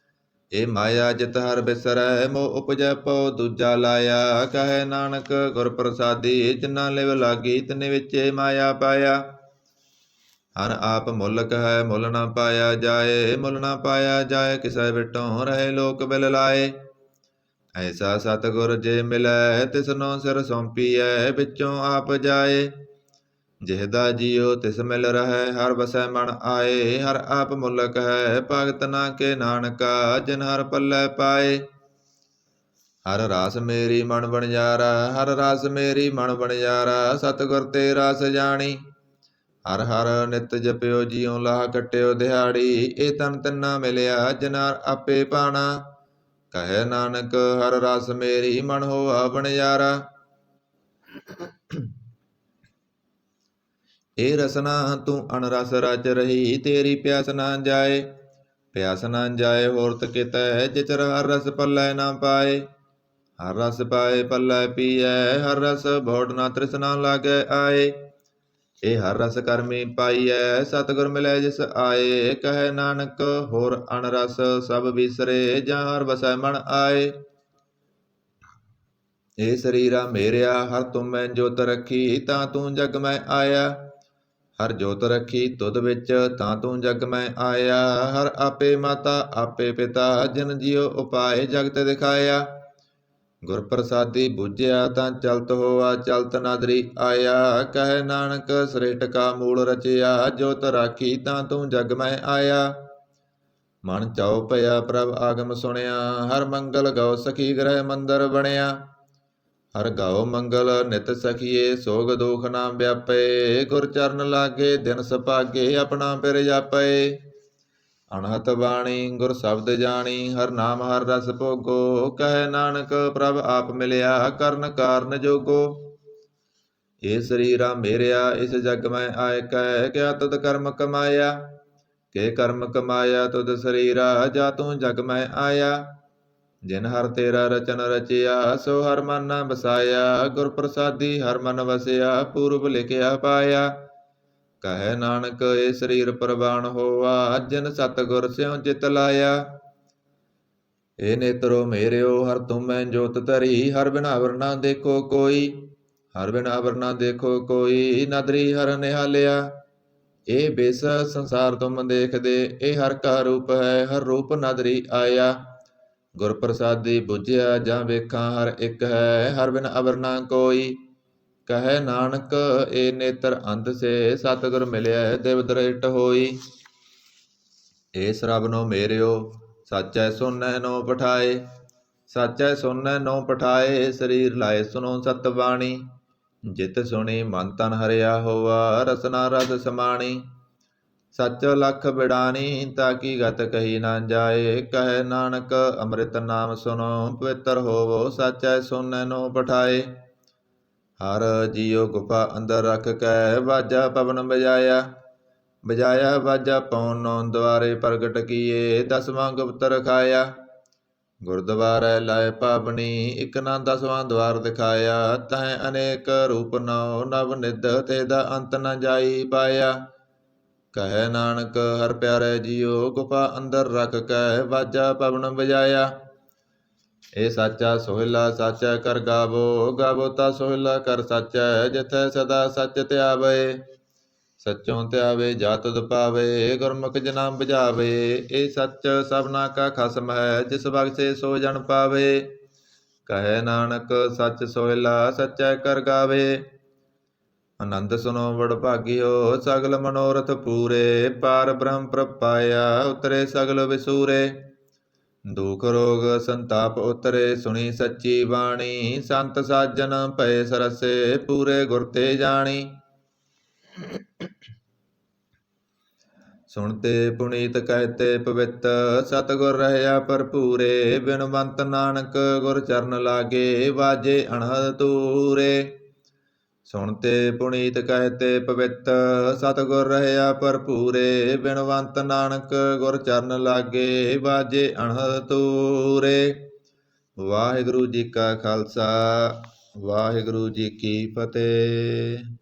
Speaker 1: ए माया जित हर बिसरै, मोह उपजै पौ दूजा लाया, कहे नानक गुर प्रसादी, जिन्ना लिव लागी तिने विचे माया पाया। हर आप मुल्क है मुल न पाया जाए, मुल न पाया जाए किसै बिटों, रहे लोक बिल लाए। ऐसा सतगुर जे मिलै, तिसनो सिर सौंपीਐ, बिचों आप जाए। ਜਿਹਦਾ ਜੀਉ ਤਿਸ ਮਿਲ ਰਹੈ, ਹਰ ਵਸੈ ਮਨ ਆਏ, ਹਰ ਆਪ ਮੁਲਕ ਹੈ, ਭਗਤ ਨਾ ਕੇ ਨਾਨਕਾ, ਜਿਨ ਹਰ ਪੱਲੇ ਪਾਏ। ਹਰ ਰਾਸ ਮੇਰੀ ਮਨ ਬਣਜਾਰਾ, ਹਰ ਰਾਸ ਮੇਰੀ ਮਨ ਬਣਜਾਰਾ, ਸਤਿਗੁਰ ਤੇ ਰਾਸ ਜਾਣੀ। ਹਰ ਹਰ ਨਿਤ ਜਪਿਓ ਜੀਉ, ਲਾਹ ਕੱਟਿਓ ਦਿਹਾੜੀ, ਇਹ ਤਨ ਤਿੰਨਾ ਮਿਲਿਆ, ਜਿਨ ਹਰ ਆਪੇ ਪਾਣਾ। ਕਹੈ ਨਾਨਕ ਹਰ ਰਾਸ ਮੇਰੀ, ਮਨ ਹੋਆ ਬਣਜਾਰਾ। ਇਹ ਰਸਨਾ ਤੂੰ ਅਨਰਸ ਰਚ ਰਹੀ, ਤੇਰੀ ਪਿਆਸ ਨਾ ਜਾਏ। ਪਿਆਸ ਨਾ ਜਾਏ ਹੋਰਤ ਕਿਤੈ, ਜਿਚਰ ਹਰ ਰਸ ਪੱਲੇ ਨਾ ਪਾਏ। ਹਰ ਰਸ ਪਾਏ ਪੱਲੇ ਪੀਐ, ਹਰ ਰਸ ਭੋੜ ਨਾ ਤ੍ਰਿਸ਼ਨਾ ਲਾਗੈ ਆਏ। ਇਹ ਹਰ ਰਸ ਕਰਮੀ ਪਾਈਐ, ਸਤਿਗੁਰ ਮਿਲੈ ਜਿਸ ਆਏ। ਕਹੈ ਨਾਨਕ ਹੋਰ ਅਨਰਸ ਸਭ ਵਿਸਰੇ, ਜਾਂ ਹਰ ਵਸੈ ਮਨ ਆਏ। ਇਹ ਸਰੀਰਾ ਮੇਰਿਆ ਹਰ ਤੁਮ ਮੈਂ ਜੋਤ ਰੱਖੀ, ਤਾਂ ਤੂੰ ਜਗ ਮੈਂ ਆਇਆ। ਹਰ ਜੋਤ ਰੱਖੀ ਤੁਧ ਵਿੱਚ, ਤਾਂ ਤੂੰ ਜਗ ਮੈਂ ਆਇਆ। ਹਰ ਆਪੇ ਮਾਤਾ ਆਪੇ ਪਿਤਾ, ਜਿਨ ਜੀਉ ਉਪਾਏ ਜਗਤ ਦਿਖਾਇਆ। ਗੁਰ ਪ੍ਰਸਾਦੀ ਬੁੱਝਿਆ, ਤਾਂ ਚਲਤ ਹੋਆ ਚਲਤ ਨਾਦਰੀ ਆਇਆ। ਕਹੈ ਨਾਨਕ ਸ੍ਰਿਸ਼ਟ ਕਾ ਮੂਲ ਰਚਿਆ, ਜੋਤ ਰਾਖੀ ਤਾਂ ਤੂੰ ਜਗ ਮੈਂ ਆਇਆ। ਮਨ ਚਾਉ ਭਇਆ ਪ੍ਰਭ ਆਗਮ ਸੁਣਿਆ, ਹਰ ਮੰਗਲ ਗਉ ਸਖੀ ਗ੍ਰਹਿ ਮੰਦਰ ਬਣਿਆ। ਹਰ ਗਾਉ ਮੰਗਲ ਨਿਤ ਸਖੀਏ, ਸੋਗ ਦੁਖ ਨਾ ਵਿਆਪੇ। ਗੁਰ ਚਰਨ ਲਾਗੇ ਦਿਨ ਸੁਭਾਗੇ, ਆਪਣਾ ਪਿਰ ਜਾਪੇ। ਅਣਹਤ ਬਾਣੀ ਗੁਰ ਸ਼ਬਦ ਜਾਣੀ, ਹਰ ਨਾਮ ਹਰ ਰਸ ਭੋਗੋ। ਕਹੈ ਨਾਨਕ ਪ੍ਰਭ ਆਪ ਮਿਲਿਆ, ਕਰਨ ਕਾਰਨ ਜੋਗੋ। ਇਹ ਸਰੀਰਾ ਮੇਰਿਆ ਇਸ ਜਗ ਮੈਂ ਆਇ ਕੈ, ਕਿਆ ਤੁਧ ਕਰਮ ਕਮਾਇਆ। ਕੇ ਕਰਮ ਕਮਾਇਆ ਤੁਧ ਸਰੀਰਾ, ਜਾ ਤੂੰ ਜਗ ਮੈਂ ਆਇਆ। ਜਿਨ ਹਰ ਤੇਰਾ ਰਚਨ ਰਚਿਆ, ਸੋ ਹਰ ਮਨ ਨਾ ਬਸਾਇਆ। ਗੁਰ ਪ੍ਰਸਾਦੀ ਹਰ ਮਨ ਵਸਿਆ, ਪੂਰਬ ਲਿਖਿਆ ਪਾਇਆ। ਕਹੈ ਨਾਨਕ ਇਹ ਸਰੀਰ ਪ੍ਰਵਾਨ ਹੋਆ, ਜਿਨ ਸਤਿਗੁਰ ਸਿਉ ਚਿਤ ਲਾਇਆ। ਇਹ ਨੇਤਰੋ ਮੇਰਿਓ ਹਰ ਤੁਮ ਮੈਂ ਜੋਤ ਧਰੀ, ਹਰ ਬਿਨ ਅਵਰ ਨਾ ਦੇਖੋ ਕੋਈ। ਹਰ ਬਿਨ ਅਵਰ ਨਾ ਦੇਖੋ ਕੋਈ, ਨਦਰੀ ਹਰ ਨਿਹਾਲਿਆ। ਇਹ ਬਿਸ ਸੰਸਾਰ ਤੁਮ ਦੇਖਦੇ, ਇਹ ਹਰ ਕਾ ਰੂਪ ਹੈ, ਹਰ ਰੂਪ ਨਦਰੀ ਆਇਆ। ਗੁਰ ਪ੍ਰਸਾਦੀ ਬੁੱਝਿਆ, ਜਾਂ ਵੇਖਾਂ ਹਰ ਇੱਕ ਹੈ, ਹਰ ਬਿਨ ਅਵਰ ਨਾ ਕੋਈ। ਕਹੈ ਨਾਨਕ ਇਹ ਨੇਤਰ ਅੰਧ ਸੇ, ਸਤਿਗੁਰ ਮਿਲਿਆ ਦਿਵ ਦ੍ਰਿਸ਼ਟ ਹੋਈ। ਇਹ ਸਰਬਨੋ ਮੇਰਿਓ ਸਾਚੈ ਸੁਨੈ ਨੋ ਪਠਾਏ। ਸਾਚੈ ਸੁਨੈ ਨੋ ਪਠਾਏ, ਸਰੀਰ ਲਾਏ ਸੁਨੋ ਸਤ ਬਾਣੀ। ਜਿਤ ਸੁਣੀ ਮਨ ਤਨ ਹਰਿਆ ਹੋਆ, ਰਸਨਾ ਰਸ ਸਮਾਣੀ। ਸੱਚ ਲਖ ਬਿੜਾਨੀ, ਤਾਂ ਕੀ ਗਤ ਕਹੀ ਨਾ ਜਾਏ। ਕਹੈ ਨਾਨਕ ਅੰਮ੍ਰਿਤ ਨਾਮ ਸੁਨੋ, ਪਵਿੱਤਰ ਹੋਵੋ ਸਾਚੈ ਸੁਨੈ ਨੋ ਪਠਾਏ। ਹਰ ਜੀਉ ਗੁਫਾ ਅੰਦਰ ਰੱਖ ਕੈ, ਬਾਜਾ ਪਵਨ ਬਜਾਇਆ। ਬਜਾਇਆ ਬਾਜਾ ਪਉਨ ਨੌ ਦੁਆਰੇ ਪ੍ਰਗਟ ਕੀਏ, ਦਸਵਾਂ ਗੁਪਤ ਰਖਾਇਆ। ਗੁਰਦੁਆਰੈ ਲਾਇ ਪਾਵਨੀ, ਇਕ ਨਾ ਦਸਵਾਂ ਦੁਆਰ ਦਿਖਾਇਆ। ਤਹਿ ਅਨੇਕ ਰੂਪ ਨੌ, ਨਵ ਨਿਧ ਤੇ ਦਾ ਅੰਤ ਨ ਜਾਈ ਪਾਇਆ। ਕਹੈ ਨਾਨਕ ਹਰ ਪਿਆਰੇ ਜੀਉ, ਗੁਫਾ ਅੰਦਰ ਰੱਖ ਕੈ, ਬਾਜਾ ਪਵਨ ਬਜਾਇਆ। ਇਹ ਸਾਚਾ ਸੋਹਿਲਾ ਸਾਚਾ ਕਰ ਗਾਵੋ, ਗਾਵੋ ਤਾ ਸੋਹਿਲਾ ਕਰ ਸਾਚੈ। ਜਿਥੈ ਸਦਾ ਸੱਚ ਧਿਆਵੇ, ਸੱਚੋਂ ਧਿਆਵੇ ਜਾ ਤੁਧ ਪਾਵੇ। ਗੁਰਮੁਖ ਜਨਾ ਬੁਝਾਵੇ, ਇਹ ਸੱਚ ਸਭਨਾ ਕਾ ਖਸਮ ਹੈ, ਜਿਸ ਬਖਸ਼ੇ ਸੋ ਜਨ ਪਾਵੇ। ਕਹੈ ਨਾਨਕ ਸੱਚ ਸੋਹਿਲਾ ਸੱਚੈ ਕਰ ਗਾਵੇ। ਆਨੰਦ ਸੁਨੋ ਵਡ ਭਾਗਿਓ, ਸਗਲ ਮਨੋਰਥ ਪੂਰੇ। ਪਾਰ ਬ੍ਰਹਮ ਪ੍ਰਪਾਇਆ, ਉਤਰੇ ਸਗਲ ਵਿਸੂਰੇ। ਦੁਖ ਰੋਗ ਸੰਤਾਪ ਉਤਰੇ, ਸੁਣੀ ਸੱਚੀ ਬਾਣੀ। ਸੰਤ ਸਾਜਨ ਭਏ ਸਰਸੇ, ਪੂਰੇ ਗੁਰ ਤੇ ਜਾਣੀ। ਸੁਣਤੇ ਪੁਨੀਤ ਕਹਿਤੇ ਪਵਿੱਤ, ਸਤਿਗੁਰ ਰਹਿਆ ਭਰਪੂਰੇ। ਬਿਨਵੰਤ ਨਾਨਕ ਗੁਰ ਚਰਨ ਲਾਗੇ, ਵਾਜੇ ਅਣਹਦ ਤੂਰੇ। ਸੁਣਤੇ ਪੁਨੀਤ ਕਹਤੇ ਪਵਿੱਤ, ਸਤਿਗੁਰ ਰਹਿਆ ਭਰਪੂਰੇ। ਬਿਨਵੰਤ ਨਾਨਕ ਗੁਰ ਚਰਨ ਲਾਗੇ, ਬਾਜੇ ਅਣਹਦ ਤੂਰੇ। ਵਾਹਿਗੁਰੂ ਜੀ ਕਾ ਖਾਲਸਾ, ਵਾਹਿਗੁਰੂ ਜੀ ਕੀ ਫਤਿਹ।